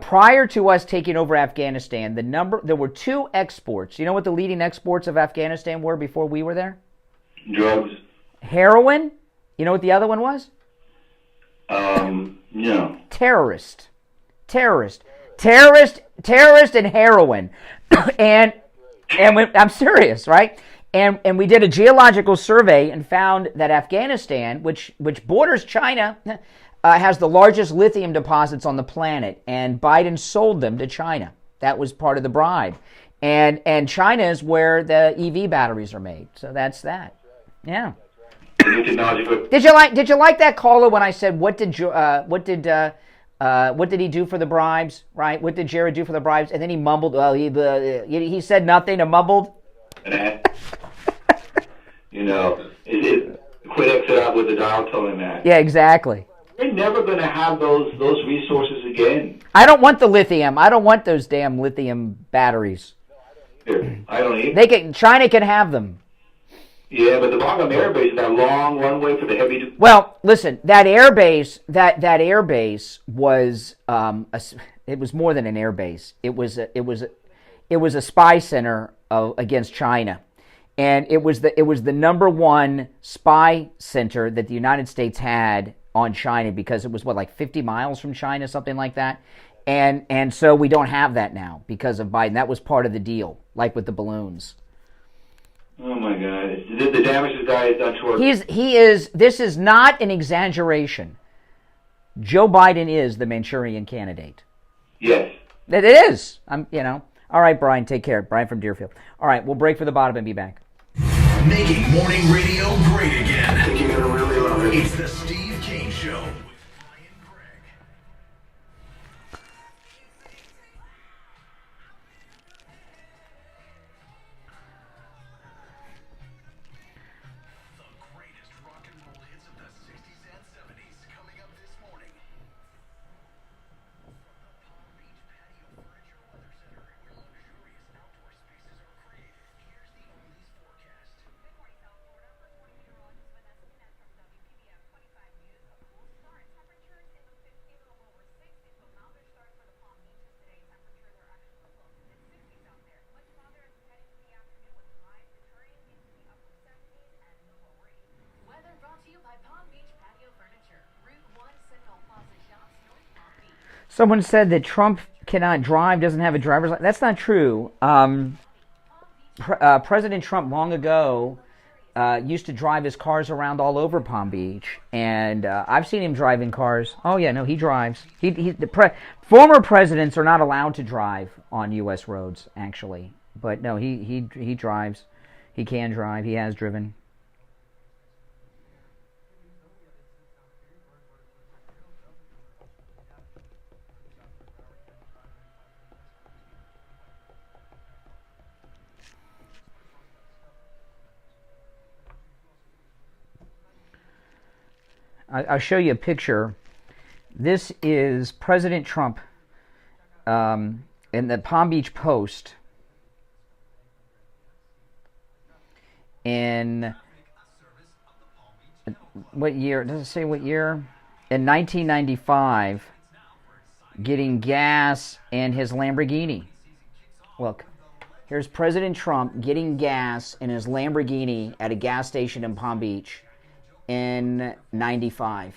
Prior to us taking over Afghanistan, there were 2 exports. You know what the leading exports of Afghanistan were before we were there? Drugs. Heroin. You know what the other one was? No. Terrorist, and heroin, and I'm serious, right? And we did a geological survey and found that Afghanistan, which borders China, has the largest lithium deposits on the planet, and Biden sold them to China. That was part of the bribe, and China is where the EV batteries are made. So that's that. Yeah. Did you like that caller when I said what did he do for the bribes? Right? What did Jared do for the bribes? And then he mumbled. Well, he said nothing and mumbled. You know, quit exit out with the dial tone that. Yeah, exactly. We're never going to have those resources again. I don't want the lithium. I don't want those damn lithium batteries. I don't either. China can have them. Yeah, but the Bagram Air Base is that long runway for the heavy. Well, listen, that air base was it was more than an air base. It was a spy center against China, and it was the #1 spy center that the United States had on China because it was like 50 miles from China, something like that, and so we don't have that now because of Biden. That was part of the deal, like with the balloons. Oh my God! The damage this guy has done to our... This is not an exaggeration. Joe Biden is the Manchurian candidate. Yes. It is. All right, Brian, take care. Brian from Deerfield. All right, we'll break for the bottom and be back. Making morning radio great again. I think you're going to really love it. It's the Steve Kane Show. Someone said that Trump cannot drive, doesn't have a driver's license. That's not true. President Trump long ago used to drive his cars around all over Palm Beach, and I've seen him driving cars. Oh yeah, no, he drives. Former presidents are not allowed to drive on U.S. roads, actually, but no, he drives. He can drive. He has driven. I'll show you a picture. This is President Trump in the Palm Beach Post in what year? Does it say what year? In 1995, getting gas in his Lamborghini. Look, here's President Trump getting gas in his Lamborghini at a gas station in Palm Beach in 95.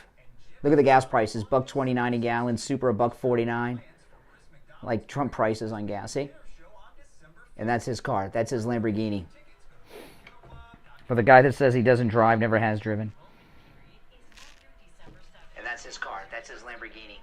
Look at the gas prices, $1.29 a gallon, super $1.49. Like Trump prices on gas, see? And that's his car. That's his Lamborghini. For the guy that says he doesn't drive, never has driven. And that's his car. That's his Lamborghini.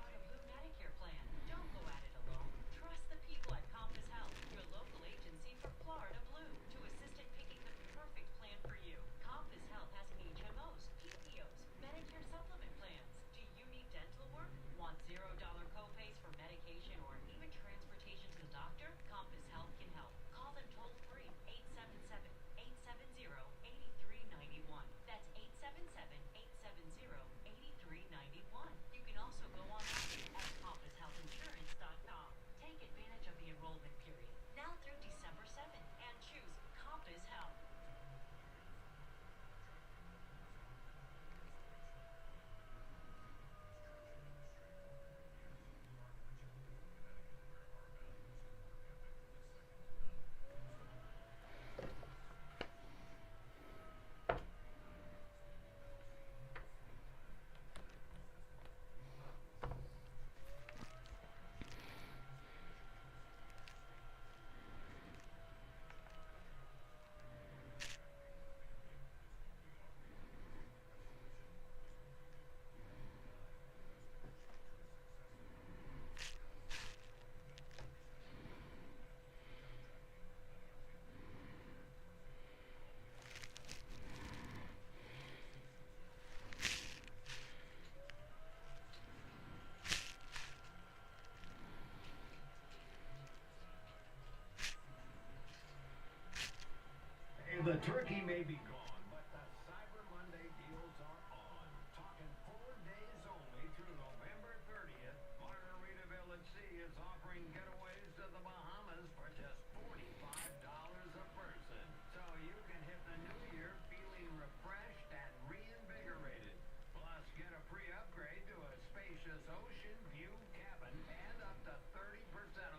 The turkey may be gone, but the Cyber Monday deals are on. Talking 4 days only through November 30th, Margaritaville at Sea is offering getaways to the Bahamas for just $45 a person. So you can hit the new year feeling refreshed and reinvigorated. Plus, get a free upgrade to a spacious ocean view cabin and up to 30%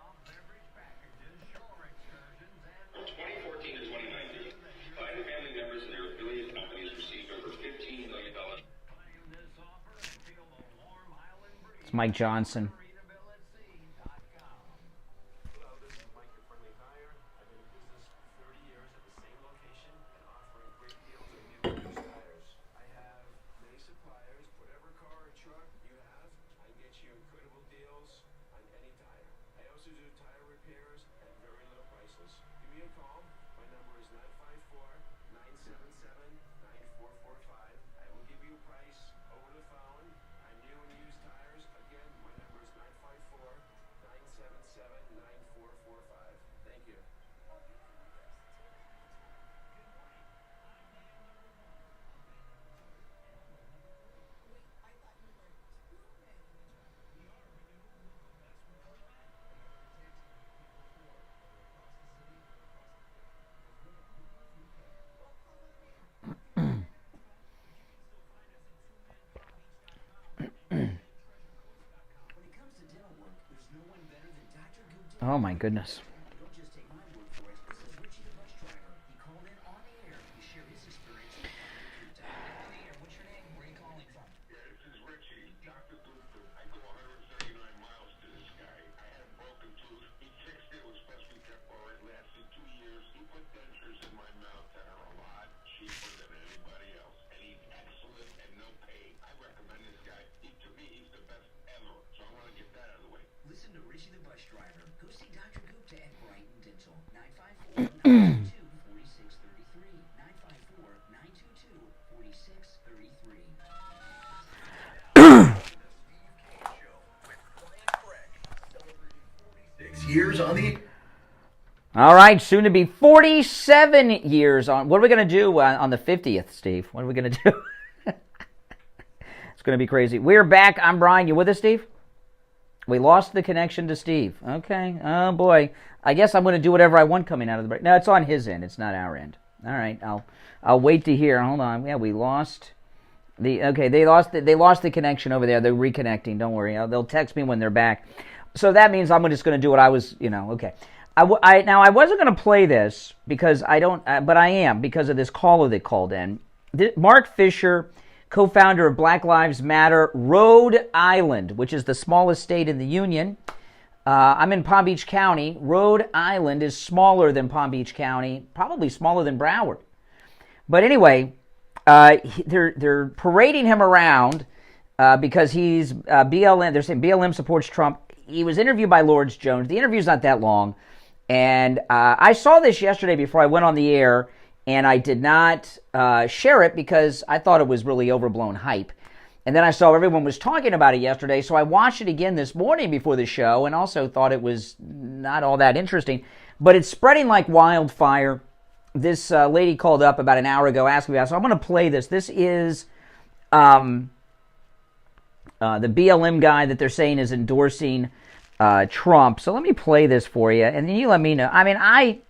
off beverage packages, shore excursions, and... 2014 to 2019. Family members and their affiliate companies received over $15 million. It's Mike Johnson. Oh my goodness. Years on the... All right, soon to be 47 years on. What are we going to do on the 50th, Steve? What are we going to do? It's going to be crazy. We're back. I'm Brian. You with us, Steve? We lost the connection to Steve. Okay. Oh, boy. I guess I'm going to do whatever I want coming out of the break. No, it's on his end. It's not our end. All right. I'll wait to hear. Hold on. Yeah, we lost the... Okay, they lost the connection over there. They're reconnecting. Don't worry. They'll text me when they're back. So that means I'm just going to do what I was, okay. Now, I wasn't going to play this because I don't... but I am because of this caller that called in. Mark Fisher, co-founder of Black Lives Matter, Rhode Island, which is the smallest state in the Union. I'm in Palm Beach County. Rhode Island is smaller than Palm Beach County, probably smaller than Broward. But anyway, they're parading him around because he's BLM. They're saying BLM supports Trump. He was interviewed by Lawrence Jones. The interview's not that long. And I saw this yesterday before I went on the air, and I did not share it because I thought it was really overblown hype. And then I saw everyone was talking about it yesterday, so I watched it again this morning before the show and also thought it was not all that interesting. But it's spreading like wildfire. This lady called up about an hour ago asking me about it, so I'm going to play this. This is the BLM guy that they're saying is endorsing Trump. So let me play this for you, and then you let me know. I mean,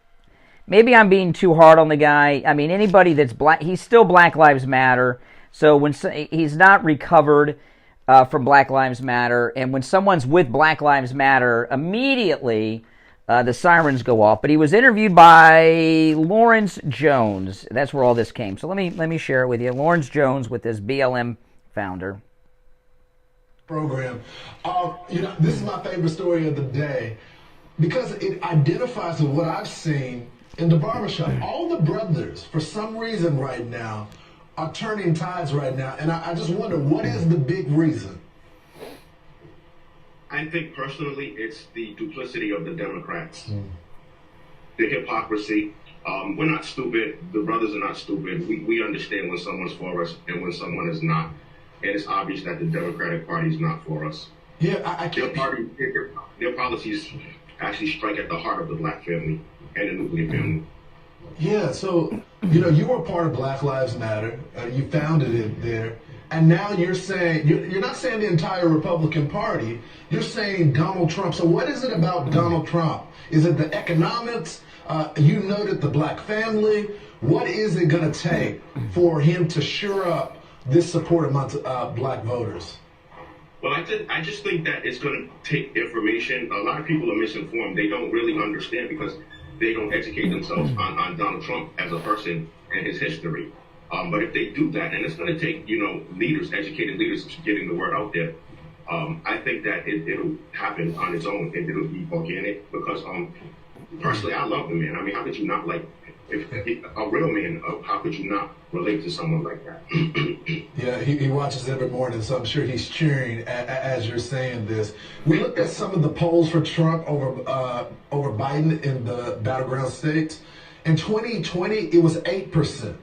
maybe I'm being too hard on the guy. I mean, anybody that's black, he's still Black Lives Matter. So when he's not recovered from Black Lives Matter, and when someone's with Black Lives Matter, immediately the sirens go off. But he was interviewed by Lawrence Jones. That's where all this came. So let me share it with you. Lawrence Jones with this BLM founder. Program. This is my favorite story of the day because it identifies with what I've seen in the barbershop. All the brothers, for some reason right now, are turning tides right now, and I just wonder, what is the big reason? I think personally it's the duplicity of the Democrats. The hypocrisy. We're not stupid. The brothers are not stupid. We understand when someone's for us and when someone is not. And it's obvious that the Democratic Party is not for us. Yeah, I can't... Their policies actually strike at the heart of the black family and the nuclear family. Yeah, so, you were part of Black Lives Matter. You founded it there. And now you're saying, you're not saying the entire Republican Party, you're saying Donald Trump. So what is it about Donald Trump? Is it the economics? You noted the black family. What is it going to take for him to shore up this support amongst black voters? Well, I just think that it's going to take information. A lot of people are misinformed. They don't really understand because they don't educate themselves on Donald Trump as a person and his history. But if they do that, and it's going to take, leaders, educated leaders, getting the word out there, I think that it'll happen on its own and it'll be organic because, personally, I love the man. I mean, how could you not if a real man, how could you not relate to someone like that? Yeah, he watches every morning, so I'm sure he's cheering as you're saying this. We looked at some of the polls for Trump over Biden in the battleground states. In 2020, it was 8%.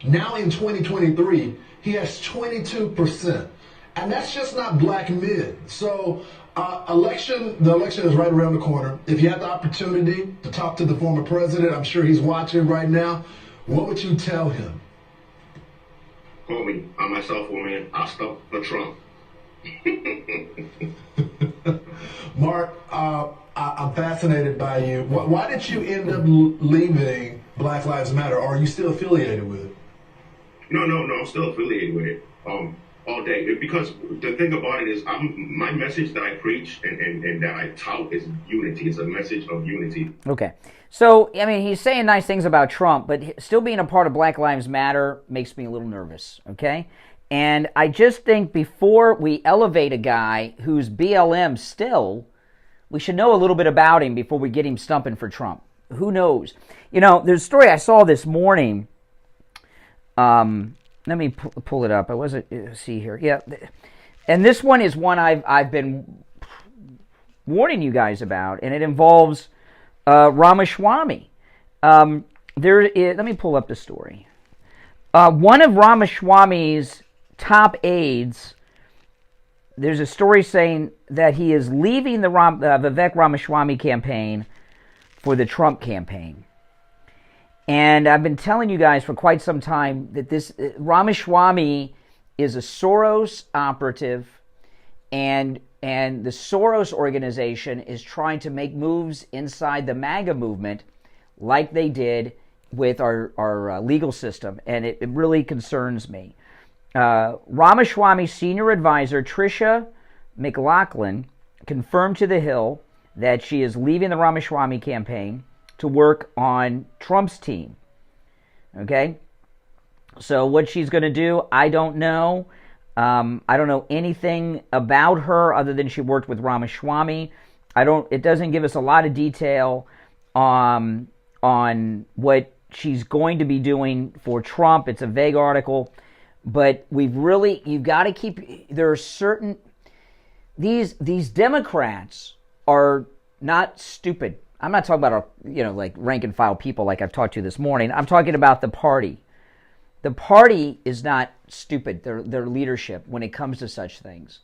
Now in 2023, he has 22%. And that's just not black men. So the election is right around the corner. If you had the opportunity to talk to the former president, I'm sure he's watching right now, what would you tell him? Call me on my cell phone, man. I'll stop for Trump. Mark, I'm fascinated by you. Why did you end up leaving Black Lives Matter? Or are you still affiliated with it? No, I'm still affiliated with it. All day. Because the thing about it is my message that I preach and that I tout is unity. It's a message of unity. Okay. So, I mean, he's saying nice things about Trump, but still being a part of Black Lives Matter makes me a little nervous, okay? And I just think before we elevate a guy who's BLM still, we should know a little bit about him before we get him stumping for Trump. Who knows? There's a story I saw this morning. Let me pull it up. I wasn't see here. Yeah, and this one is one I've been warning you guys about, and it involves Ramaswamy. Let me pull up the story. One of Ramaswamy's top aides. There's a story saying that he is leaving the Vivek Ramaswamy campaign for the Trump campaign. And I've been telling you guys for quite some time that this Ramaswamy is a Soros operative, and the Soros organization is trying to make moves inside the MAGA movement like they did with our legal system, and it really concerns me. Ramaswamy senior advisor Tricia McLaughlin confirmed to The Hill that she is leaving the Ramaswamy campaign to work on Trump's team. Okay? So what she's going to do, I don't know. I don't know anything about her other than she worked with Ramaswamy. It doesn't give us a lot of detail on what she's going to be doing for Trump. It's a vague article, but you've got to keep, there are certain, these Democrats are not stupid. I'm not talking about like rank and file people like I've talked to this morning. I'm talking about the party. The party is not stupid, their leadership, when it comes to such things.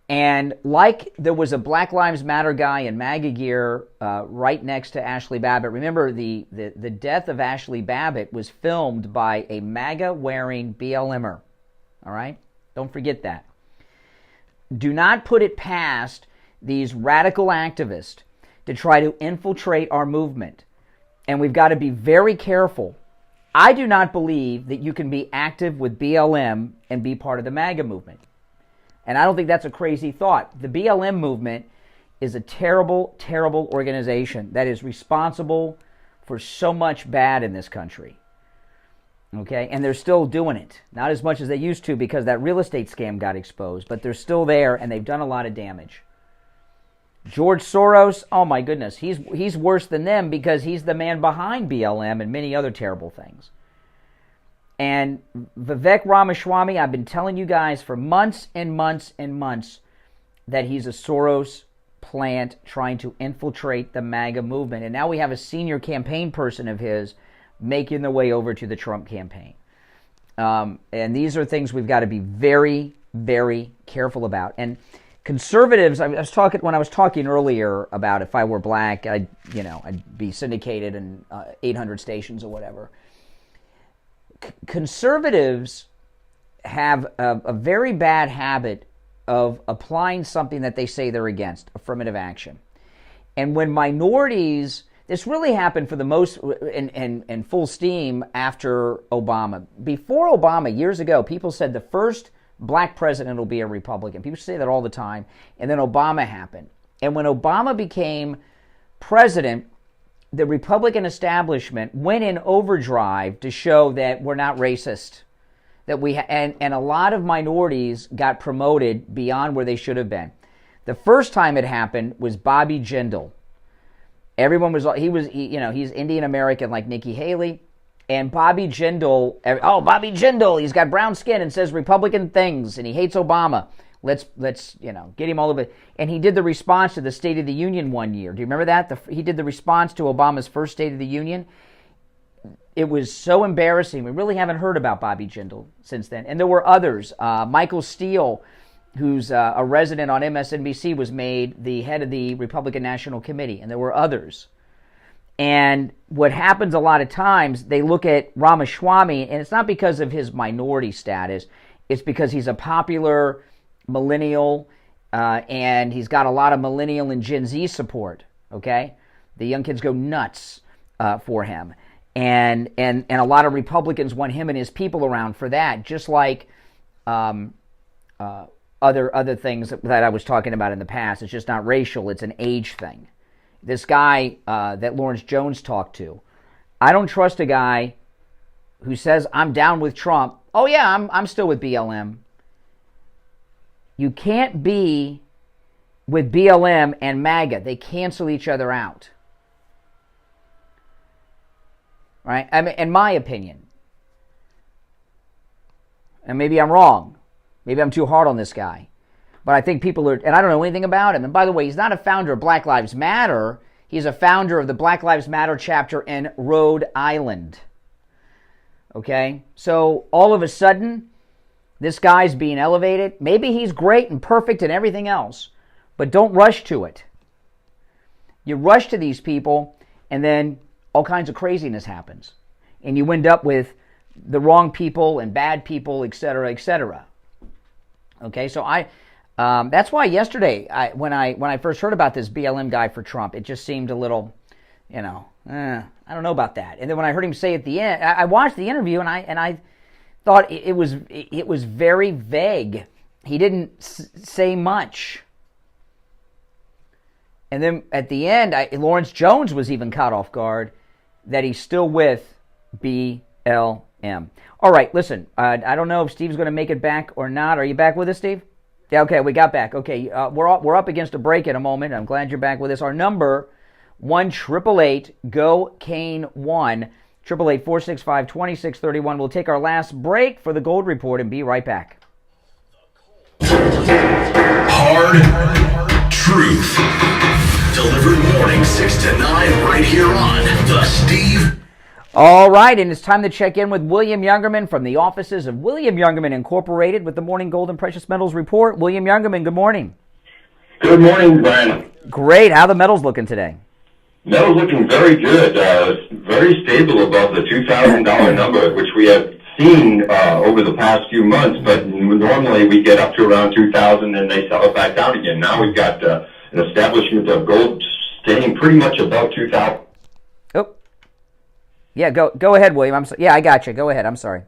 And like there was a Black Lives Matter guy in MAGA gear right next to Ashley Babbitt. Remember, the death of Ashley Babbitt was filmed by a MAGA-wearing BLMer. All right? Don't forget that. Do not put it past these radical activists to try to infiltrate our movement. And we've got to be very careful. I do not believe that you can be active with BLM and be part of the MAGA movement. And I don't think that's a crazy thought. The BLM movement is a terrible, terrible organization that is responsible for so much bad in this country. Okay? And they're still doing it. Not as much as they used to because that real estate scam got exposed, but they're still there and they've done a lot of damage. George Soros, oh my goodness, he's worse than them because he's the man behind BLM and many other terrible things. And Vivek Ramaswamy, I've been telling you guys for months and months and months that he's a Soros plant trying to infiltrate the MAGA movement. And now we have a senior campaign person of his making their way over to the Trump campaign. And these are things we've got to be very, very careful about. And conservatives, when I was talking earlier about if I were black, I'd be syndicated in 800 stations or whatever. Conservatives have a very bad habit of applying something that they say they're against, affirmative action. And when minorities, this really happened for the most in full steam after Obama. Before Obama, years ago, people said the first black president will be a Republican. People say that all the time. And then Obama happened. And when Obama became president, the Republican establishment went in overdrive to show that we're not racist. That and a lot of minorities got promoted beyond where they should have been. The first time it happened was Bobby Jindal. He's Indian American like Nikki Haley. And Bobby Jindal, he's got brown skin and says Republican things, and he hates Obama. Let's get him all over. And he did the response to the State of the Union one year. Do you remember that? He did the response to Obama's first State of the Union. It was so embarrassing. We really haven't heard about Bobby Jindal since then. And there were others. Michael Steele, who's a resident on MSNBC, was made the head of the Republican National Committee. And there were others. And what happens a lot of times, they look at Ramaswamy, and it's not because of his minority status. It's because he's a popular millennial, and he's got a lot of millennial and Gen Z support, okay? The young kids go nuts for him. And a lot of Republicans want him and his people around for that, just like other things that I was talking about in the past. It's just not racial. It's an age thing. This guy that Lawrence Jones talked to, I don't trust a guy who says, I'm down with Trump. Oh, yeah, I'm still with BLM. You can't be with BLM and MAGA. They cancel each other out. Right? I mean, in my opinion. And maybe I'm wrong. Maybe I'm too hard on this guy. But I think people are, and I don't know anything about him. And by the way, he's not a founder of Black Lives Matter. He's a founder of the Black Lives Matter chapter in Rhode Island. Okay? So all of a sudden, this guy's being elevated. Maybe he's great and perfect and everything else. But don't rush to it. You rush to these people, and then all kinds of craziness happens. And you end up with the wrong people and bad people, et cetera, et cetera. Okay, so that's why yesterday, when I first heard about this BLM guy for Trump, it just seemed a little, I don't know about that. And then when I heard him say at the end, I watched the interview and I thought it was very vague. He didn't say much. And then at the end, Lawrence Jones was even caught off guard that he's still with BLM. All right, listen, I don't know if Steve's going to make it back or not. Are you back with us, Steve? Yeah, okay, we got back. Okay, we're up against a break in a moment. I'm glad you're back with us. Our number, 1-888-GO-CANE-1, 888-465-2631. We'll take our last break for the Gold Report and be right back. Hard Truth. Delivered morning 6 to 9 right here on The Steve. All right, and it's time to check in with William Youngerman from the offices of William Youngerman Incorporated with the Morning Gold and Precious Metals Report. William Youngerman, good morning. Good morning, Brian. Great. How are the metals looking today? Metals looking very good. Very stable above the $2,000 number, which we have seen over the past few months, but normally we get up to around 2,000 and they sell it back down again. Now we've got an establishment of gold staying pretty much above 2,000. Yeah, go ahead, William. I got you. Go ahead. I'm sorry.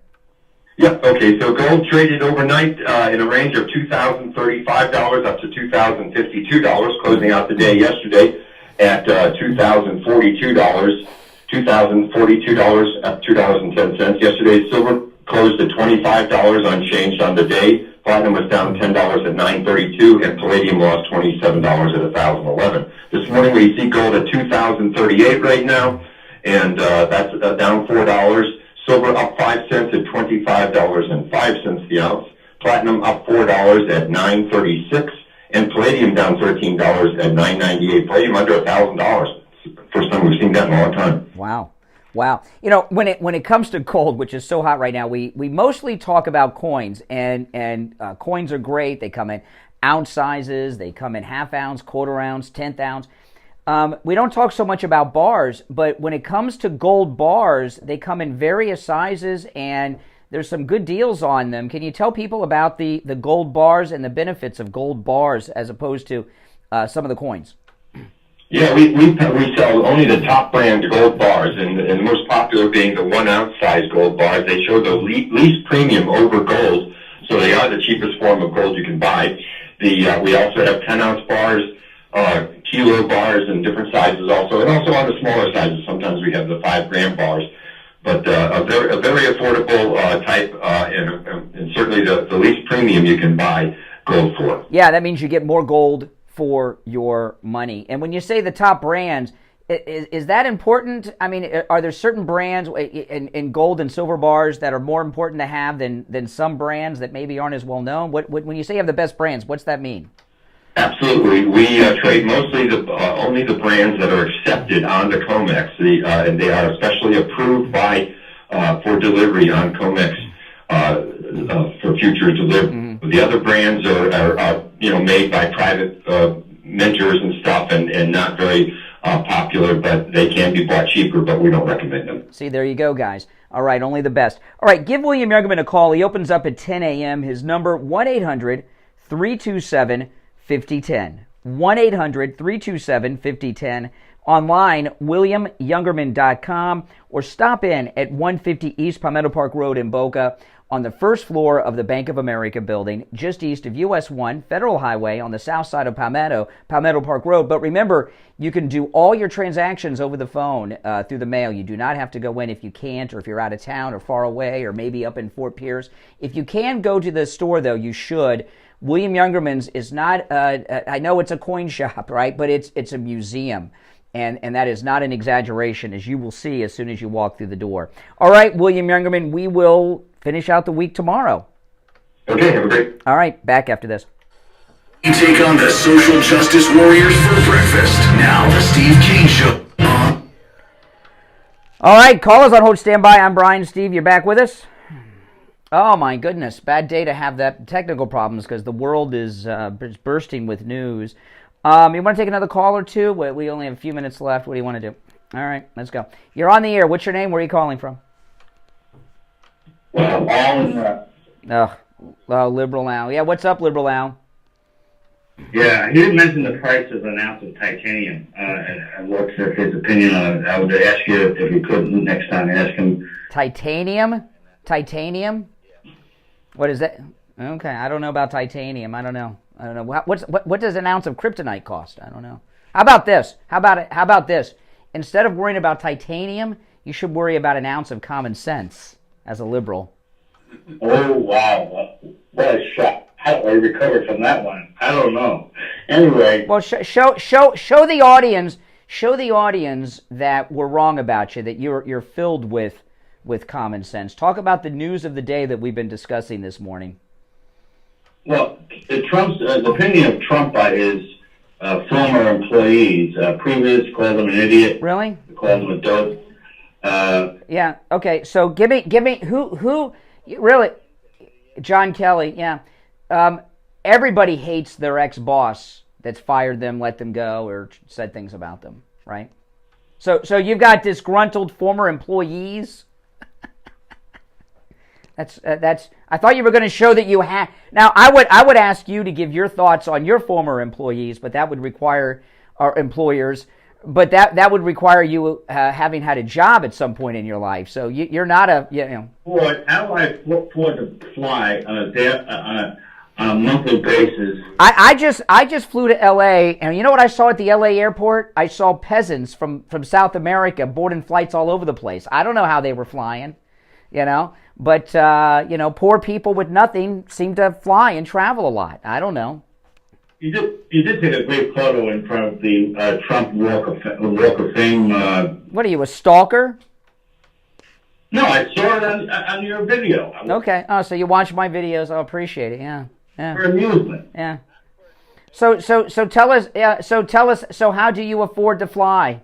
Yeah, okay. So gold traded overnight in a range of $2,035 up to $2,052, closing out the day yesterday at $2,042, $2,042 at $2.10. Yesterday, silver closed at $25 unchanged on the day. Platinum was down $10 at $9.32, and palladium lost $27 at $1,011. This morning we see gold at $2,038 right now, and that's down $4. Silver up 5 cents at $25.05 the ounce. Platinum up $4 at $9.36, and palladium down $13 at $9.98. Palladium under $1,000. First time we've seen that in a long time. Wow. When it comes to gold, which is so hot right now, we mostly talk about coins, and coins are great. They come in ounce sizes, they come in half ounce, quarter ounce, 10th ounce. We don't talk so much about bars, but when it comes to gold bars, they come in various sizes, and there's some good deals on them. Can you tell people about the gold bars and the benefits of gold bars as opposed to some of the coins? Yeah, we sell only the top brand gold bars, and the most popular being the 1 ounce size gold bars. They show the least premium over gold, so they are the cheapest form of gold you can buy. We also have 10 ounce bars, kilo bars, and different sizes also, and also on the smaller sizes. Sometimes we have the 5 gram bars, but a very affordable type, and certainly the least premium you can buy gold for. Yeah, that means you get more gold for your money. And when you say the top brands, is that important? I mean, are there certain brands in gold and silver bars that are more important to have than some brands that maybe aren't as well known? When you say you have the best brands, what's that mean? Absolutely. We trade mostly only the brands that are accepted on the COMEX, and they are especially approved for delivery on COMEX for future delivery. Mm-hmm. The other brands are made by private minters and stuff, and not very popular, but they can be bought cheaper, but we don't recommend them. See, there you go, guys. All right, only the best. All right, give William Youngerman a call. He opens up at 10 a.m. His number, 1-800-327-5010. 1-800-327-5010. Online, WilliamYoungerman.com, or stop in at 150 East Palmetto Park Road in Boca on the first floor of the Bank of America building, just east of US 1 Federal Highway on the south side of Palmetto Park Road. But remember, you can do all your transactions over the phone through the mail. You do not have to go in if you can't, or if you're out of town or far away, or maybe up in Fort Pierce. If you can go to the store, though, you should. William Youngerman's is not, I know it's a coin shop, right? But it's a museum. And that is not an exaggeration, as you will see as soon as you walk through the door. All right, William Youngerman, we will finish out the week tomorrow. Okay, have a great. All right, back after this. You take on the social justice warriors for breakfast. Now the Steve Kane Show. All right, callers on hold, stand by. I'm Brian. Steve, you're back with us? Oh, my goodness. Bad day to have that technical problems because the world is bursting with news. You want to take another call or two? We only have a few minutes left. What do you want to do? All right, let's go. You're on the air. What's your name? Where are you calling from? Well, all in the... Oh, Liberal Al. Yeah, what's up, Liberal Al? Yeah, he didn't mention the price of an ounce of titanium, and what's his opinion on it. I would ask you if you could next time, ask him. Titanium? Titanium? What is that? Okay, I don't know about titanium. I don't know. What does an ounce of kryptonite cost? I don't know. How about this? How about this? Instead of worrying about titanium, you should worry about an ounce of common sense as a liberal. Oh, wow. What a shock. How do I recover from that one? I don't know. Anyway. Well, show the audience that we're wrong about you, that you're filled with common sense. Talk about the news of the day that we've been discussing this morning. Well, the opinion of Trump by his former employees, previous called him an idiot. Really? Called him a dope. Yeah. Okay. So give me who really, John Kelly. Yeah. Everybody hates their ex-boss that's fired them, let them go, or said things about them, right? So you've got disgruntled former employees. That's. I thought you were going to show that you had. Now I would ask you to give your thoughts on your former employees, but that would require our employers. But that would require you having had a job at some point in your life. So you're not a Boy, how do I look forward to fly on a monthly basis? I just flew to L.A. and you know what I saw at the L.A. airport? I saw peasants from South America boarding flights all over the place. I don't know how they were flying, but poor people with nothing seem to fly and travel a lot. I don't know. You did take a great photo in front of the Trump Walk of Fame. What are you, a stalker? No, I saw it on your video. Okay. Oh, so you watch my videos? I appreciate it. Yeah. For amusement. Yeah. So tell us. So how do you afford to fly?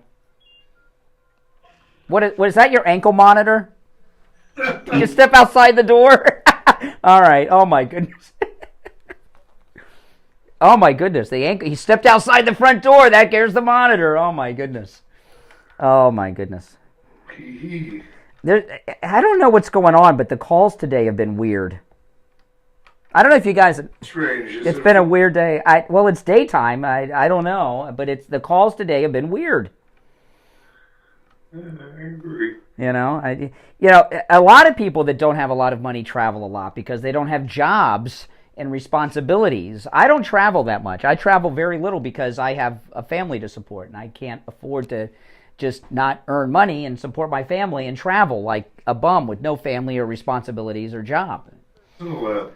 What is that? Your ankle monitor? You step outside the door. All right. Oh my goodness. Oh my goodness, he stepped outside the front door. That there's the monitor. Oh my goodness. Oh my goodness. I don't know what's going on, but the calls today have been weird. I don't know if you guys. Strange. It's been a weird day. Well, it's daytime. I don't know, but the calls today have been weird. I agree. A lot of people that don't have a lot of money travel a lot because they don't have jobs and responsibilities. I don't travel that much. I travel very little because I have a family to support, and I can't afford to just not earn money and support my family and travel like a bum with no family or responsibilities or job. Oh,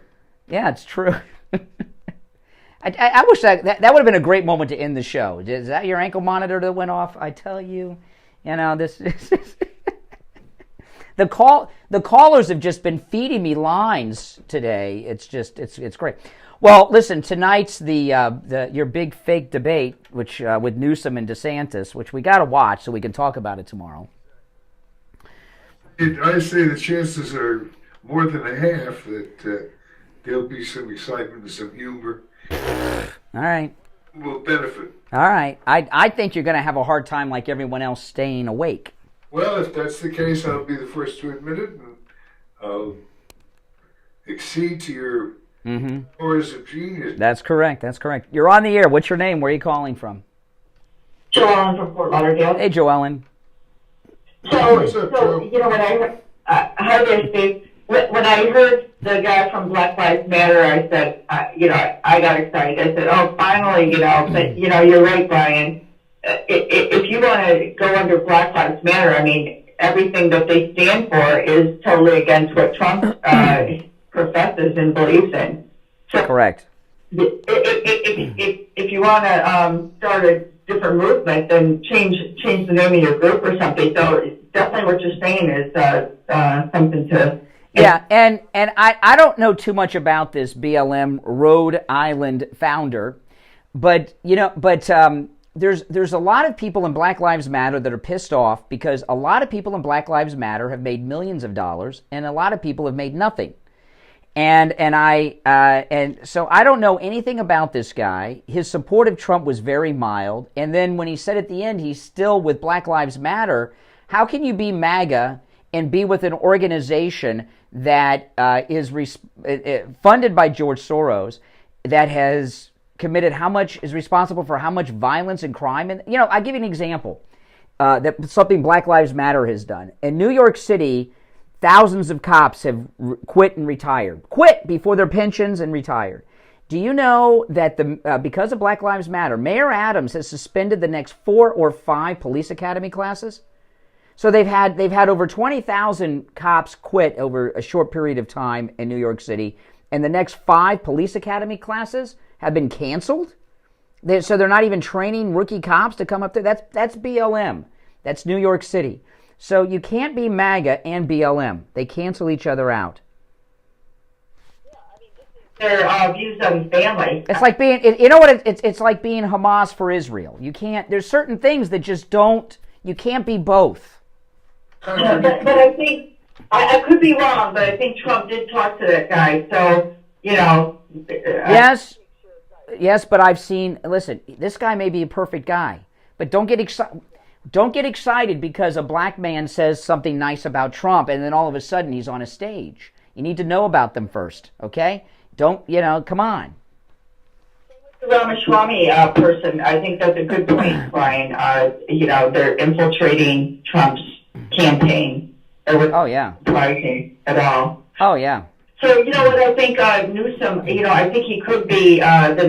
yeah, it's true. I wish that would have been a great moment to end the show. Is that your ankle monitor that went off? I tell you, this is... The callers have just been feeding me lines today. It's great. Well, listen, tonight's your big fake debate, which with Newsom and DeSantis, which we got to watch so we can talk about it tomorrow. I say the chances are more than a half that there'll be some excitement and some humor. All right. Will benefit. All right. I think you're going to have a hard time like everyone else staying awake. Well, if that's the case, I'll be the first to admit it, and I'll accede to your powers of genius. That's correct. You're on the air. What's your name? Where are you calling from? Joellen from Fort Lauderdale. Hey, Joellen. So when I heard, hi there, Steve. When I heard the guy from Black Lives Matter, I said, I got excited. I said, oh, finally, but you're right, Brian. If you want to go under Black Lives Matter, I mean, everything that they stand for is totally against what Trump professes and believes in. So correct. If you want to start a different movement, then change the name of your group or something. So definitely what you're saying is something to... Yeah, and I don't know too much about this BLM Rhode Island founder, but there's a lot of people in Black Lives Matter that are pissed off because a lot of people in Black Lives Matter have made millions of dollars and a lot of people have made nothing. And so I don't know anything about this guy. His support of Trump was very mild. And then when he said at the end he's still with Black Lives Matter, how can you be MAGA and be with an organization that is funded by George Soros, that has committed is responsible for how much violence and crime? And I'll give you an example. That something Black Lives Matter has done. In New York City, thousands of cops have quit and retired. Quit before their pensions and retired. Do you know that because of Black Lives Matter, Mayor Adams has suspended the next 4 or 5 police academy classes? So they've had over 20,000 cops quit over a short period of time in New York City, and the next 5 police academy classes have been canceled. So they're not even training rookie cops to come up there. That's BLM. That's New York City. So you can't be MAGA and BLM. They cancel each other out. Their views on family. It's like being, it's like being Hamas for Israel. You can't. There's certain things that just don't. You can't be both. But I think I could be wrong, but I think Trump did talk to that guy. So Yes, but I've seen. Listen, this guy may be a perfect guy, but don't get excited. Don't get excited because a black man says something nice about Trump, and then all of a sudden he's on a stage. You need to know about them first, okay? Don't come on. The Ramaswamy person, I think that's a good point, Brian. They're infiltrating Trump's campaign. Oh yeah. Surprising at all. Oh yeah. So what I think Newsom. I think he could be the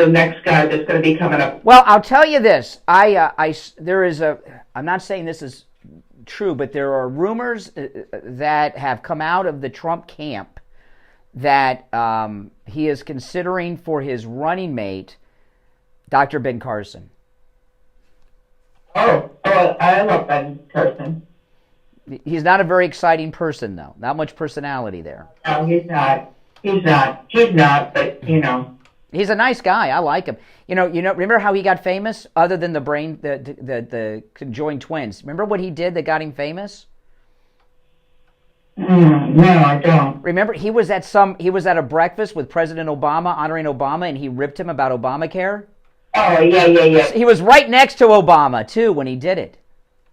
next guy that's going to be coming up. Well, I'll tell you this. There is I'm not saying this is true, but there are rumors that have come out of the Trump camp that he is considering for his running mate, Dr. Ben Carson. Oh, I love Ben Carson. He's not a very exciting person, though. Not much personality there. No, he's not. He's not. But he's a nice guy. I like him. Remember how he got famous? Other than the conjoined twins. Remember what he did that got him famous? No, I don't. Remember he was at a breakfast with President Obama, honoring Obama, and he ripped him about Obamacare. Oh yeah. He was right next to Obama too when he did it.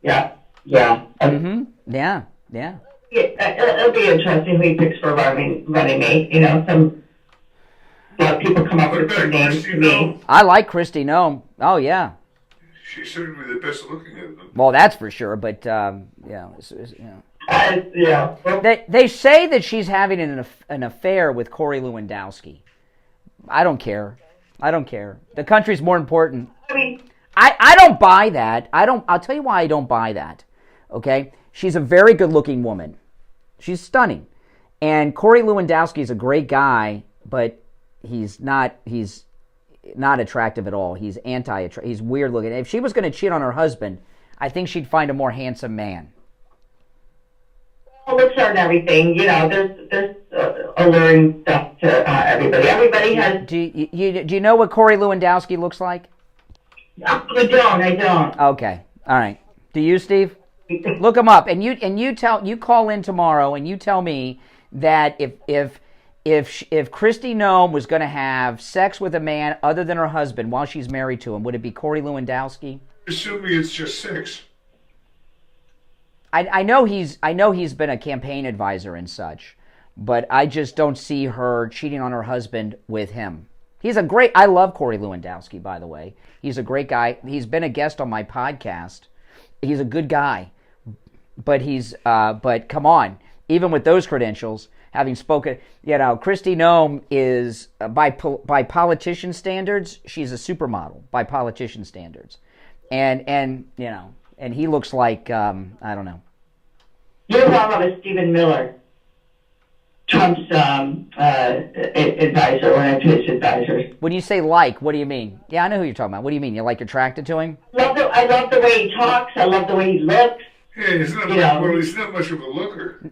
Yeah. Mm-hmm. Yeah. It'll be interesting who he picks for running mate. Some people come up with their names to me. I like Kristi Noem. Oh yeah. She's certainly the best looking of them. Well, that's for sure. But Yeah. They say that she's having an affair with Corey Lewandowski. I don't care. The country's more important. I don't buy that. I'll tell you why I don't buy that. Okay? She's a very good-looking woman. She's stunning. And Corey Lewandowski is a great guy, but he's not attractive at all. He's anti-attractive. He's weird-looking. If she was going to cheat on her husband, I think she'd find a more handsome man. Looks and everything, there's alluring stuff to everybody. Everybody has. Do you know what Corey Lewandowski looks like? I don't. Okay, all right. Do you, Steve? Look him up, and you call in tomorrow, and you tell me that if Kristi Noem was going to have sex with a man other than her husband while she's married to him, would it be Corey Lewandowski? Assuming it's just sex. I know he's been a campaign advisor and such, but I just don't see her cheating on her husband with him. I love Corey Lewandowski, by the way. He's a great guy. He's been a guest on my podcast. He's a good guy, but but come on, even with those credentials, having spoken, Kristi Noem is by politician standards, she's a supermodel by politician standards, and he looks like I don't know. You're talking about Stephen Miller, Trump's advisor, one of his advisors. When you say like, what do you mean? Yeah, I know who you're talking about. What do you mean? You're attracted to him? I love the way he talks. I love the way he looks. Yeah, he's not much of a looker.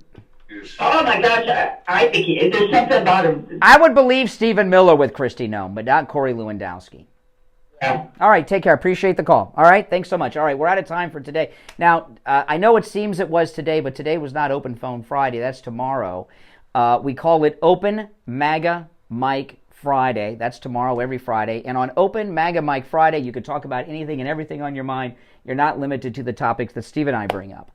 Yes. Oh my gosh, I think there's something about him. I would believe Stephen Miller with Kristi Noem, but not Corey Lewandowski. Yeah. All right, take care. Appreciate the call. All right, thanks so much. All right, we're out of time for today. Now, I know it seems it was today, but today was not Open Phone Friday. That's tomorrow. We call it Open MAGA Mike Friday. That's tomorrow, every Friday. And on Open MAGA Mike Friday, you can talk about anything and everything on your mind. You're not limited to the topics that Steve and I bring up.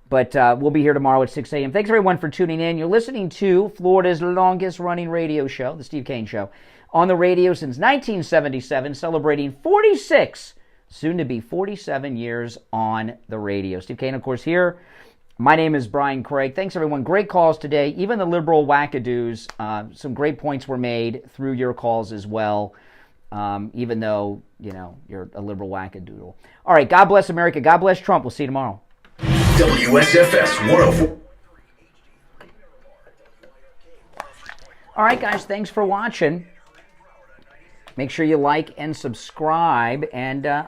But we'll be here tomorrow at 6 a.m. Thanks, everyone, for tuning in. You're listening to Florida's longest-running radio show, The Steve Kane Show, on the radio since 1977, celebrating 46, soon to be 47 years on the radio. Steve Kane, of course, here. My name is Brian Craig. Thanks, everyone. Great calls today. Even the liberal wackadoos, some great points were made through your calls as well, even though, you're a liberal wackadoodle. All right, God bless America. God bless Trump. We'll see you tomorrow. WSFS 104. All right, guys, thanks for watching. Make sure you like and subscribe, and